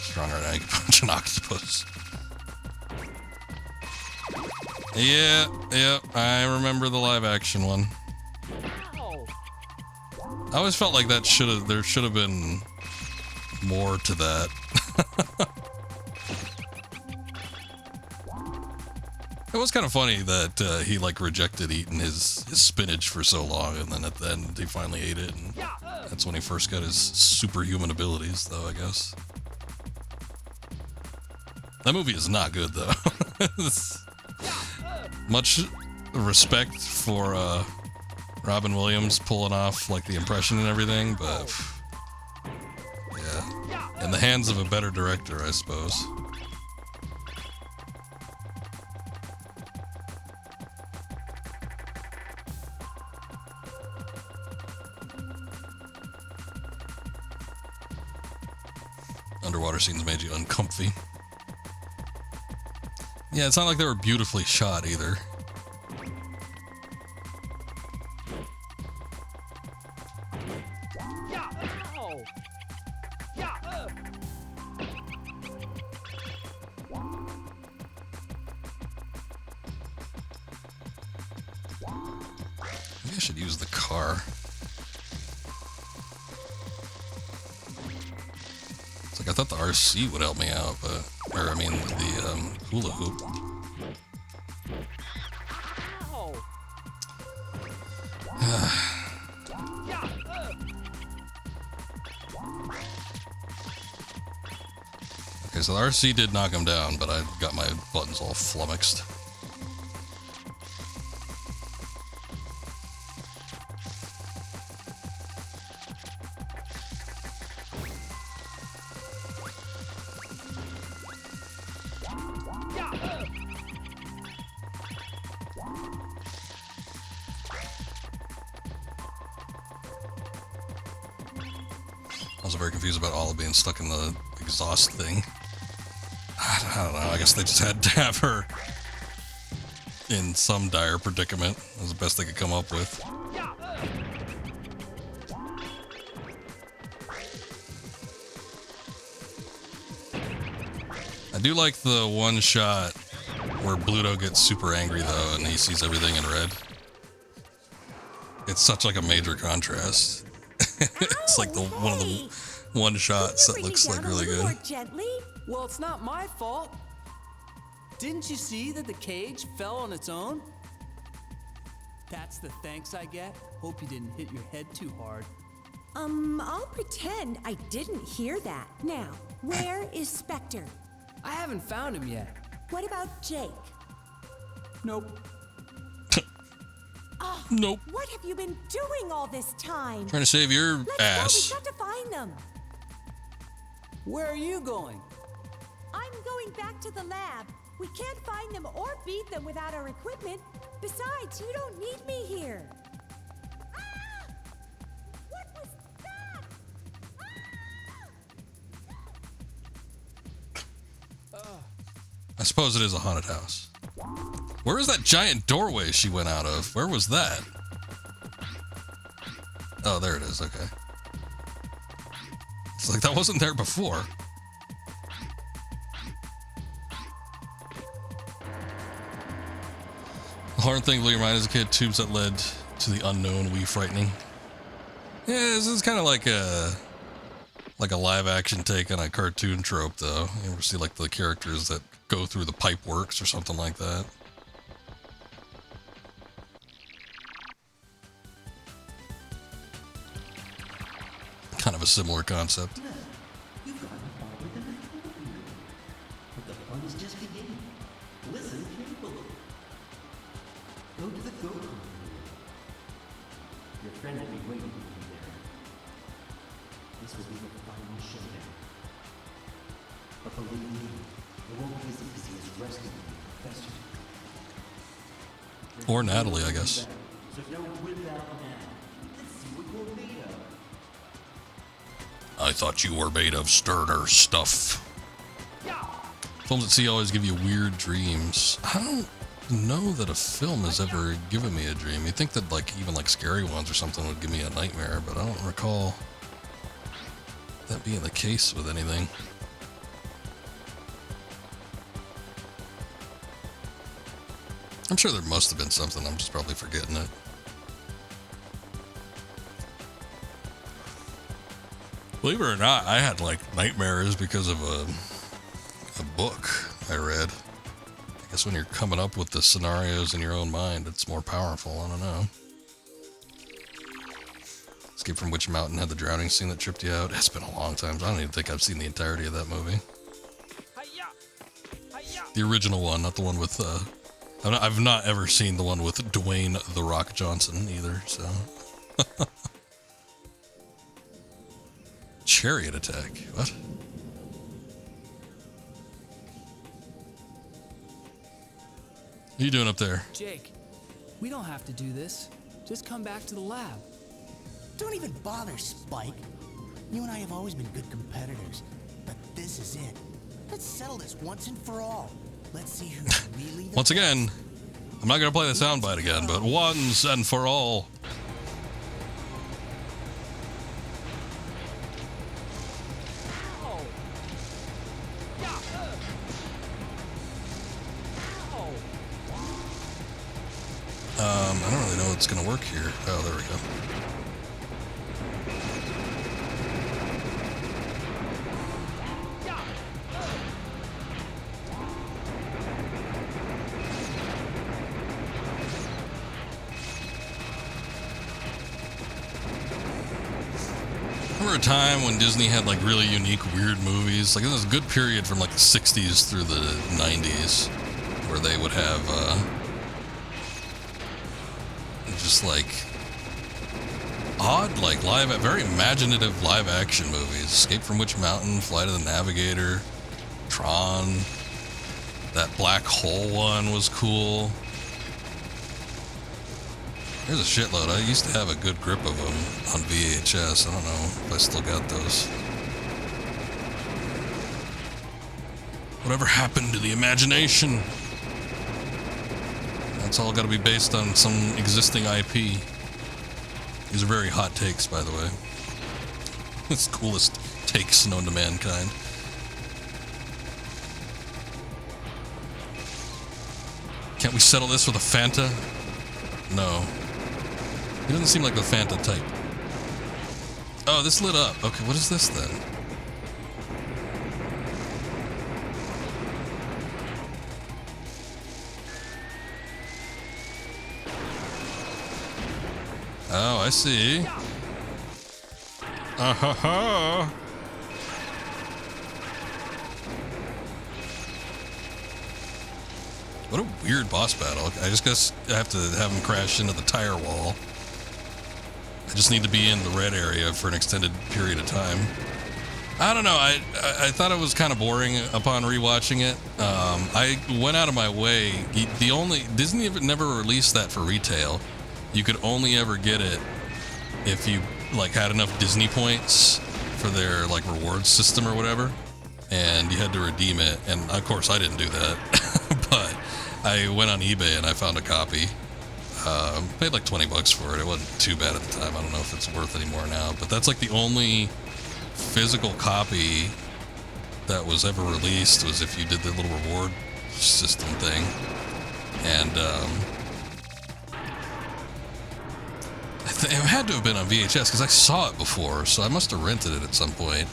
Strong right now, you can punch an octopus. Yeah, I remember the live action one. I always felt like that there should have been more to that. It was kind of funny that he like rejected eating his spinach for so long, and then at the end he finally ate it, and that's when he first got his superhuman abilities, though, I guess. That movie is not good, though. Much respect for Robin Williams pulling off like the impression and everything, but yeah, in the hands of a better director, I suppose. Underwater scenes made you uncomfy. Yeah, it's not like they were beautifully shot either. Maybe I should use the car. It's like I thought the RC would help me out, but... Or, I mean, the hula hoop. Okay, so the RC did knock him down, but I got my buttons all flummoxed. I was very confused about Olive being stuck in the exhaust thing. I don't know, I guess they just had to have her in some dire predicament. That was the best they could come up with. I do like the one shot where Bluto gets super angry though and he sees everything in red. It's such like a major contrast. It's like the one shots that looks like really good. More gently? Well, it's not my fault. Didn't you see that the cage fell on its own? That's the thanks I get. Hope you didn't hit your head too hard. I'll pretend I didn't hear that. Now, where is Spectre? I haven't found him yet. What about Jake? Nope. Oh, Nope. What have you been doing all this time? Trying to save your Let's ass. go, we've got to find them. Where are you going? I'm going back to the lab. We can't find them or beat them without our equipment. Besides, you don't need me here. I suppose it is a haunted house. Where is that giant doorway she went out of? Where was that? Oh, there it is. Okay. It's like that wasn't there before. The horror thing blew your mind as a kid. Tubes that led to the unknown, wee frightening. Yeah, this is kind of like a live action take on a cartoon trope, though. You ever see like the characters that go through the pipe works or something like that? Kind of a similar concept. You've gotten farther than I thought you would. But the fun is just beginning. Listen carefully. Go to the go-kart room. Your friend will be waiting for you there. This will be the final showdown. But believe me, it won't be as easy as rescuing the professor. Or Natalie, I guess. So don't whip out now. Let's see what you're made of. I thought you were made of sterner stuff. Films at sea always give you weird dreams. I don't know that a film has ever given me a dream. You'd think that like even like scary ones or something would give me a nightmare, but I don't recall that being the case with anything. I'm sure there must have been something. I'm just probably forgetting it. Believe it or not, I had like nightmares because of a book I read. I guess when you're coming up with the scenarios in your own mind, it's more powerful. I don't know. Escape from Witch Mountain had the drowning scene that tripped you out. It's been a long time. So I don't even think I've seen the entirety of that movie. The original one, not the one with... I've not ever seen the one with Dwayne "The Rock" Johnson either, so... Chariot attack. What? What are you doing up there? Jake, we don't have to do this. Just come back to the lab. Don't even bother, Spike. You and I have always been good competitors, but this is it. Let's settle this once and for all. Let's see who's really the Once again, I'm not going to play the soundbite again, but once and for all. I don't really know what's going to work here. Oh, there we go. Remember a time when Disney had like really unique, weird movies? Like, it was a good period from like the 60s through the 90s where they would have, just like odd, like very imaginative live action movies. Escape from Witch Mountain, Flight of the Navigator, Tron. That black hole one was cool. There's a shitload. I used to have a good grip of them on VHS. I don't know if I still got those. Whatever happened to the imagination? It's all got to be based on some existing IP. These are very hot takes, by the way. It's the coolest takes known to mankind. Can't we settle this with a Fanta? No. He doesn't seem like the Fanta type. Oh, this lit up. Okay, what is this then? Oh, I see. Ha. What a weird boss battle. I just guess I have to have him crash into the tire wall. I just need to be in the red area for an extended period of time. I don't know. I thought it was kind of boring upon rewatching it. I went out of my way. Disney never released that for retail. You could only ever get it if you like had enough Disney points for their like reward system or whatever. and you had to redeem it. And of course, I didn't do that, but I went on eBay and I found a copy. Paid like $20 for it. It wasn't too bad at the time. I don't know if it's worth any more now, but that's like the only physical copy that was ever released, was if you did the little reward system thing. And it had to have been on VHS because I saw it before, so I must have rented it at some point,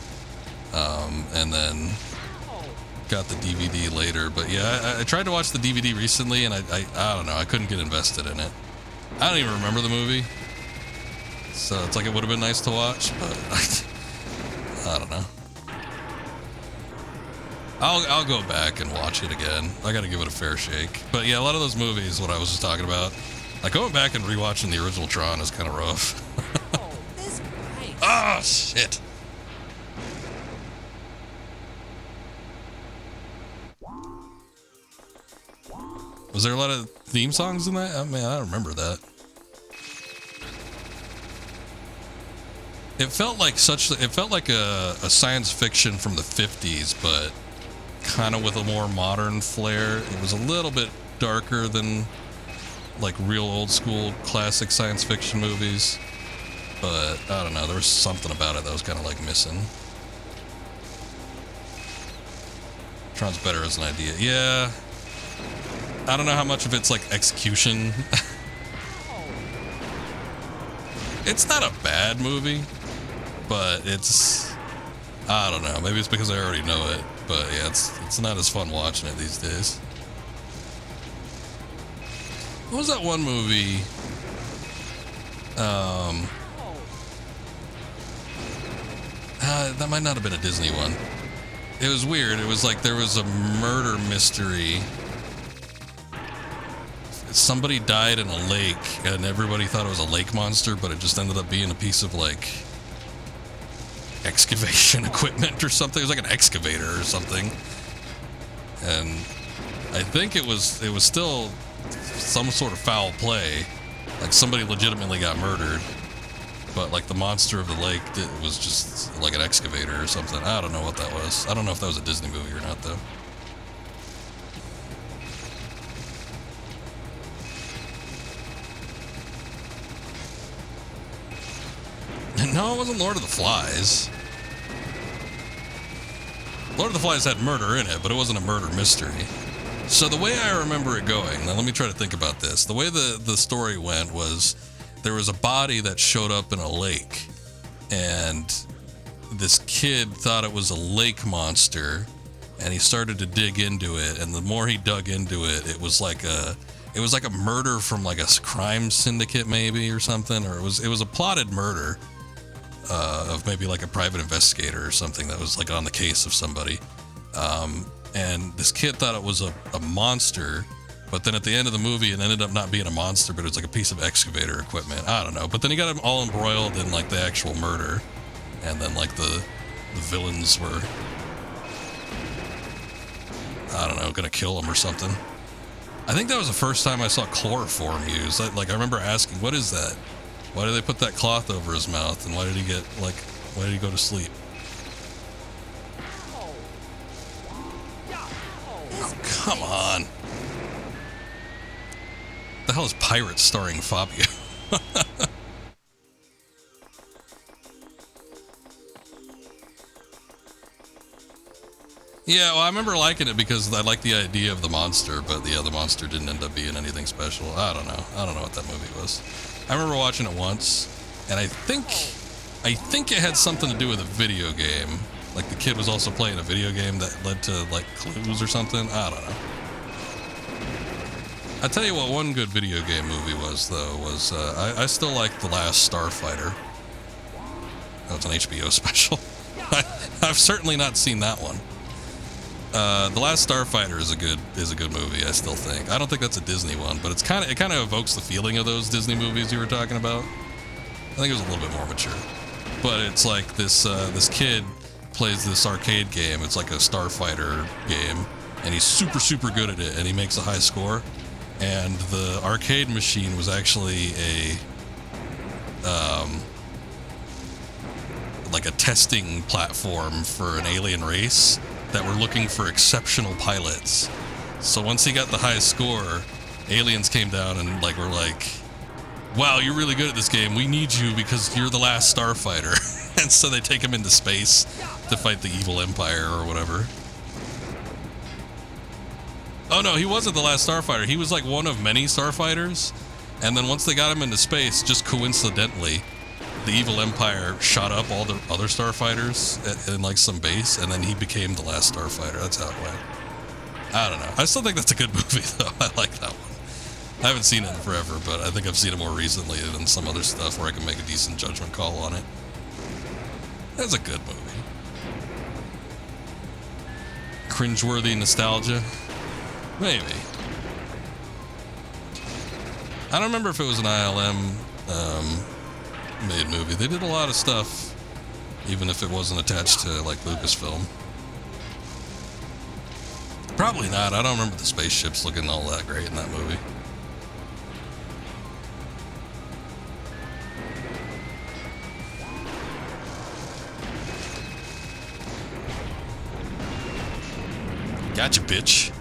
and then got the DVD later. But yeah, I tried to watch the DVD recently, and I don't know, I couldn't get invested in it. I don't even remember the movie, so it's like it would have been nice to watch, but I don't know. I'll go back and watch it again. I gotta give it a fair shake. But yeah, a lot of those movies, what I was just talking about, like going back and rewatching the original Tron is kind of rough. Oh, shit. Was there a lot of theme songs in that? I mean, I don't remember that. It felt like a science fiction from the 50s, but kind of with a more modern flair. It was a little bit darker than like real old school classic science fiction movies, but I don't know, there was something about it that was kind of like missing. Tron's better as an idea. Yeah, I don't know how much of it's like execution. It's not a bad movie, but it's, I don't know, maybe it's because I already know it, but yeah, it's not as fun watching it these days. What was that one movie? That might not have been a Disney one. It was weird. It was like there was a murder mystery. Somebody died in a lake, and everybody thought it was a lake monster, but it just ended up being a piece of like excavation equipment or something. It was like an excavator or something. And I think it was still some sort of foul play. Like somebody legitimately got murdered, but like the monster of the lake was just like an excavator or something. I don't know what that was. I don't know if that was a Disney movie or not though. No, it wasn't Lord of the Flies. Lord of the Flies had murder in it, but it wasn't a murder mystery. So the way I remember it going, now let me try to think about this. The way the story went was there was a body that showed up in a lake, and this kid thought it was a lake monster, and he started to dig into it, and the more he dug into it, it was like a murder from like a crime syndicate maybe or something, or it was a plotted murder. Of maybe like a private investigator or something that was like on the case of somebody. And this kid thought it was a monster, but then at the end of the movie it ended up not being a monster, but it was like a piece of excavator equipment. I don't know. But then he got him all embroiled in like the actual murder, and then like the villains were, I don't know, gonna kill him or something. I think that was the first time I saw chloroform used. I remember asking, what is that? Why did they put that cloth over his mouth, and why did he go to sleep? Oh, come on. The hell is Pirates starring Fabio? Yeah, well, I remember liking it because I liked the idea of the monster, but the other monster didn't end up being anything special. I don't know what that movie was. I remember watching it once, and I think it had something to do with a video game. Like the kid was also playing a video game that led to like clues or something. I don't know. I tell you what, one good video game movie was I still like The Last Starfighter. That was an HBO special. I've certainly not seen that one. The Last Starfighter is a good movie, I still think. I don't think that's a Disney one, but it kind of evokes the feeling of those Disney movies you were talking about. I think it was a little bit more mature. But it's like this kid plays this arcade game. It's like a Starfighter game, and he's super, super good at it, and he makes a high score. And the arcade machine was actually like a testing platform for an alien race. that were looking for exceptional pilots. So once he got the highest score, aliens came down and like were like, wow, you're really good at this game. We need you because you're the last starfighter. And so they take him into space to fight the evil empire or whatever. Oh no, he wasn't the last starfighter. He was like one of many starfighters. And then once they got him into space, just coincidentally, the evil empire shot up all the other starfighters in like some base, and then he became the last starfighter. That's how it went. I don't know. I still think that's a good movie though. I like that one. I haven't seen it in forever, but I think I've seen it more recently than some other stuff where I can make a decent judgment call on it. That's a good movie. Cringeworthy nostalgia? Maybe. I don't remember if it was an ILM made movie. They did a lot of stuff, even if it wasn't attached to like Lucasfilm. Probably not. I don't remember the spaceships looking all that great in that movie. Gotcha, bitch.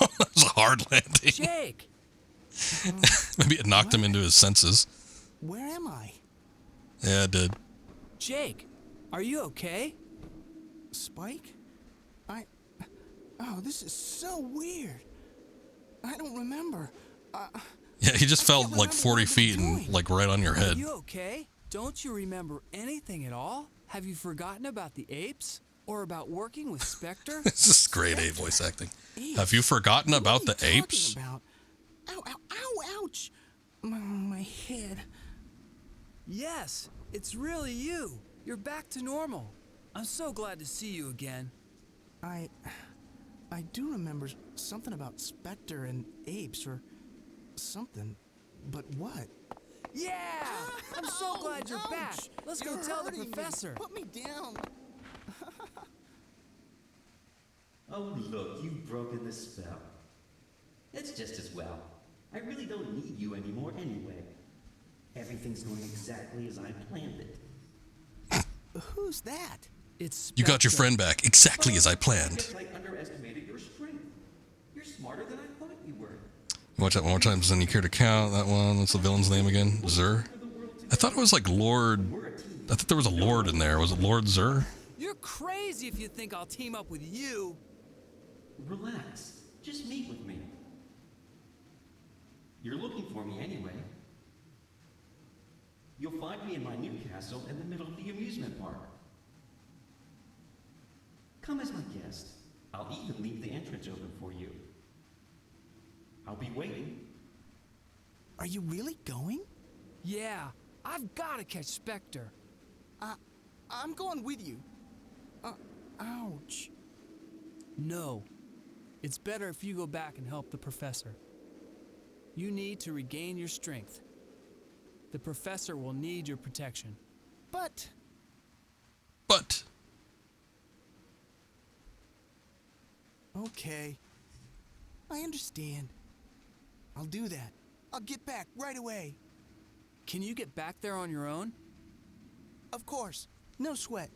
That was a hard landing. Jake! Maybe it knocked him into his senses. Where am I? Yeah, it did. Jake, are you okay? Spike? Oh, this is so weird. I don't remember. Yeah, he just fell like 40 feet and like right on your Are head. you okay? Don't you remember anything at all? Have you forgotten about the apes? Or about working with Spectre? This is great Ape voice acting. Have you forgotten about the apes? Ow, ow, ow, ouch. My head. Yes, it's really you. You're back to normal. I'm so glad to see you again. I do remember something about Spectre and apes or something, but what? Yeah! I'm so glad you're back. Let's go tell the professor. Put me down. Oh, look, you've broken the spell. It's just as well. I really don't need you anymore anyway. Everything's going exactly as I planned it. Who's that? It's You got your Spectre. friend back exactly as I I planned. guess I underestimated your strength. You're smarter than I thought you were. Watch that one more time. Then you care to count that one? What's the villain's name again? Zur? I thought it was like Lord. I thought there was a Lord in there. Was it Lord Zur? You're crazy if you think I'll team up with you. Relax. Just meet with me. You're looking for me anyway. You'll find me in my new castle in the middle of the amusement park. Come as my guest. I'll even leave the entrance open for you. I'll be waiting. Are you really going? Yeah, I've got to catch Spectre. I'm going with you. Ouch. No. It's better if you go back and help the professor. You need to regain your strength. The professor will need your protection. But okay. I understand. I'll do that. I'll get back right away. Can you get back there on your own? Of course. No sweat.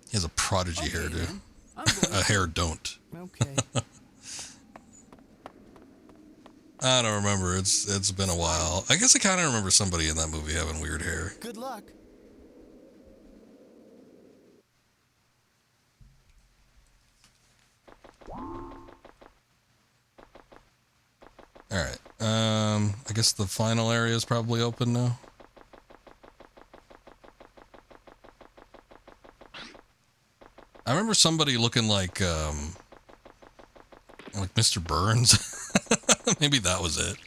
He has a prodigy Okay, hairdo. then. I'm going A hair don't. Okay. I don't remember. It's been a while. I guess I kind of remember somebody in that movie having weird hair. Good luck. All right. I guess the final area is probably open now. I remember somebody looking like Mr. Burns. Maybe that was it.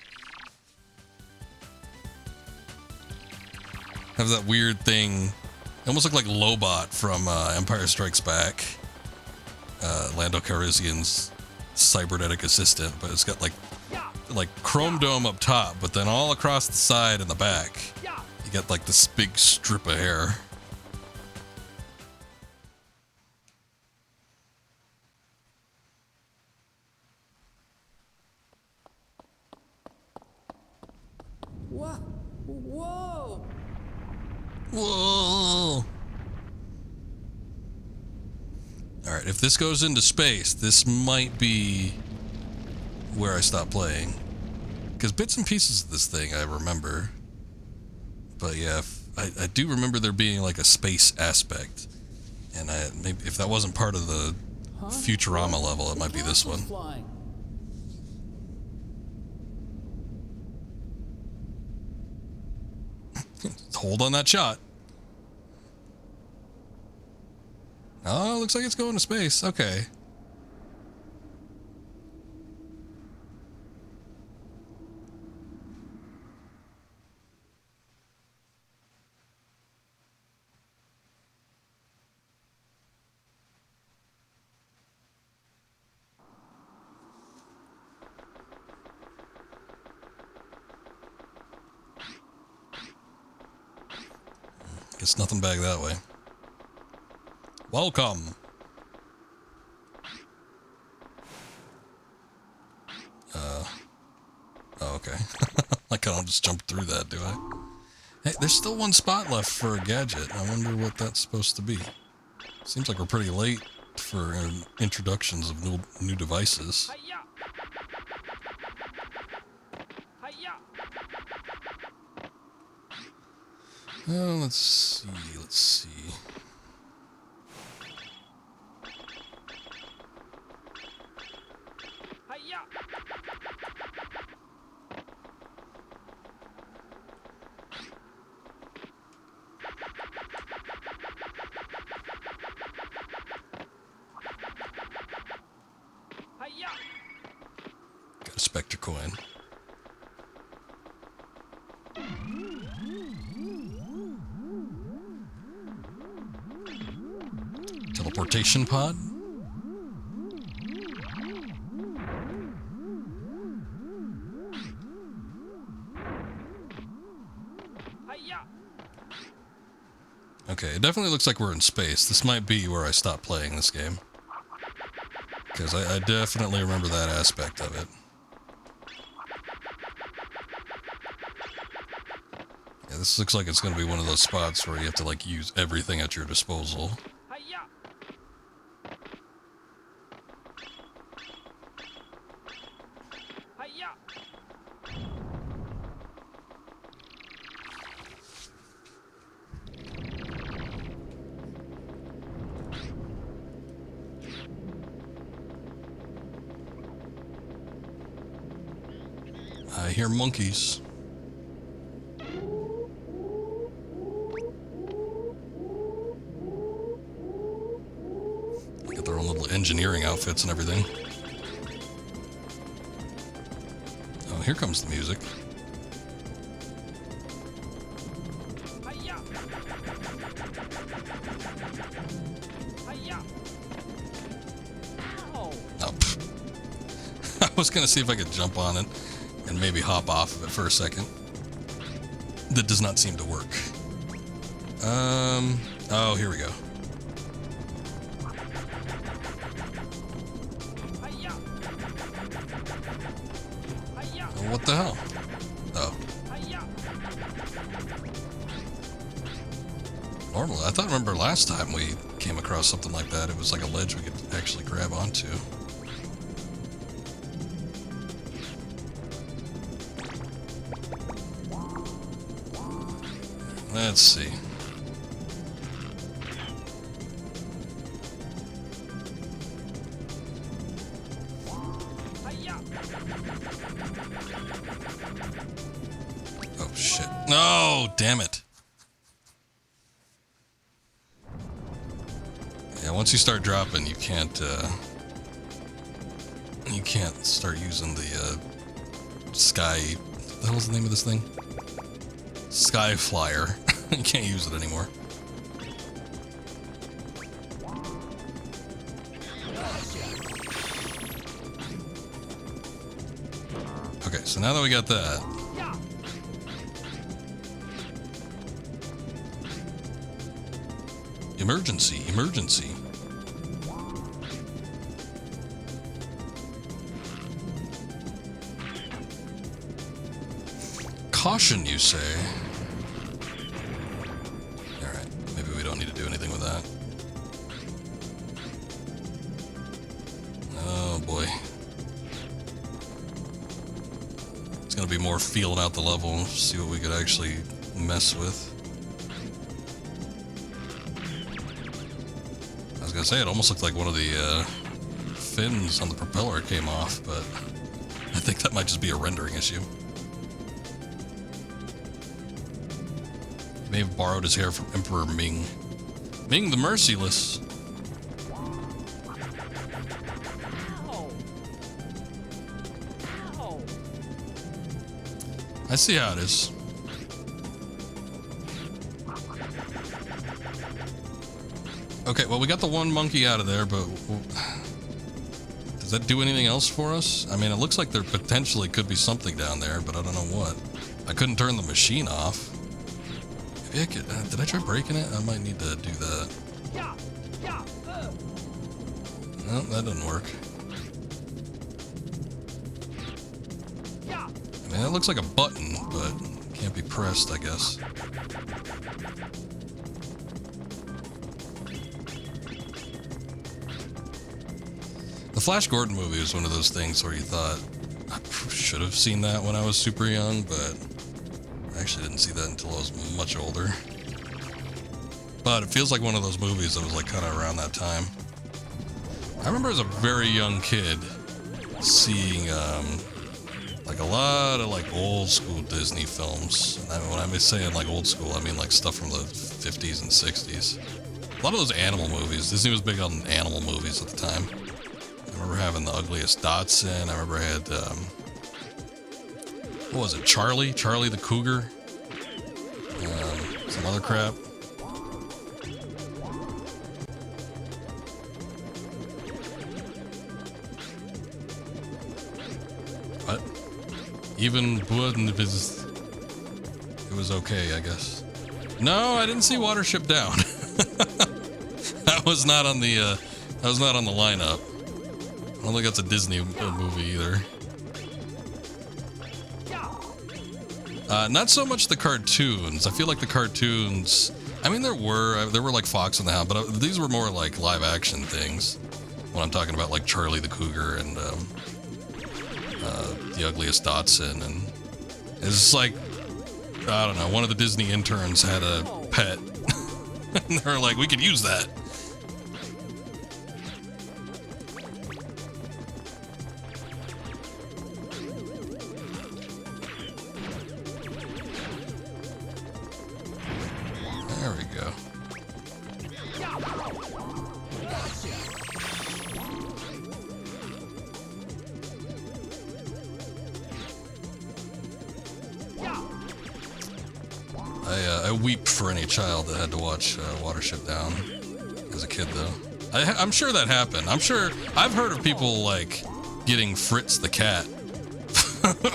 Have that weird thing. It almost looked like Lobot from Empire Strikes Back. Lando Calrissian's cybernetic assistant, but it's got like chrome dome up top, but then all across the side and the back, you got like this big strip of hair. What? Whoa! Whoa! Alright, if this goes into space, this might be where I stop playing. Because bits and pieces of this thing I remember. But yeah, I do remember there being like a space aspect. And maybe if that wasn't part of the Futurama level, it might be this one. Flying. Hold on that shot. Oh, looks like it's going to space. Okay. Guess nothing back that way. Welcome. Oh, okay. I can't just jump through that, do I? Hey, there's still one spot left for a gadget. I wonder what that's supposed to be. Seems like we're pretty late for introductions of new devices. Oh, let's see. Got a Spectre coin. Teleportation pod? Okay, it definitely looks like we're in space. This might be where I stopped playing this game. Because I definitely remember that aspect of it. Yeah, this looks like it's going to be one of those spots where you have to, like, use everything at your disposal. I hear monkeys. Got their own little engineering outfits and everything. Oh, here comes the music. Oh, I was gonna see if I could jump on it and maybe hop off of it for a second. That does not seem to work. Oh, here we go. Oh, what the hell? Oh. Normally, I remember last time we came across something like that, it was like a ledge we could actually grab onto. Let's see. Oh shit. No, damn it. Yeah, once you start dropping, you can't start using the sky. What the hell's the name of this thing? Sky Flyer. You can't use it anymore. Okay, so now that we got that, emergency, emergency. Caution, you say? gonna be more feeling out the level, see what we could actually mess with. I was gonna say, it almost looked like one of the fins on the propeller came off, but I think that might just be a rendering issue. May have borrowed his hair from Emperor Ming. Ming the Merciless. I see how it is. Okay, well, we got the one monkey out of there, but does that do anything else for us? I mean, it looks like there potentially could be something down there, but I don't know what. I couldn't turn the machine off. Maybe I could. Did I try breaking it? I might need to do that. No, that didn't work. I mean, that looks like a button, but can't be pressed, I guess. The Flash Gordon movie was one of those things where you thought, I should have seen that when I was super young, but I actually didn't see that until I was much older. But it feels like one of those movies that was like kind of around that time. I remember as a very young kid seeing like a lot of like old school Disney films. And when I'm saying like old school, I mean like stuff from the 50s and 60s. A lot of those animal movies. Disney was big on animal movies at the time. I remember having The Ugliest Dotson. I remember I had, what was it, Charlie? Charlie the Cougar? Some other crap. What? Even it was okay, I guess. No, I didn't see Watership Down. That was not on the lineup. I don't think that's a Disney movie either. Not so much the cartoons. I feel like the cartoons, I mean, there were like Fox and the Hound, but these were more like live action things. When I'm talking about like Charlie the Cougar and The Ugliest Dotson, and it's like, I don't know, one of the Disney interns had a pet and they're like, we could use that. There we go. I weep for any child that had to watch Watership Down as a kid, though. I'm sure that happened. I'm sure I've heard of people like getting Fritz the cat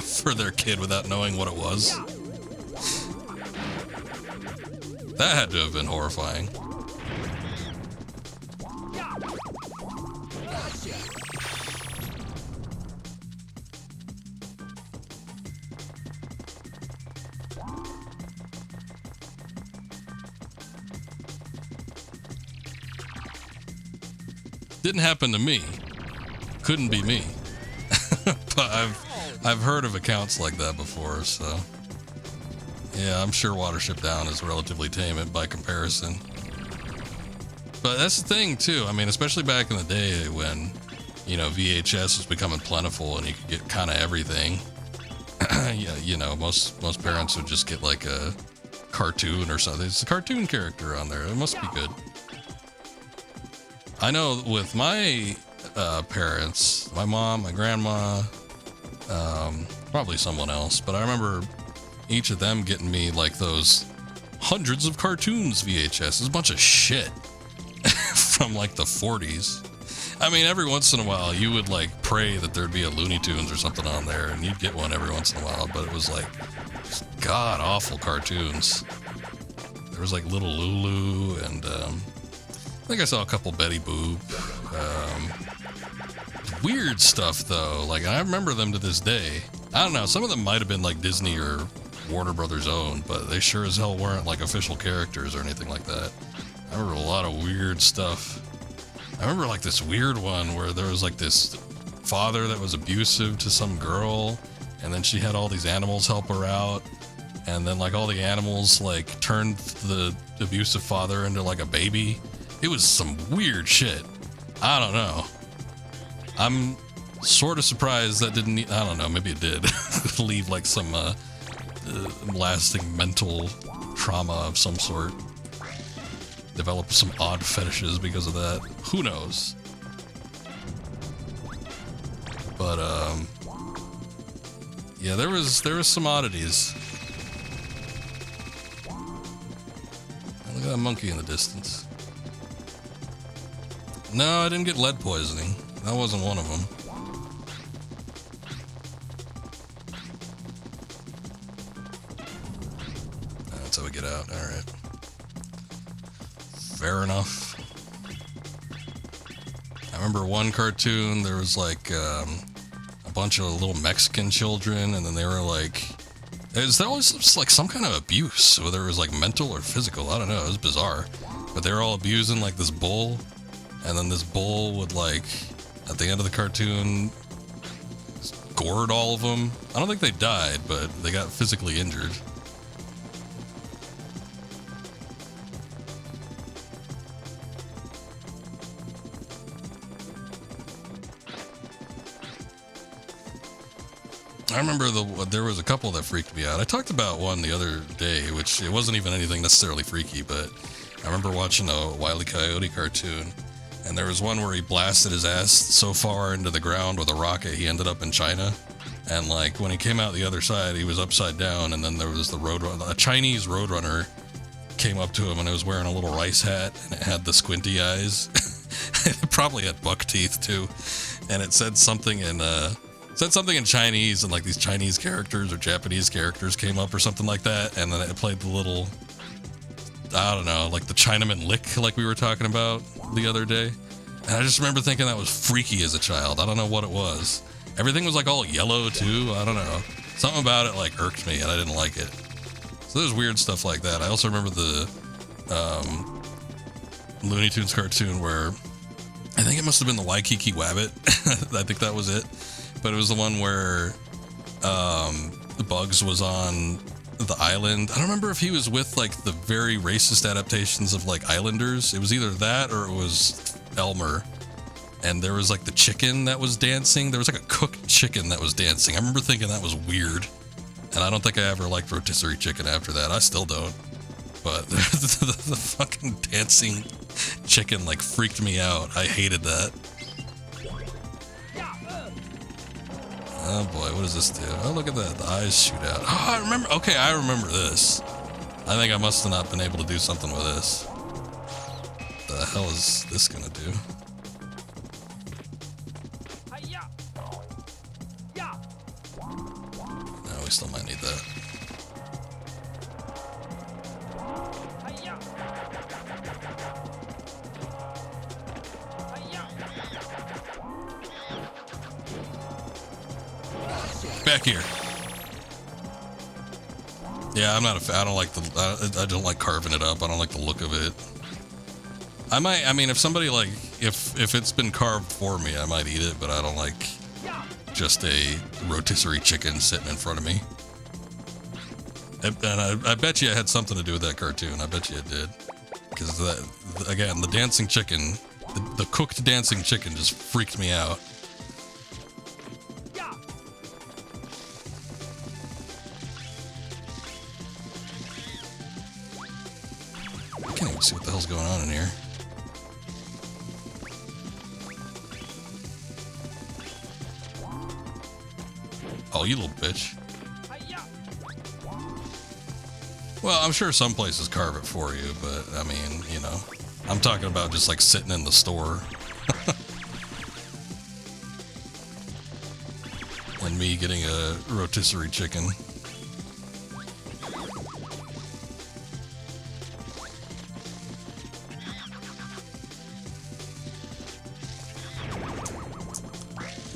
for their kid without knowing what it was. That had to have been horrifying. Didn't happen to me. Couldn't be me. But I've heard of accounts like that before, so yeah, I'm sure Watership Down is relatively tame by comparison. But that's the thing too. I mean, especially back in the day when, you know, VHS was becoming plentiful and you could get kind of everything. Yeah, you know, most parents would just get like a cartoon or something. It's a cartoon character on there. It must be good. I know with my parents, my mom, my grandma, probably someone else, but I remember each of them getting me like those hundreds of cartoons VHS. It's a bunch of shit from like the 40s. I mean, every once in a while you would like pray that there'd be a Looney Tunes or something on there, and you'd get one every once in a while, but it was like god awful cartoons. There was like Little Lulu and I think I saw a couple Betty Boop. Weird stuff though, like I remember them to this day. I don't know, some of them might have been like Disney or Warner Brothers owned, but they sure as hell weren't like official characters or anything like that. I remember a lot of weird stuff. I remember like this weird one where there was like this father that was abusive to some girl, and then she had all these animals help her out, and then like all the animals like turned the abusive father into like a baby. It was some weird shit. I don't know. I'm sort of surprised that didn't, I don't know, maybe it did leave like some lasting mental trauma of some sort. Develop some odd fetishes because of that. Who knows? But yeah, there was some oddities. Look at that monkey in the distance. No, I didn't get lead poisoning. That wasn't one of them. That's how we get out. All right. Fair enough. I remember one cartoon, there was like a bunch of little Mexican children, and then they were like, there was like some kind of abuse, whether it was like mental or physical, I don't know, it was bizarre. But they were all abusing like this bull, and then this bull would like, at the end of the cartoon, gored all of them. I don't think they died, but they got physically injured. I remember there was a couple that freaked me out. I talked about one the other day, which it wasn't even anything necessarily freaky, but I remember watching a Wile E. Coyote cartoon, and there was one where he blasted his ass so far into the ground with a rocket he ended up in China, and like when he came out the other side he was upside down, and then there was a Chinese roadrunner came up to him, and it was wearing a little rice hat, and it had the squinty eyes. It probably had buck teeth too, and it said something in Chinese, and like these Chinese characters or Japanese characters came up or something like that, and then it played the little, I don't know, like the Chinaman lick like we were talking about the other day. And I just remember thinking that was freaky as a child. I don't know what it was. Everything was like all yellow too. I don't know. Something about it like irked me, and I didn't like it. So there's weird stuff like that. I also remember the Looney Tunes cartoon where I think it must have been the Waikiki Wabbit. I think that was it. But it was the one where Bugs was on the island. I don't remember if he was with like the very racist adaptations of like Islanders. It was either that or it was Elmer. And there was like the chicken that was dancing. There was like a cooked chicken that was dancing. I remember thinking that was weird. And I don't think I ever liked rotisserie chicken after that. I still don't. But the fucking dancing chicken like freaked me out. I hated that. Oh boy, what does this do? Oh, look at that. The eyes shoot out. Oh, I remember. Okay, I remember this. I think I must have not been able to do something with this. What the hell is this gonna do? No, we still might need that. Back here. Yeah, I'm not a fan. I don't like I don't like carving it up. I don't like the look of it. I mean, if somebody like, if it's been carved for me, I might eat it, but I don't like just a rotisserie chicken sitting in front of me. And I bet you it had something to do with that cartoon. I bet you it did. Because again, the dancing chicken, the cooked dancing chicken just freaked me out. I can't even see what the hell's going on in here. Oh, you little bitch. Well, I'm sure some places carve it for you, but I mean, you know, I'm talking about just like sitting in the store. And me getting a rotisserie chicken.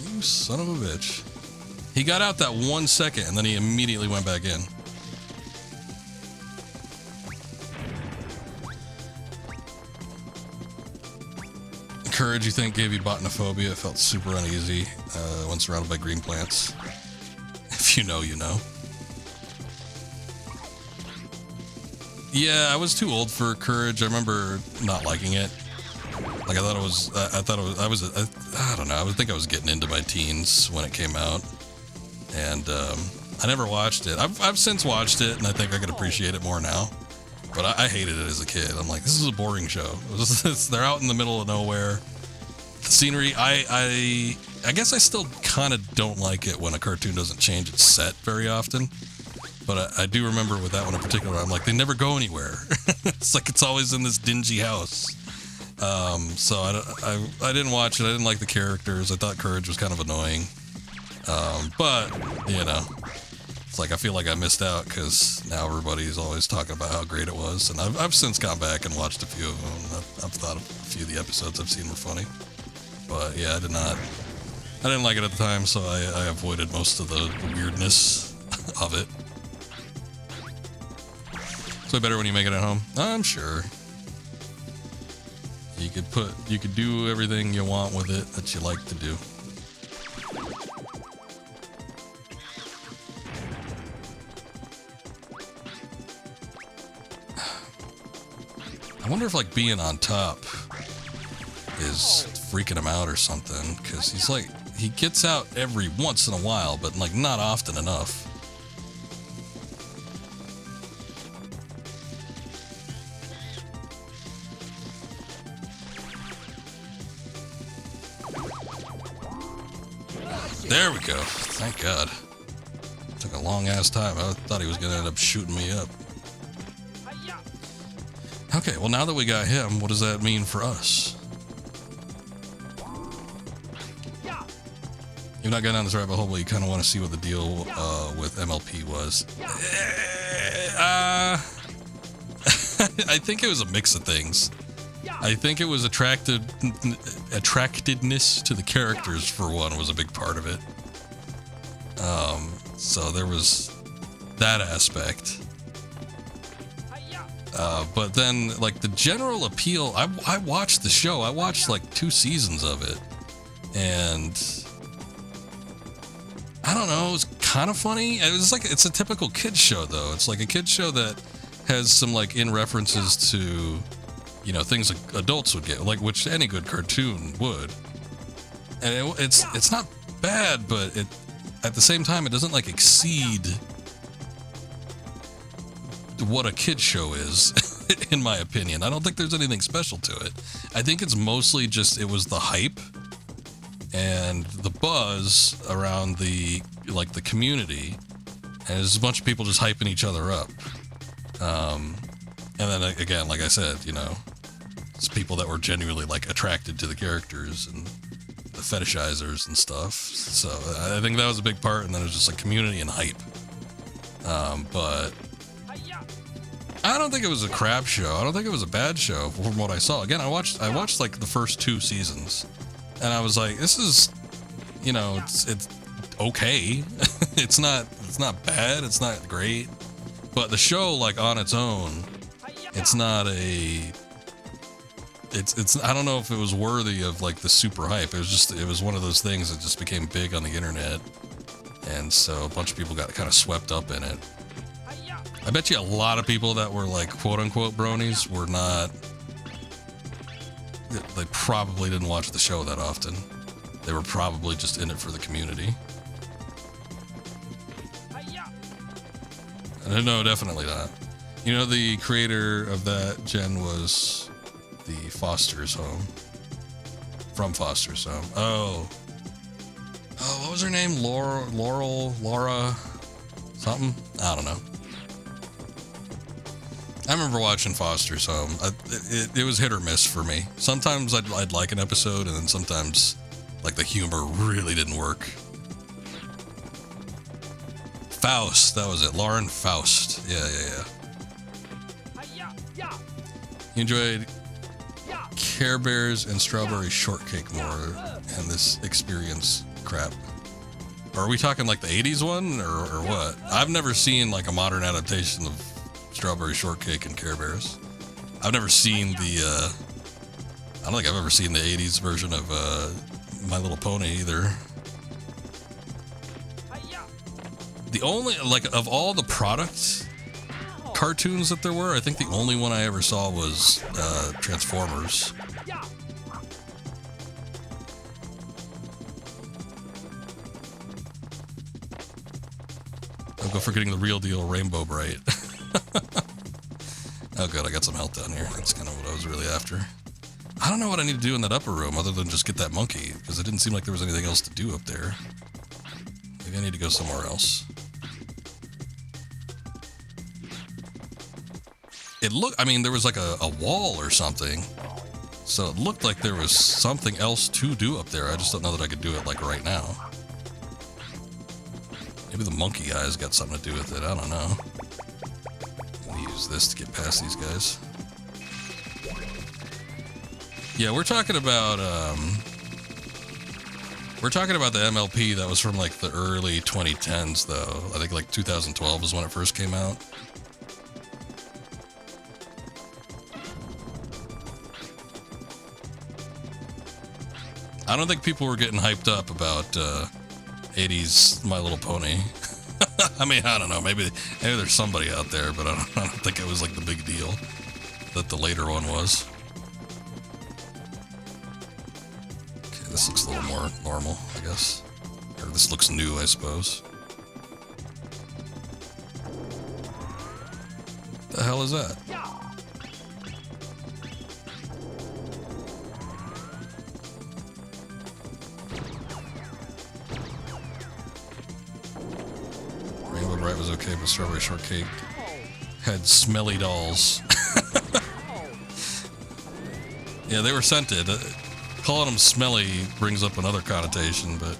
You son of a bitch. He got out that 1 second and then he immediately went back in. Courage, you think, gave you botanophobia? It felt super uneasy when surrounded by green plants. If If you know, you know. Yeah, I was too old for Courage. I remember not liking it. Like, I don't know, I think I was getting into my teens when it came out. And, I never watched it. I've since watched it, and I think I could appreciate it more now. But I hated it as a kid. I'm like, this is a boring show. They're out in the middle of nowhere. The scenery, I guess I still kind of don't like it when a cartoon doesn't change its set very often. But I do remember with that one in particular, I'm like, they never go anywhere. It's like it's always in this dingy house. So I didn't watch it. I didn't like the characters. I thought Courage was kind of annoying. But, you know, it's like I feel like I missed out because now everybody's always talking about how great it was. And I've since gone back and watched a few of them. I've thought a few of the episodes I've seen were funny. But yeah, I didn't like it at the time, so I avoided most of the weirdness of it. So better when you make it at home? I'm sure. You could do everything you want with it that you like to do. I wonder if like being on top is freaking him out or something, because he's like, he gets out every once in a while, but like not often enough. There we go. Thank God. Took a long ass time. I thought he was gonna end up shooting me up. Okay, well now that we got him, what does that mean for us? You've not gone down this rabbit hole, but you kind of want to see what the deal with MLP was. I think it was a mix of things. I think it was attractedness to the characters, for one, was a big part of it. So there was that aspect. But then, like, the general appeal, I watched the show. I watched, like, 2 seasons of it. And I don't know, it was kind of funny. It was like, it's a typical kid's show, though. It's like a kid's show that has some, like, in-references to, you know, things adults would get, like, which any good cartoon would. And it's not bad, but it, at the same time, it doesn't, like, exceed what a kid's show is, in my opinion. I don't think there's anything special to it. I think it's mostly just, it was the hype and the buzz around the, like, the community, and there's a bunch of people just hyping each other up. And then again, like I said, you know, it's people that were genuinely, like, attracted to the characters and the fetishizers and stuff. So I think that was a big part, and then it was just like community and hype. But I don't think it was a crap show. I don't think it was a bad show from what I saw. Again, I watched like the first 2 seasons, and I was like, this is, you know, it's okay. it's not bad. It's not great. But the show, like, on its own, it's not a, it's I don't know if it was worthy of, like, the super hype. It was one of those things that just became big on the internet, and so a bunch of people got kind of swept up in it. I bet you a lot of people that were, like, quote-unquote bronies were not, they probably didn't watch the show that often. They were probably just in it for the community. No, definitely not. You know, the creator of that gen was the Foster's Home. From Foster's Home. Oh, what was her name? Laura, something? I don't know. I remember watching Foster's Home. It was hit or miss for me. Sometimes I'd like an episode, and then sometimes, like, the humor really didn't work. Faust, that was it. Lauren Faust. Yeah. You enjoyed Care Bears and Strawberry Shortcake more, and this experience crap. Are we talking like the 80s one, or what? I've never seen, like, a modern adaptation of Strawberry Shortcake and Care Bears. I've never seen the, I don't think I've ever seen the 80s version of My Little Pony either. The only, like, of all the product cartoons that there were, I think the only one I ever saw was Transformers. I'll go for getting the real deal Rainbow Bright. Oh good, I got some health down here. That's kind of what I was really after. I don't know what I need to do in that upper room other than just get that monkey, because it didn't seem like there was anything else to do up there. Maybe I need to go somewhere else. It looked, I mean, there was like a wall or something, so it looked like there was something else to do up there. I just don't know that I could do it like right now. Maybe the monkey eyes got something to do with it, I don't know. Let me use this to get past these guys. Yeah, we're talking about the MLP that was from like the early 2010s though. I think like 2012 is when it first came out. I don't think people were getting hyped up about 80s My Little Pony. I mean, I don't know. Maybe there's somebody out there, but I don't think it was like the big deal that the later one was. Okay, this looks a little more normal, I guess. Or this looks new, I suppose. The hell is that? Rainbow Bright was okay, but Strawberry Shortcake had smelly dolls. Yeah, they were scented. Calling them smelly brings up another connotation, but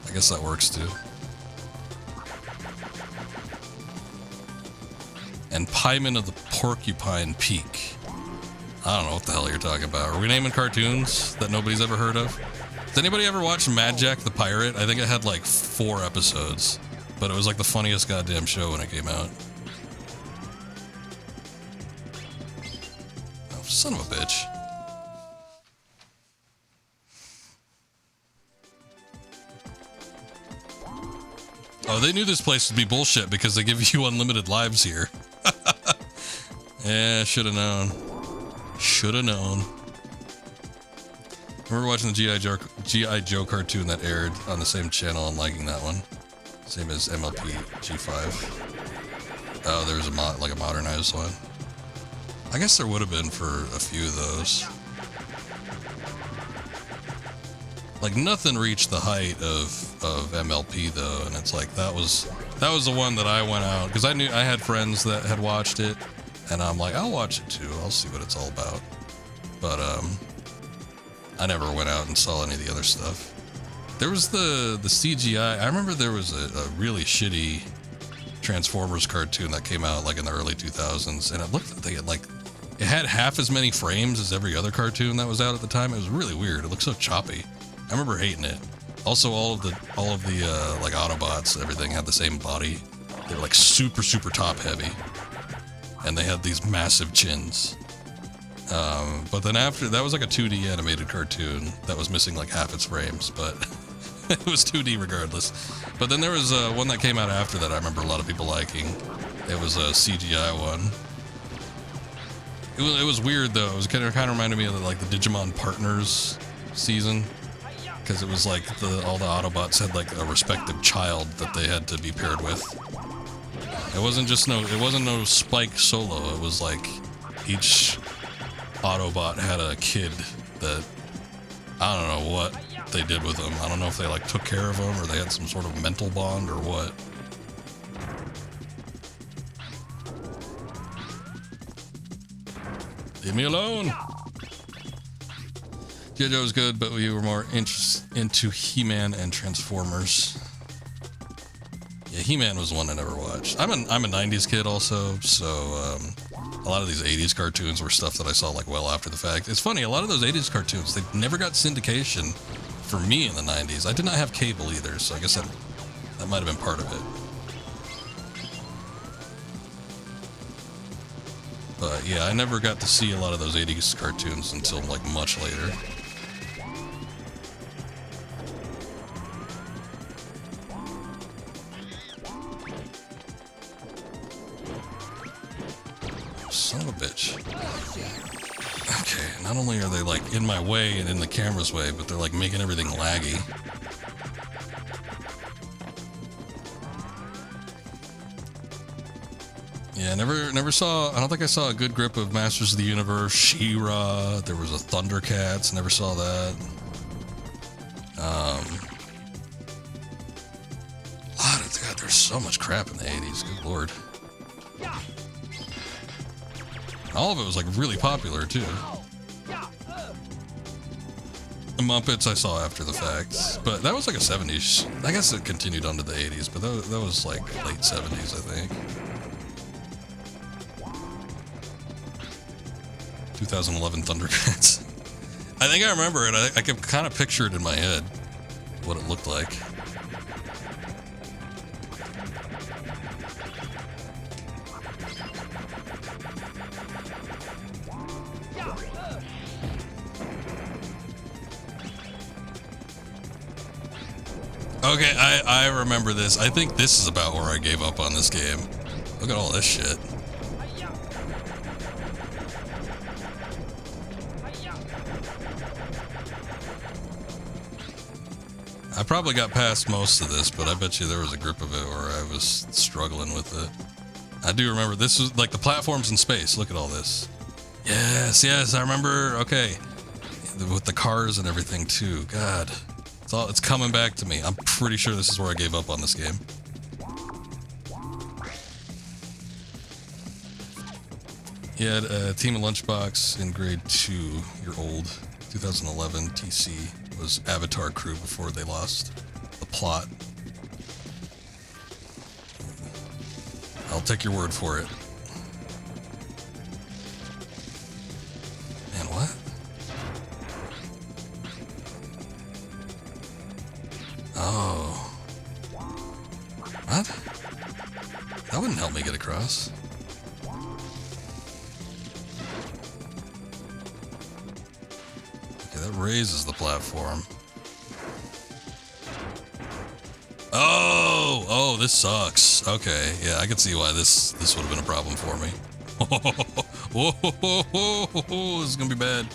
I guess that works too. And Pieman of the Porcupine Peak. I don't know what the hell you're talking about. Are we naming cartoons that nobody's ever heard of? Has anybody ever watched Mad Jack the Pirate? I think it had like 4 episodes, but it was like the funniest goddamn show when it came out. Oh, son of a bitch. Oh, they knew this place would be bullshit because they give you unlimited lives here. Yeah, should have known. Should have known. I remember watching the G.I. Joe cartoon that aired on the same channel and liking that one. Same as MLP G5. Oh, there's a modernized one. I guess there would have been for a few of those. Like nothing reached the height of MLP though, and it's like that was the one that I went out because I knew I had friends that had watched it, and I'm like, I'll watch it too. I'll see what it's all about. But I never went out and saw any of the other stuff. There was the CGI. I remember there was a really shitty Transformers cartoon that came out like in the early 2000s, and it looked like it had half as many frames as every other cartoon that was out at the time. It was really weird. It looked so choppy. I remember hating it. Also, all of the like Autobots, everything had the same body. They were like super top heavy, and they had these massive chins. But then after that was like a 2D animated cartoon that was missing like half its frames, but it was 2D regardless. But then there was one that came out after that. I remember a lot of people liking. It was a CGI one. It was weird though. It was kind of reminded me of like the Digimon Partners season. Because it was like all the Autobots had like a respective child that they had to be paired with. It wasn't no Spike solo. It was like each Autobot had a kid that I don't know what they did with them. I don't know if they like took care of them or they had some sort of mental bond or what. Leave me alone. G.I. Joe was good, but we were more into He-Man and Transformers. Yeah, He-Man was one I never watched. I'm a 90s kid also, so a lot of these 80s cartoons were stuff that I saw like well after the fact. It's funny, a lot of those 80s cartoons, they never got syndication for me in the 90s. I did not have cable either, so I guess that might have been part of it. But yeah, I never got to see a lot of those 80s cartoons until like much later. bitch. Okay, not only are they like in my way and in the camera's way, but they're like making everything laggy. Yeah, never saw, I don't think I saw a good grip of Masters of the Universe, She-Ra, there was a Thundercats, never saw that. God, there's so much crap in the 80s, good lord. All of it was like really popular too. The Muppets I saw after the fact, but that was like a 70s, I guess it continued onto the 80s, but that was like late 70s, I think. 2011 Thundercats. I think I remember it. I can kind of picture it in my head, what it looked like. Okay, I remember this. I think this is about where I gave up on this game. Look at all this shit. I probably got past most of this, but I bet you there was a grip of it where I was struggling with it. I do remember this was like the platforms in space. Look at all this. Yes, I remember. Okay, with the cars and everything too. God, it's coming back to me. I'm pretty sure this is where I gave up on this game. Yeah, Team of Lunchbox in grade 2, you're old, 2011 TC was Avatar crew before they lost the plot. I'll take your word for it. Man, what? Oh. What? That wouldn't help me get across. Okay, that raises the platform. Oh, this sucks. Okay, yeah, I can see why this would have been a problem for me. Whoa, this is gonna be bad.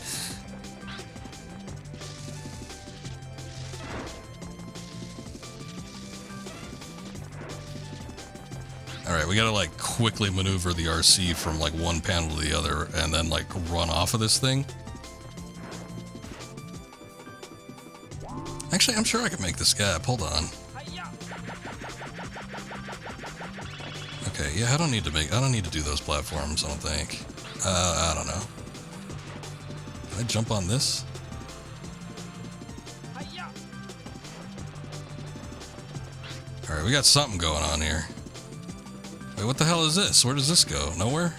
Alright, we gotta like quickly maneuver the RC from like one panel to the other and then like run off of this thing. Actually, I'm sure I can make this gap. Hold on. Okay, yeah, I don't need to do those platforms, I don't think. I don't know. Can I jump on this? Alright, we got something going on here. Wait, what the hell is this? Where does this go? Nowhere?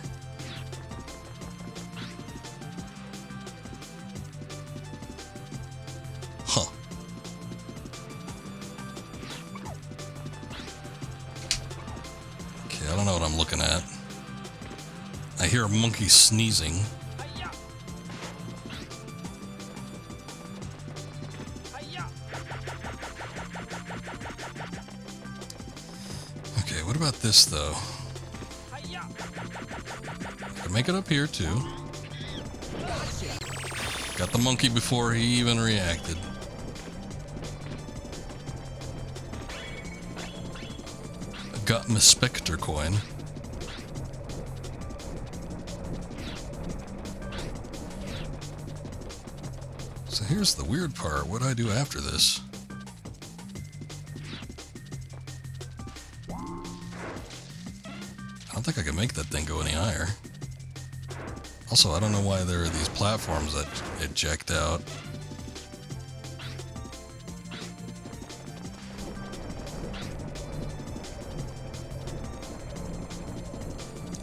Huh. Okay, I don't know what I'm looking at. I hear a monkey sneezing. Okay, what about this though? I can make it up here too. Got the monkey before he even reacted. Got my Spectre coin. So here's the weird part. What do I do after this? I don't think I can make that thing go any higher. Also, I don't know why there are these platforms that eject out.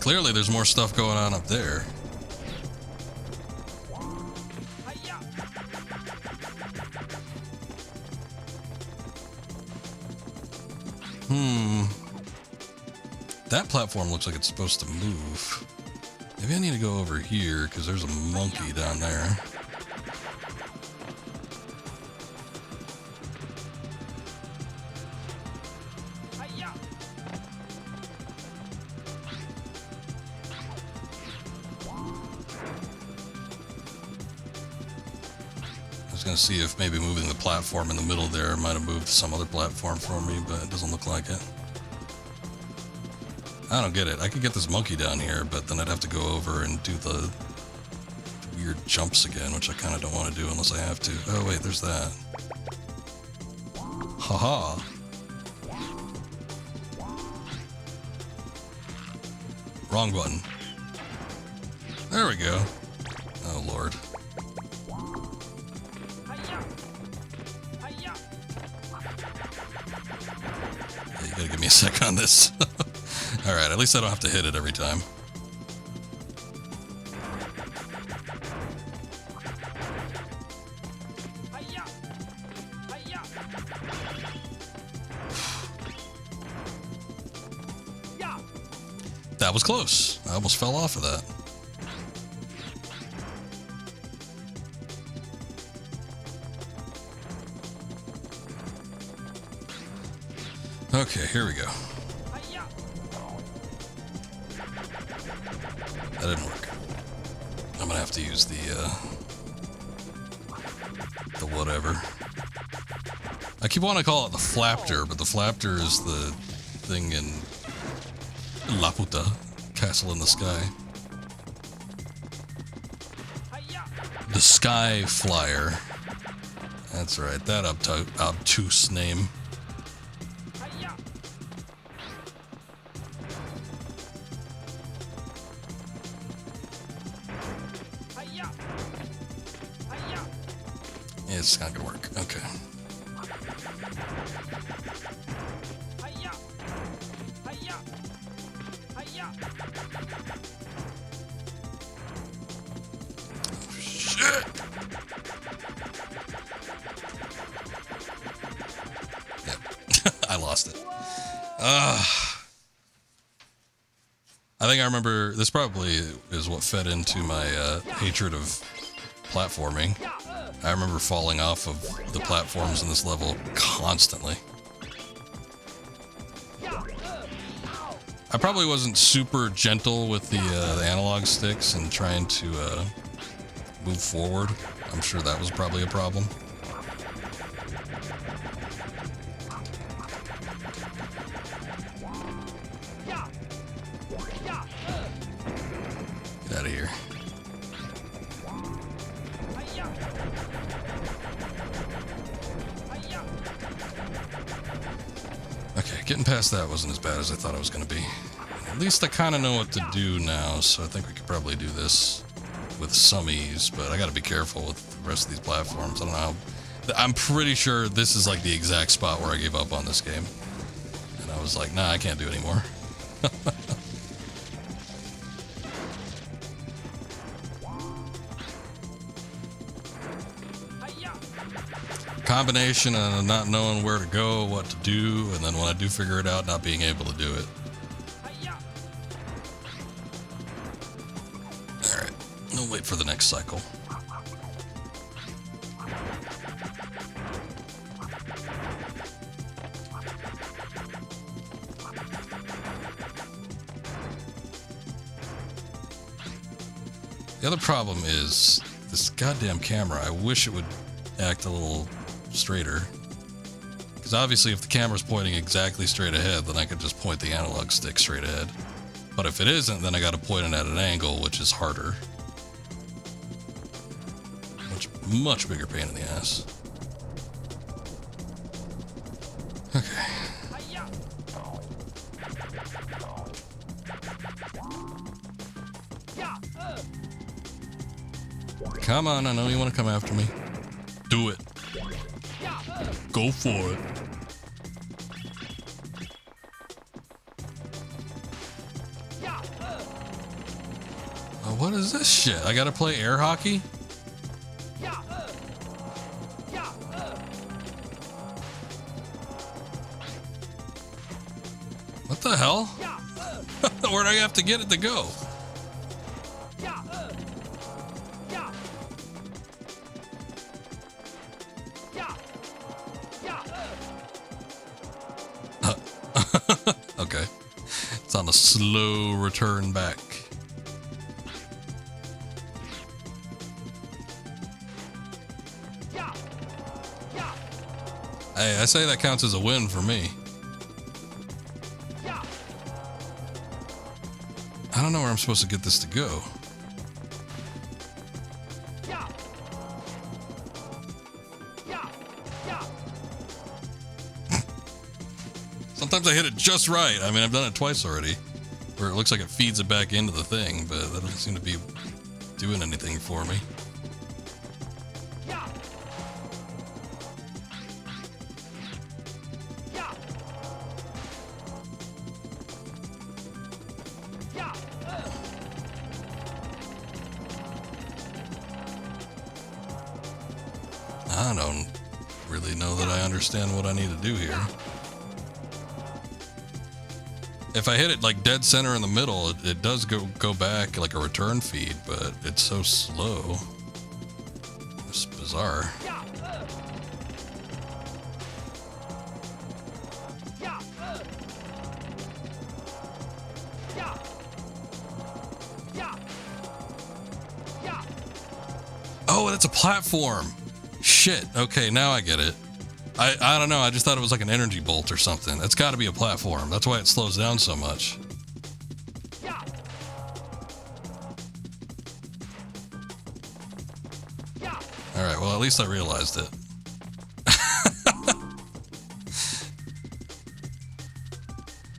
Clearly, there's more stuff going on up there. That platform looks like it's supposed to move. Maybe I need to go over here because there's a monkey down there. was gonna see if maybe moving the platform in the middle there might have moved some other platform for me, but it doesn't look like it. I don't get it. I could get this monkey down here, but then I'd have to go over and do the weird jumps again, which I kind of don't want to do unless I have to. Oh wait, there's that. Haha. Wrong button. There we go. Oh lord. Yeah, you gotta give me a sec on this. Alright, at least I don't have to hit it every time. That was close. I almost fell off of that. Okay, here we go. That didn't work. I'm gonna have to use the whatever. I keep wanting to call it the flapter, but the flapter is the thing in La Puta, Castle in the Sky. The Sky Flyer. That's right, that obtuse name. It's not gonna work. Okay. Shit! Yep. I lost it. I think I remember this probably is what fed into my hatred of platforming. I remember falling off of the platforms in this level constantly. I probably wasn't super gentle with the analog sticks and trying to move forward. I'm sure that was probably a problem. Get out of here. Okay, getting past that wasn't as bad as I thought it was going to be. At least I kind of know what to do now, so I think we could probably do this with some ease, but I got to be careful with the rest of these platforms. I don't know how... I'm pretty sure this is like the exact spot where I gave up on this game. And I was like, nah, I can't do it anymore. Combination of not knowing where to go, what to do, and then when I do figure it out, not being able to do it. Alright, we'll wait for the next cycle. The other problem is this goddamn camera. I wish it would act a little straighter, because obviously if the camera's pointing exactly straight ahead, then I could just point the analog stick straight ahead, but if it isn't, then I got to point it at an angle, which is harder, much bigger pain in the ass. Okay. Come on, I know you want to come after me. Do it. Go for it. Oh, what is this shit? I gotta play air hockey? What the hell? Where do I have to get it to go? Okay. It's on a slow return back. Hey, I say that counts as a win for me. I don't know where I'm supposed to get this to go. Sometimes I hit it just right. I mean, I've done it twice already, where it looks like it feeds it back into the thing, but that doesn't seem to be doing anything for me. I don't really know that I understand what I need to do here. If I hit it like dead center in the middle, it does go back like a return feed, but it's so slow. It's bizarre. Oh, that's a platform. Shit. Okay, now I get it. I don't know. I just thought it was like an energy bolt or something. It's got to be a platform. That's why it slows down so much. All right. Well, at least I realized it.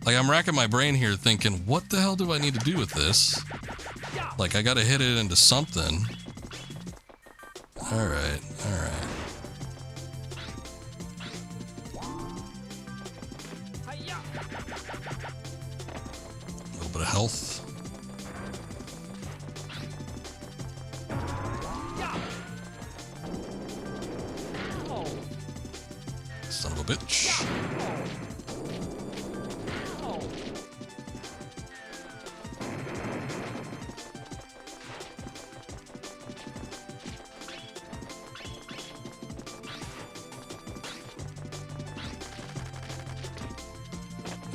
Like, I'm racking my brain here thinking, what the hell do I need to do with this? Like, I got to hit it into something. All right. All right. A little bit of health. Son of a bitch.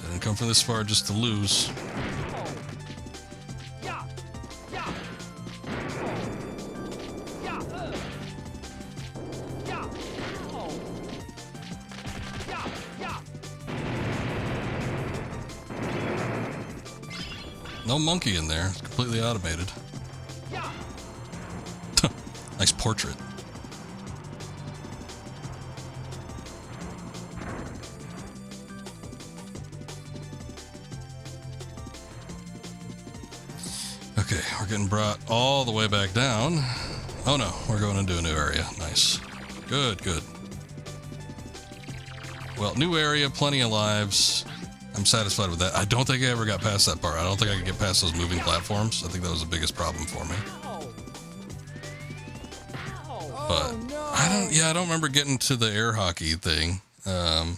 Didn't come from this far just to lose. No monkey in there. It's completely automated. Nice portrait. Okay, we're getting brought all the way back down. Oh no, we're going into a new area. Nice. Good, good. Well, new area, plenty of lives. I'm satisfied with that. I don't think I ever got past that part. I don't think I could get past those moving platforms. I think that was the biggest problem for me. But I don't remember getting to the air hockey thing. I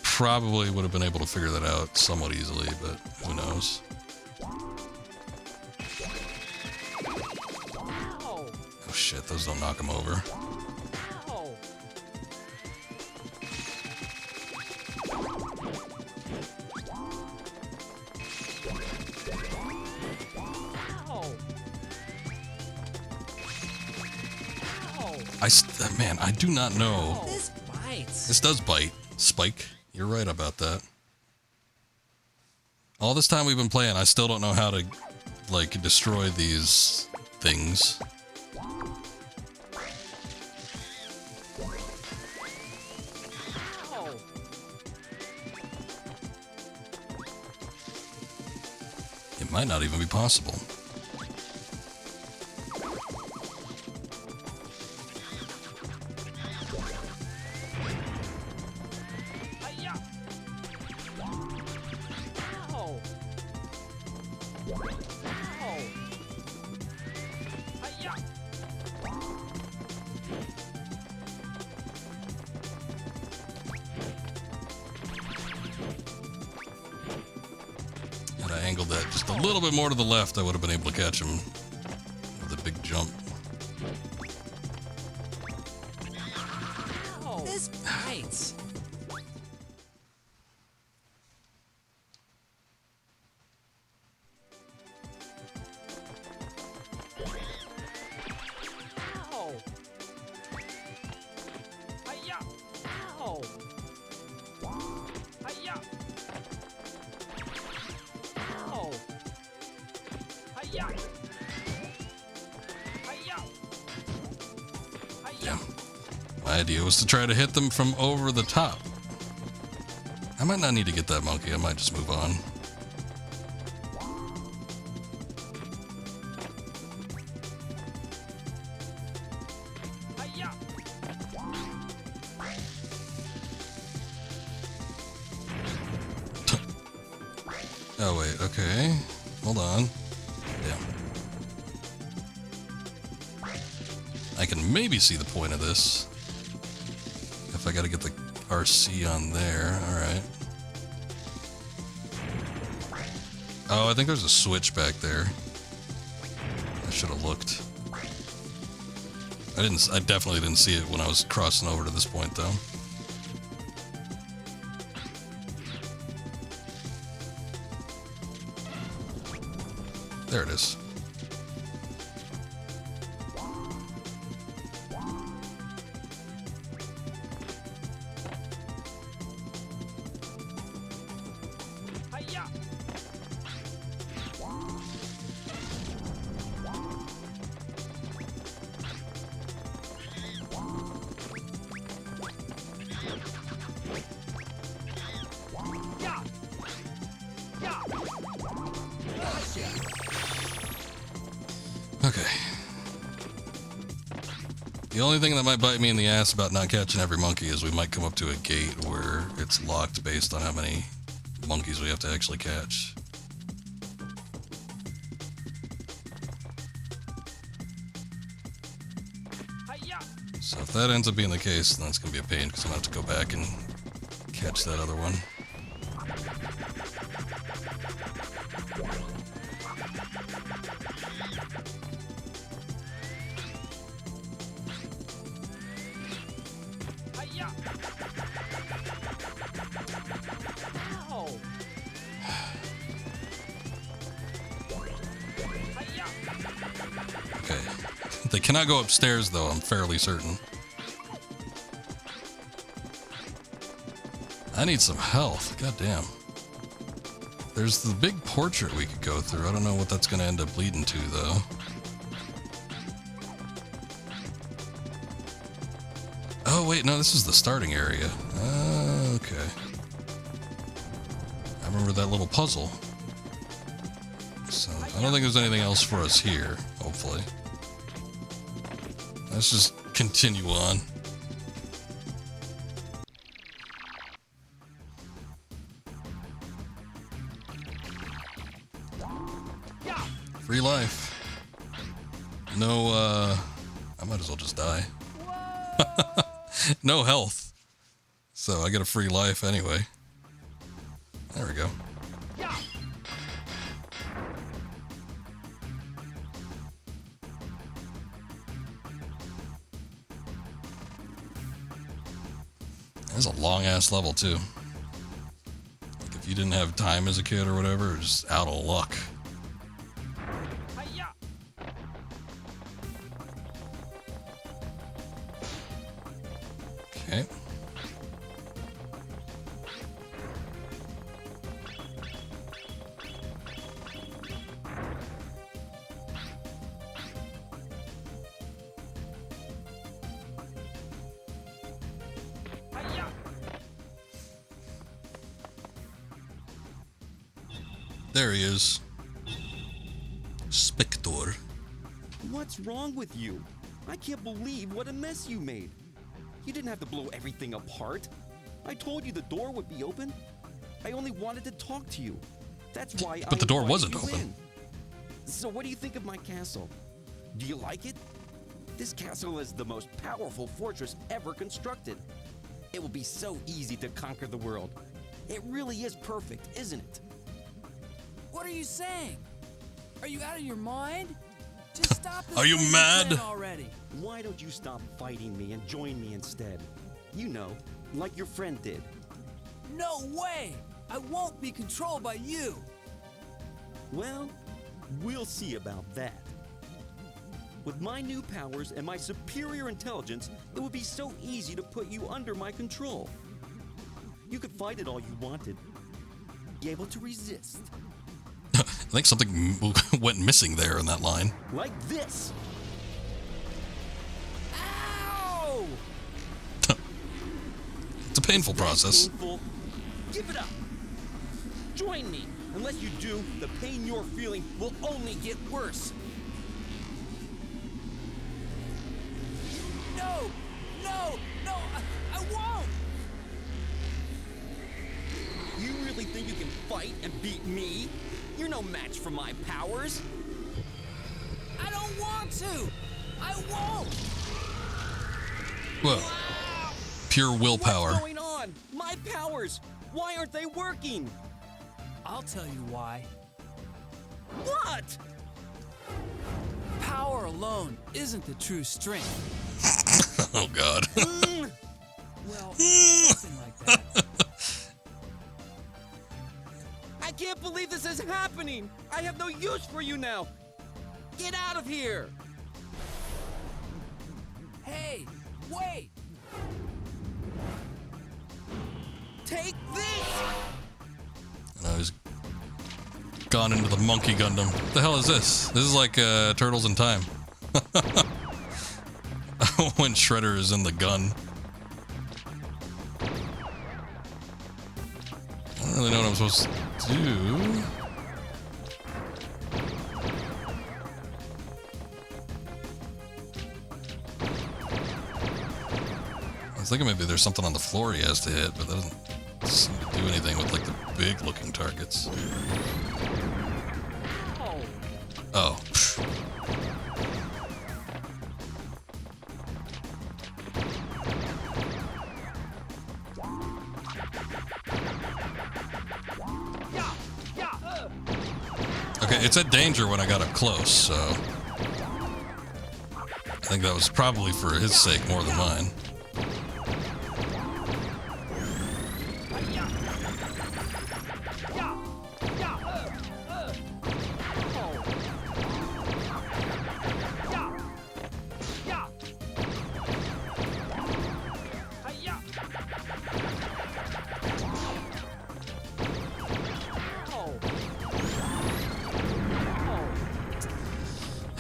probably would have been able to figure that out somewhat easily, but who knows? Oh shit, those don't knock him over. Man, I do not know. This bites. This does bite. Spike, you're right about that. All this time we've been playing, I still don't know how to, like, destroy these things. It might not even be possible. Angled that just a little bit more to the left, I would have been able to catch him with a big jump. This bites. Yeah. My idea was to try to hit them from over the top. I might not need to get that monkey. I might just move on. Oh, wait. Okay. Hold on. Damn. I can maybe see the point of this. If I gotta get the RC on there. Alright. Oh, I think there's a switch back there. I should have looked. I definitely didn't see it when I was crossing over to this point, though. There it is. Okay. The only thing that might bite me in the ass about not catching every monkey is we might come up to a gate where it's locked based on how many monkeys we have to actually catch. So if that ends up being the case, then it's going to be a pain because I'm going to have to go back and catch that other one. Okay. They cannot go upstairs, though, I'm fairly certain. I need some health. God damn. There's the big portrait we could go through. I don't know what that's going to end up leading to, though. Oh, wait, no, this is the starting area. Okay. I remember that little puzzle. So, I don't think there's anything else for us here, hopefully. Let's just continue on. Free life. No, I might as well just die. No health. So I get a free life anyway. There we go. That's a long-ass level, too. Like if you didn't have time as a kid or whatever, you're just out of luck. Okay. There he is. Spectre. What's wrong with you? I can't believe what a mess you made. You didn't have to blow everything apart. I told you the door would be open. I only wanted to talk to you. That's why But the door wasn't open. In. So what do you think of my castle? Do you like it? This castle is the most powerful fortress ever constructed. It will be so easy to conquer the world. It really is perfect, isn't it? What are you saying? Are you out of your mind? Just stop this Are you crazy mad? plan already. Why don't you stop fighting me and join me instead? You know, like your friend did. No way! I won't be controlled by you. Well, we'll see about that. With my new powers and my superior intelligence, it would be so easy to put you under my control. You could fight it all you wanted. Be able to resist. I think something went missing there in that line. Like this. Ow! No! It's a painful process. Painful. Give it up. Join me. Unless you do, the pain you're feeling will only get worse. No! No! No! I won't! You really think you can fight and beat me? You're no match for my powers. I don't want to! I won't! Whoa. Pure willpower. What's going on? My powers! Why aren't they working? I'll tell you why. What? Power alone isn't the true strength. Oh, God. Well, something like that. I can't believe this is happening! I have no use for you now! Get out of here! Hey, wait! Take this! And he's gone into the monkey Gundam. What the hell is this? This is like Turtles in Time. When Shredder is in the gun. I don't really know what I'm supposed to do. I was thinking maybe there's something on the floor he has to hit, but that doesn't seem to do anything with like the big looking targets. Oh. Okay, it's at danger when I got up close, so I think that was probably for his sake more than mine.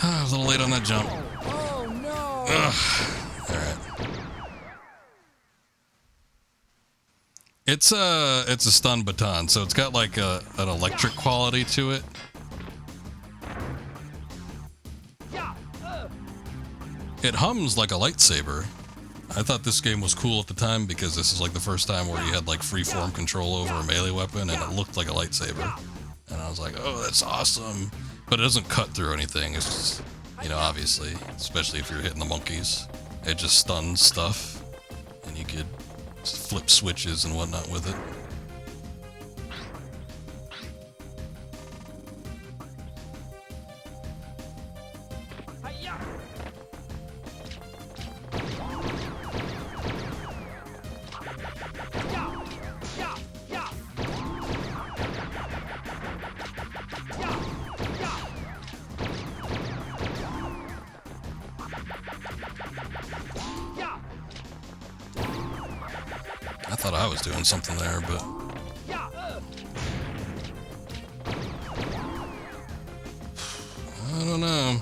A little late on that jump. Oh no! Alright. It's a stun baton, so it's got like an electric quality to it. It hums like a lightsaber. I thought this game was cool at the time because this is like the first time where you had like freeform control over a melee weapon and it looked like a lightsaber. And I was like, oh, that's awesome. But it doesn't cut through anything. It's just, you know, obviously, especially if you're hitting the monkeys, it just stuns stuff. And you could just flip switches and whatnot with it. I thought I was doing something there, but I don't know.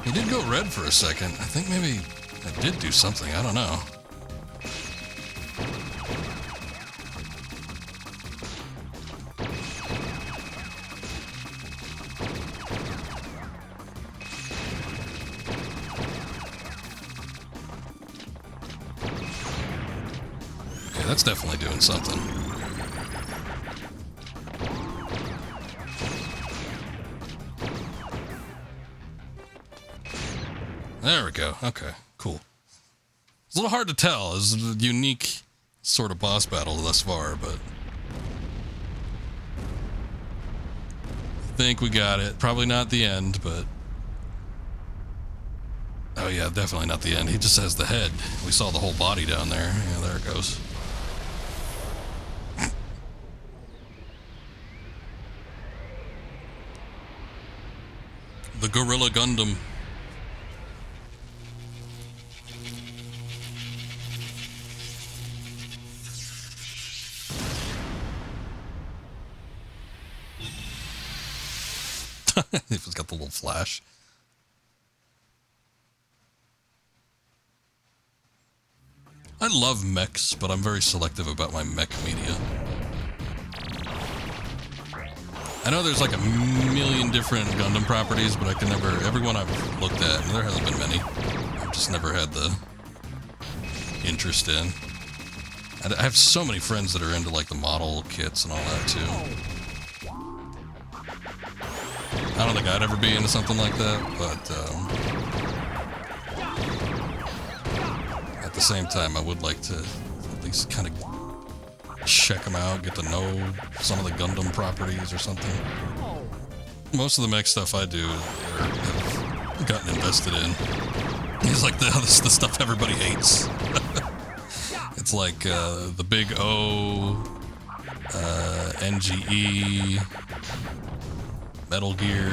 He did go red for a second. I think maybe I did do something. I don't know. Okay, that's definitely doing something. There we go. Okay, cool. It's a little hard to tell. It's a unique sort of boss battle thus far, but I think we got it. Probably not the end, but Oh yeah, definitely not the end. He just has the head. We saw the whole body down there. Yeah, there it goes. The Gorilla Gundam. It's got the little flash. I love mechs, but I'm very selective about my mech media. I know there's like a million different Gundam properties, but I can never, everyone I've looked at, and there hasn't been many, I've just never had the interest in. I have so many friends that are into like the model kits and all that too. I don't think I'd ever be into something like that, but at the same time, I would like to at least kind of check them out, get to know some of the Gundam properties or something. Most of the mech stuff I do have gotten invested in. It's like the stuff everybody hates. It's like the Big O, NGE, Metal Gear.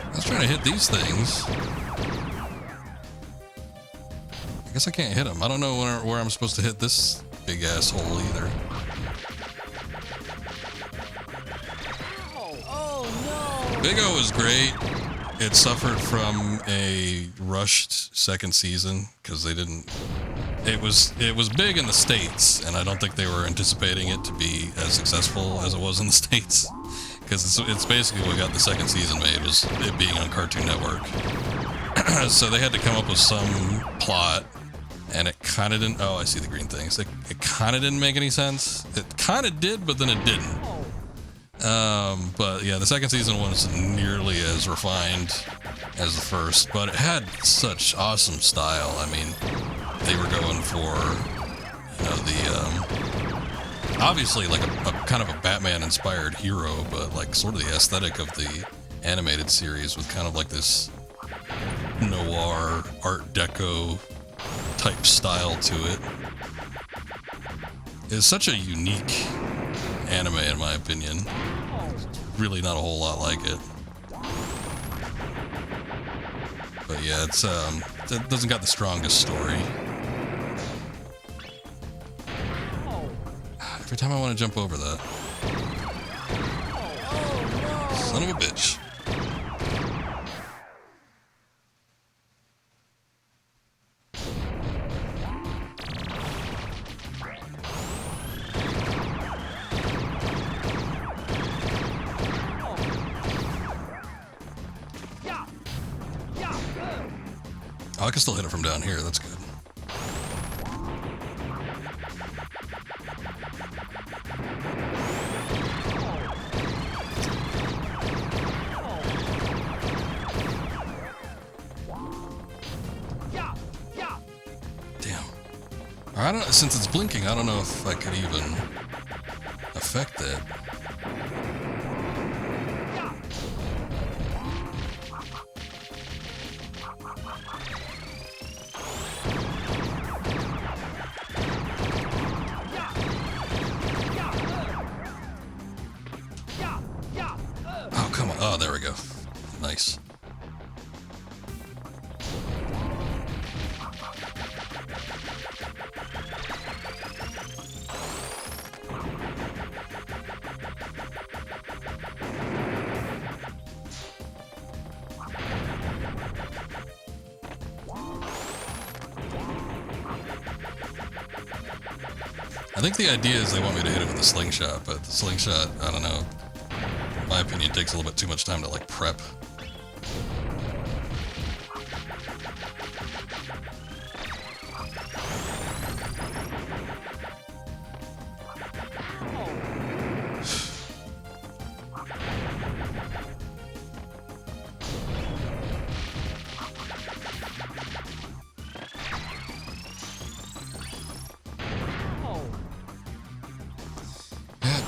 I was trying to hit these things. I guess I can't hit them. I don't know where I'm supposed to hit this big asshole either. Big O is great. It suffered from a rushed second season because they didn't. It was big in the States, and I don't think they were anticipating it to be as successful as it was in the States. Because it's basically what got the second season made, was it being on Cartoon Network. So they had to come up with some plot, and it kind of didn't. Oh, I see the green things. It kind of didn't make any sense. It kind of did, but then it didn't. But yeah, the second season wasn't nearly as refined as the first, but it had such awesome style. I mean, they were going for, you know, the obviously like a kind of a Batman-inspired hero, but like sort of the aesthetic of the animated series with kind of like this noir Art Deco type style to it. It's such a unique anime in my opinion. Really not a whole lot like it. But yeah, it's it doesn't got the strongest story. Every time I want to jump over that. Son of a bitch. Oh, I can still hit it from down here. That's good. Damn. I don't. Since it's blinking, I don't know if I could even affect it. Oh, come on. Oh, there we go. Nice. I think the idea is they want me to hit it with a slingshot, but the slingshot, I don't know, in my opinion, takes a little bit too much time to like prep.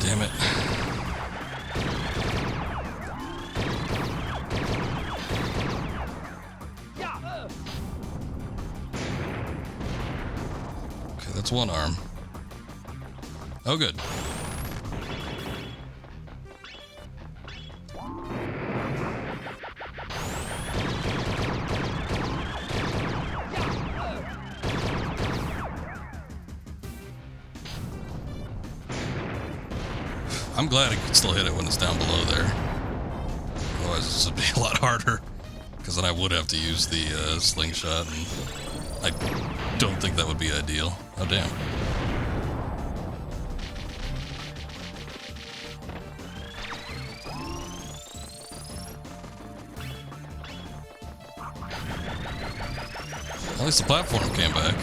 Damn it. Okay, that's one arm. Oh, good. I'm glad I could still hit it when it's down below there. Otherwise, this would be a lot harder. Because then I would have to use the slingshot, and I don't think that would be ideal. Oh, damn. At least the platform came back.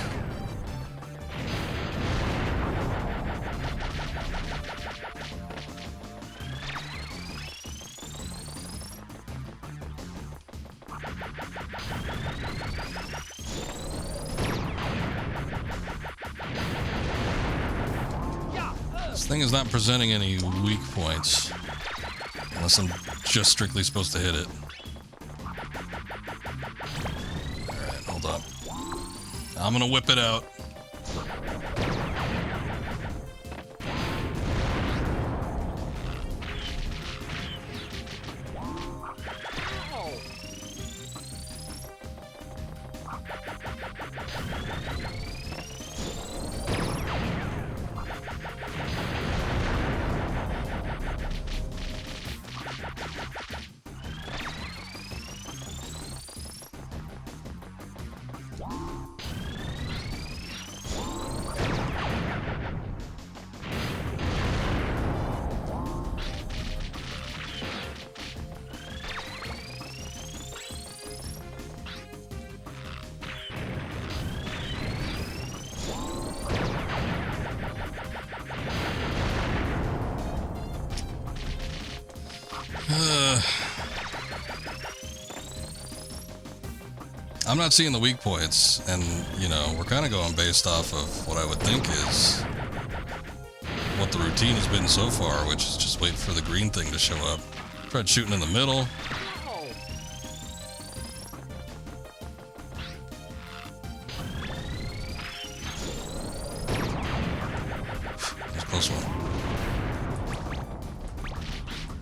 This thing is not presenting any weak points. Unless I'm just strictly supposed to hit it. Alright, hold up. I'm gonna whip it out. I'm not seeing the weak points, and, you know, we're kind of going based off of what I would think is what the routine has been so far, which is just wait for the green thing to show up. Tried shooting in the middle. That was a close one.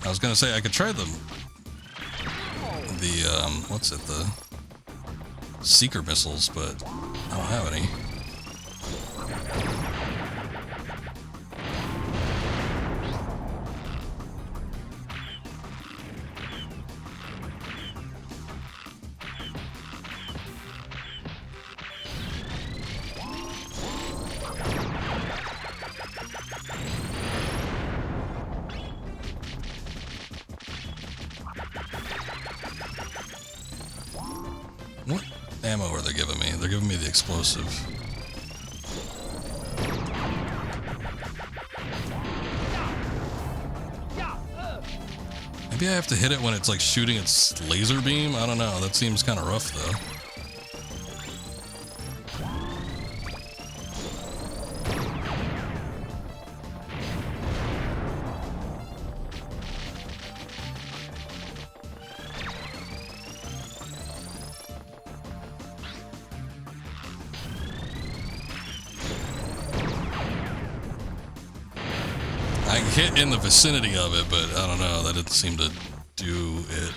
I was gonna say I could try the what's it, the Seeker missiles, but I don't have any. What ammo are they giving me? They're giving me the explosive. Maybe I have to hit it when it's like shooting its laser beam? I don't know. That seems kind of rough though. I hit in the vicinity of it, but I don't know, that didn't seem to do it.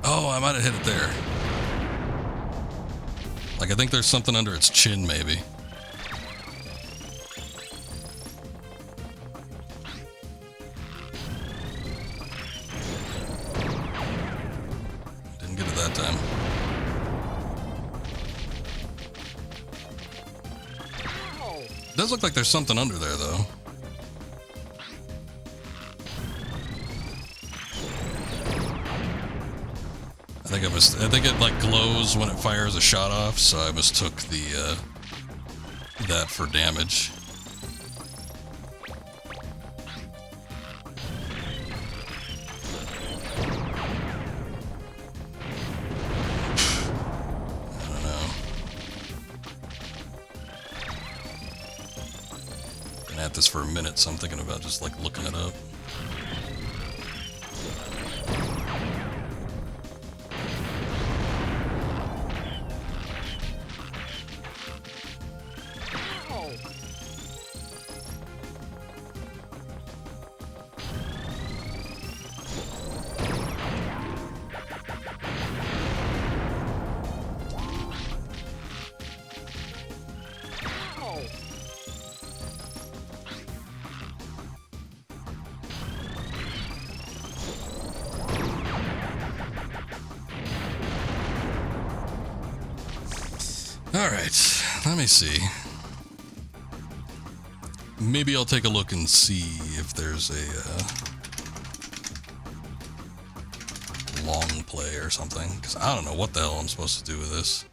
Oh, I might have hit it there. Like, I think there's something under its chin, maybe. Didn't get it that time. It does look like there's something under there, though. I think it like glows when it fires a shot off, so I mistook the that for damage. this for a minute, so I'm thinking about just like looking it up. Alright, let me see. Maybe I'll take a look and see if there's a long play or something, because I don't know what the hell I'm supposed to do with this.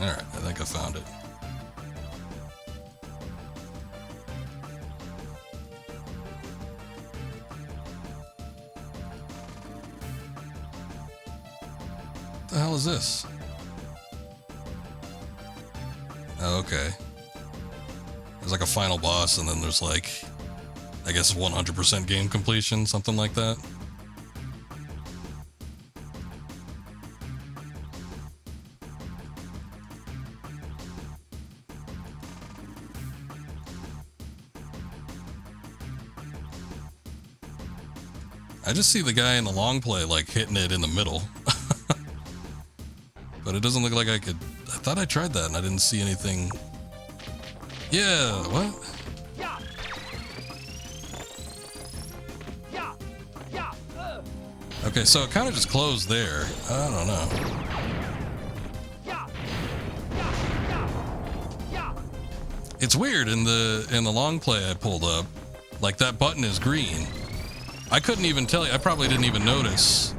Alright, I think I found it. What the hell is this? Oh, okay. There's like a final boss, and then there's like, I guess 100% game completion, something like that. I just see the guy in the long play like hitting it in the middle. But it doesn't look like I could. I thought I tried that and I didn't see anything. Yeah, what? Okay, so it kind of just closed there. I don't know. It's weird in the long play I pulled up, like that button is green. I couldn't even tell you. I probably didn't even notice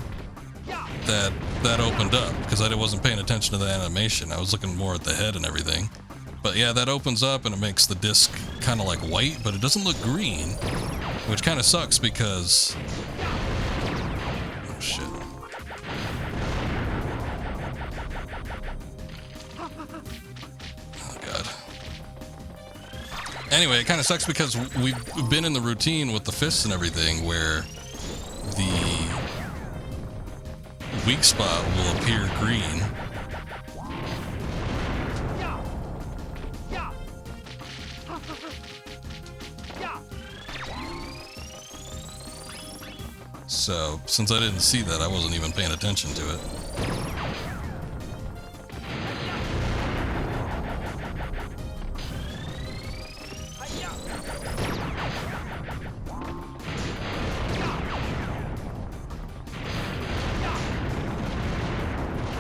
that opened up because I wasn't paying attention to the animation. I was looking more at the head and everything. But yeah, that opens up and it makes the disc kind of like white, but it doesn't look green, which kind of sucks because... Oh shit. Oh god. Anyway, it kind of sucks because we've been in the routine with the fists and everything where the weak spot will appear green. So, since I didn't see that, I wasn't even paying attention to it.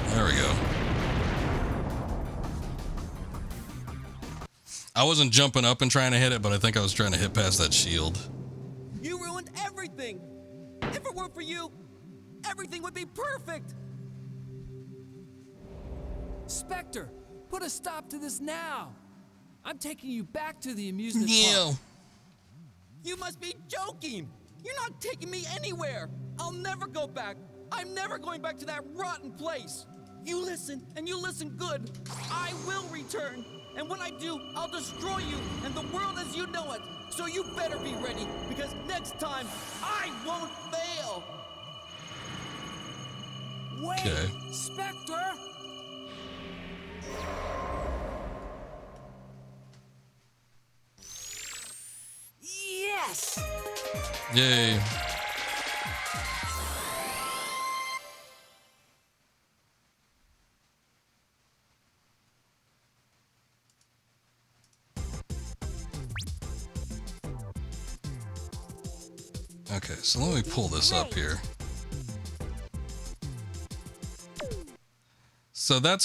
There we go. I wasn't jumping up and trying to hit it, but I think I was trying to hit past that shield. You ruined everything! If it weren't for you, everything would be perfect! Spectre, put a stop to this now. I'm taking you back to the amusement Yeah. park. You must be joking! You're not taking me anywhere! I'll never go back! I'm never going back to that rotten place! You listen, and you listen good. I will return, and when I do, I'll destroy you and the world as you know it. So you better be ready, because next time, I won't fail! Wait, Okay. Spectre! Yes! Yay. Okay, so let me pull this up here. So that's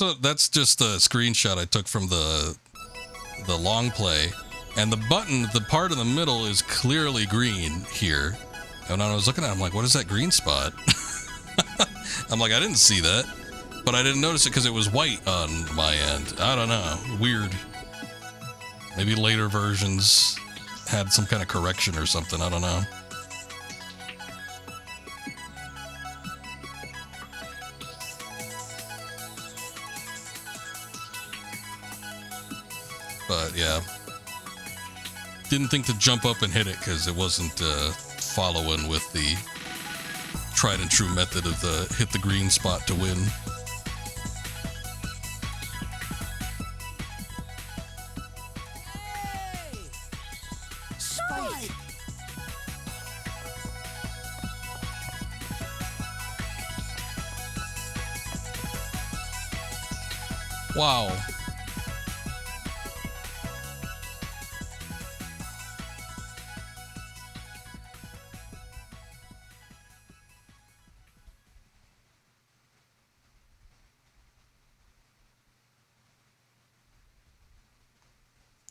just a screenshot I took from the long play, and the button, the part in the middle is clearly green here. And when I was looking at it, I'm like, what is that green spot? I'm like, I didn't see that. but I didn't notice it because it was white on my end. I don't know. Weird. Maybe later versions had some kind of correction or something. I don't know. But yeah, didn't think to jump up and hit it because it wasn't following with the tried and true method of the hit the green spot to win. Hey! Spike! Wow.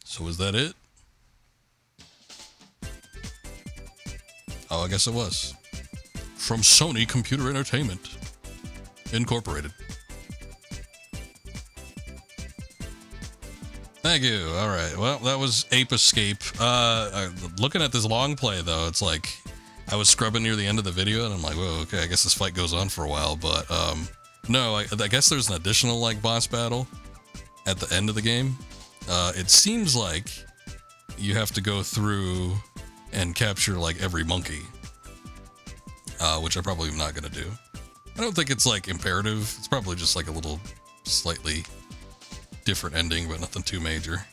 So was that it? Oh, I guess it was. From Sony Computer Entertainment Incorporated. Thank you. All right. Well, that was Ape Escape. Looking at this long play, though, it's like I was scrubbing near the end of the video, and I'm like, whoa, okay, I guess this fight goes on for a while. But no, I guess there's an additional like boss battle at the end of the game. It seems like you have to go through and capture like every monkey, which I probably am not going to do. I don't think it's like imperative. It's probably just like a little slightly different ending, but nothing too major.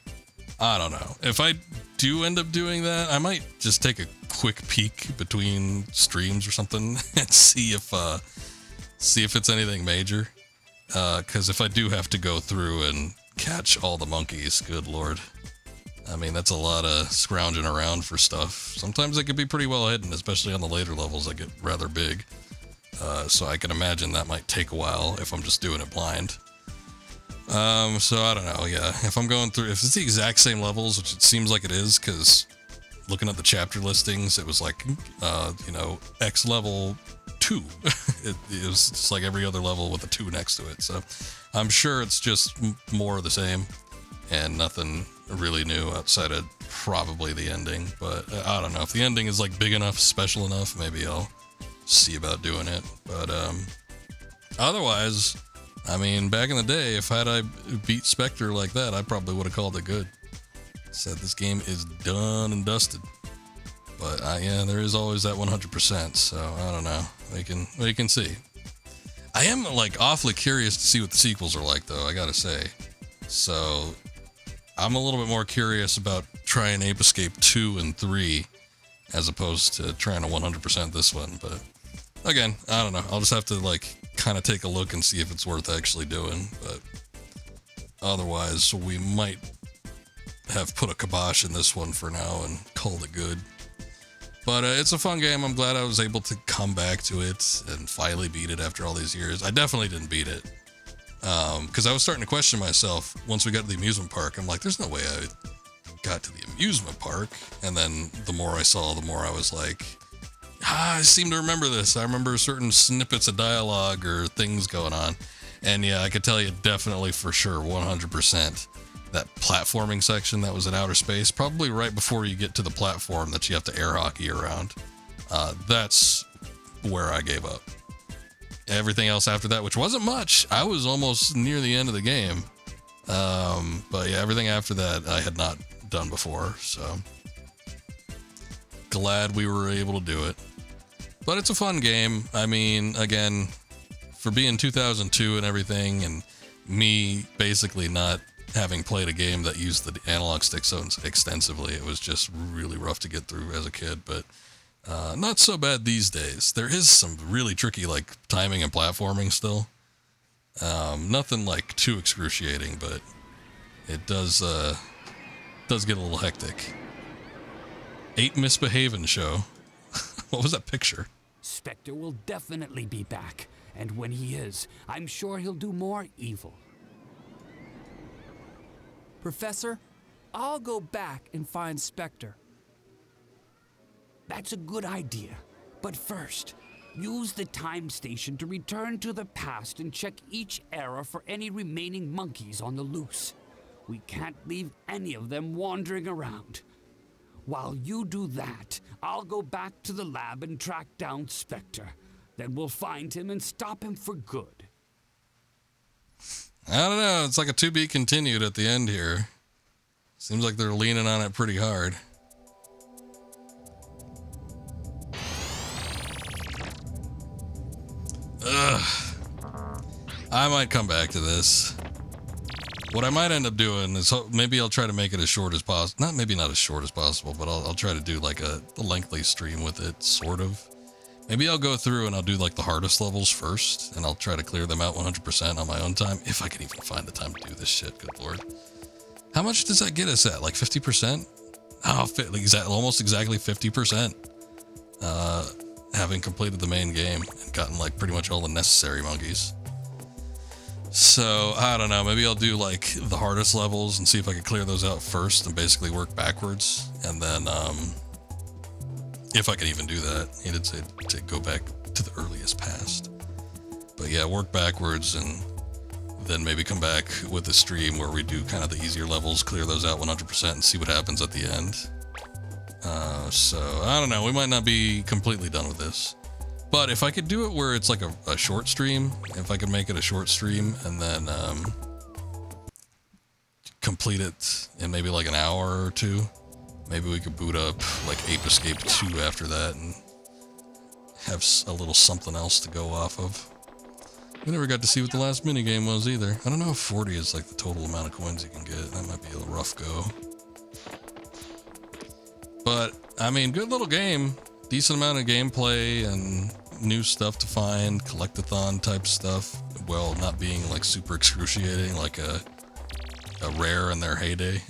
I don't know. If I do end up doing that, I might just take a quick peek between streams or something and see if it's anything major. Because if I do have to go through and catch all the monkeys, good lord. I mean, that's a lot of scrounging around for stuff. Sometimes it could be pretty well hidden, especially on the later levels that get rather big. So I can imagine that might take a while if I'm just doing it blind. So I don't know, yeah. If I'm going through, if it's the exact same levels, which it seems like it is, because looking at the chapter listings, it was like, X level 2. it was just like every other level with a 2 next to it. So I'm sure it's just more of the same and nothing really new outside of probably the ending. But I don't know. If the ending is like big enough, special enough, maybe I'll see about doing it. But otherwise, I mean, back in the day, if I beat Spectre like that, I probably would have called it good. Said this game is done and dusted. But yeah, there is always that 100%. So I don't know. We can see. I am like awfully curious to see what the sequels are like, though. I gotta say. So I'm a little bit more curious about trying Ape Escape 2 and 3 as opposed to trying to 100% this one. But again, I don't know. I'll just have to like kind of take a look and see if it's worth actually doing. But otherwise, we might have put a kibosh in this one for now and called it good. But it's a fun game. I'm glad I was able to come back to it and finally beat it after all these years. I definitely didn't beat it. Because I was starting to question myself once we got to the amusement park. I'm like, there's no way I got to the amusement park. And then the more I saw, the more I was like, I seem to remember this. I remember certain snippets of dialogue or things going on. And yeah, I could tell you definitely for sure, 100%, that platforming section that was in outer space, probably right before you get to the platform that you have to air hockey around. That's where I gave up. Everything else after that, which wasn't much, I was almost near the end of the game. But yeah, everything after that I had not done before, so glad we were able to do it. But it's a fun game. I mean, again, for being 2002 and everything, and me basically not having played a game that used the analog stick so extensively, it was just really rough to get through as a kid, but not so bad these days. There is some really tricky like timing and platforming still. Nothing like too excruciating, but it does get a little hectic. 8 Misbehavin' show. What was that picture? Spectre will definitely be back, and when he is, I'm sure he'll do more evil. Professor, I'll go back and find Spectre. That's a good idea. But first, Use the time station to return to the past and check each era for any remaining monkeys on the loose. We can't leave any of them wandering around. While you do that, I'll go back to the lab and track down Spectre. Then we'll find him and stop him for good. I don't know. It's like a to be continued at the end here. Seems like they're leaning on it pretty hard. Ugh. I might come back to this. What I might end up doing is maybe I'll try to make it as short as possible. Maybe not as short as possible, but I'll try to do like a lengthy stream with it, sort of. Maybe I'll go through and I'll do like the hardest levels first, and I'll try to clear them out 100% on my own time, if I can even find the time to do this shit, good lord. How much does that get us at? Like 50%? Oh, almost exactly 50%. Having completed the main game and gotten like pretty much all the necessary monkeys. So, I don't know, maybe I'll do like the hardest levels and see if I can clear those out first and basically work backwards, and then, if I can even do that. He did say to go back to the earliest past. But yeah, work backwards and then maybe come back with a stream where we do kind of the easier levels, clear those out 100% and see what happens at the end. So, I don't know, we might not be completely done with this. But if I could do it where it's like a short stream, if I could make it a short stream and then complete it in maybe like an hour or two, maybe we could boot up like Ape Escape 2 after that and have a little something else to go off of. We never got to see what the last minigame was either. I don't know if 40 is like the total amount of coins you can get. That might be a rough go. But, I mean, good little game. Decent amount of gameplay and new stuff to find, collectathon type stuff, while not being like super excruciating like a Rare in their heyday.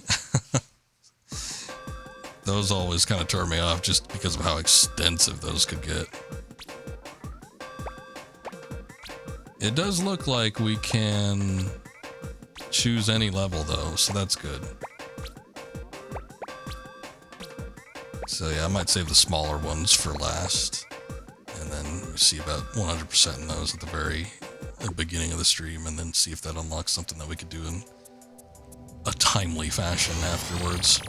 Those always kind of turn me off just because of how extensive those could get. It does look like we can choose any level though, so that's good. So yeah, I might save the smaller ones for last, and then see about 100% in those at the very beginning of the stream, and then see if that unlocks something that we could do in a timely fashion afterwards.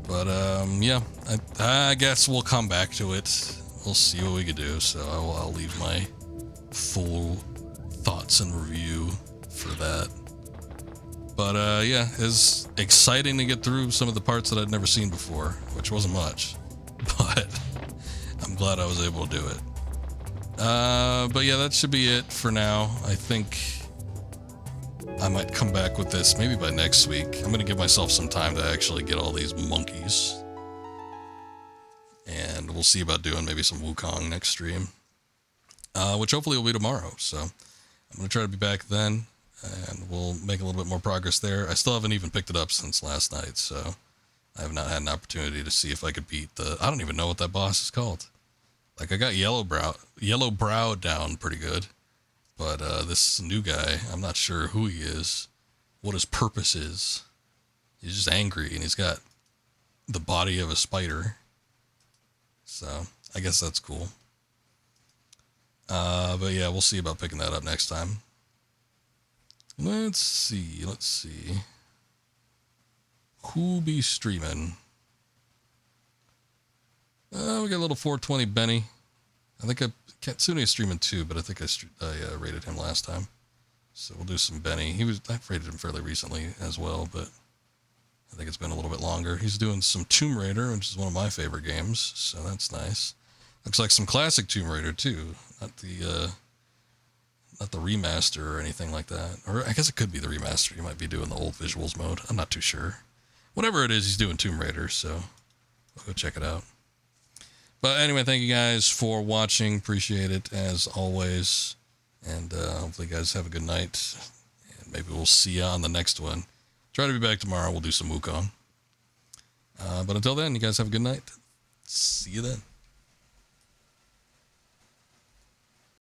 But yeah, I guess we'll come back to it. We'll see what we can do, so I'll leave my full thoughts and review for that. But yeah, it's exciting to get through some of the parts that I'd never seen before, which wasn't much, but I'm glad I was able to do it. But yeah, that should be it for now. I think I might come back with this maybe by next week. I'm going to give myself some time to actually get all these monkeys. And we'll see about doing maybe some Wukong next stream. Which hopefully will be tomorrow. So I'm going to try to be back then. And we'll make a little bit more progress there. I still haven't even picked it up since last night. So I have not had an opportunity to see if I could beat the... I don't even know what that boss is called. Like, I got Yellow Brow down pretty good. But this new guy, I'm not sure who he is, what his purpose is. He's just angry, and he's got the body of a spider. So, I guess that's cool. But yeah, we'll see about picking that up next time. Let's see. Who be streaming? We got a little 420 Benny. I think Katsune is streaming too, but I think I rated him last time. So we'll do some Benny. I've rated him fairly recently as well, but I think it's been a little bit longer. He's doing some Tomb Raider, which is one of my favorite games, so that's nice. Looks like some classic Tomb Raider too, not the remaster or anything like that. Or I guess it could be the remaster. He might be doing the old visuals mode. I'm not too sure. Whatever it is, he's doing Tomb Raider, so we'll go check it out. But anyway, thank you guys for watching. Appreciate it, as always. And hopefully you guys have a good night. And maybe we'll see you on the next one. Try to be back tomorrow. We'll do some Wukong. But until then, you guys have a good night. See you then.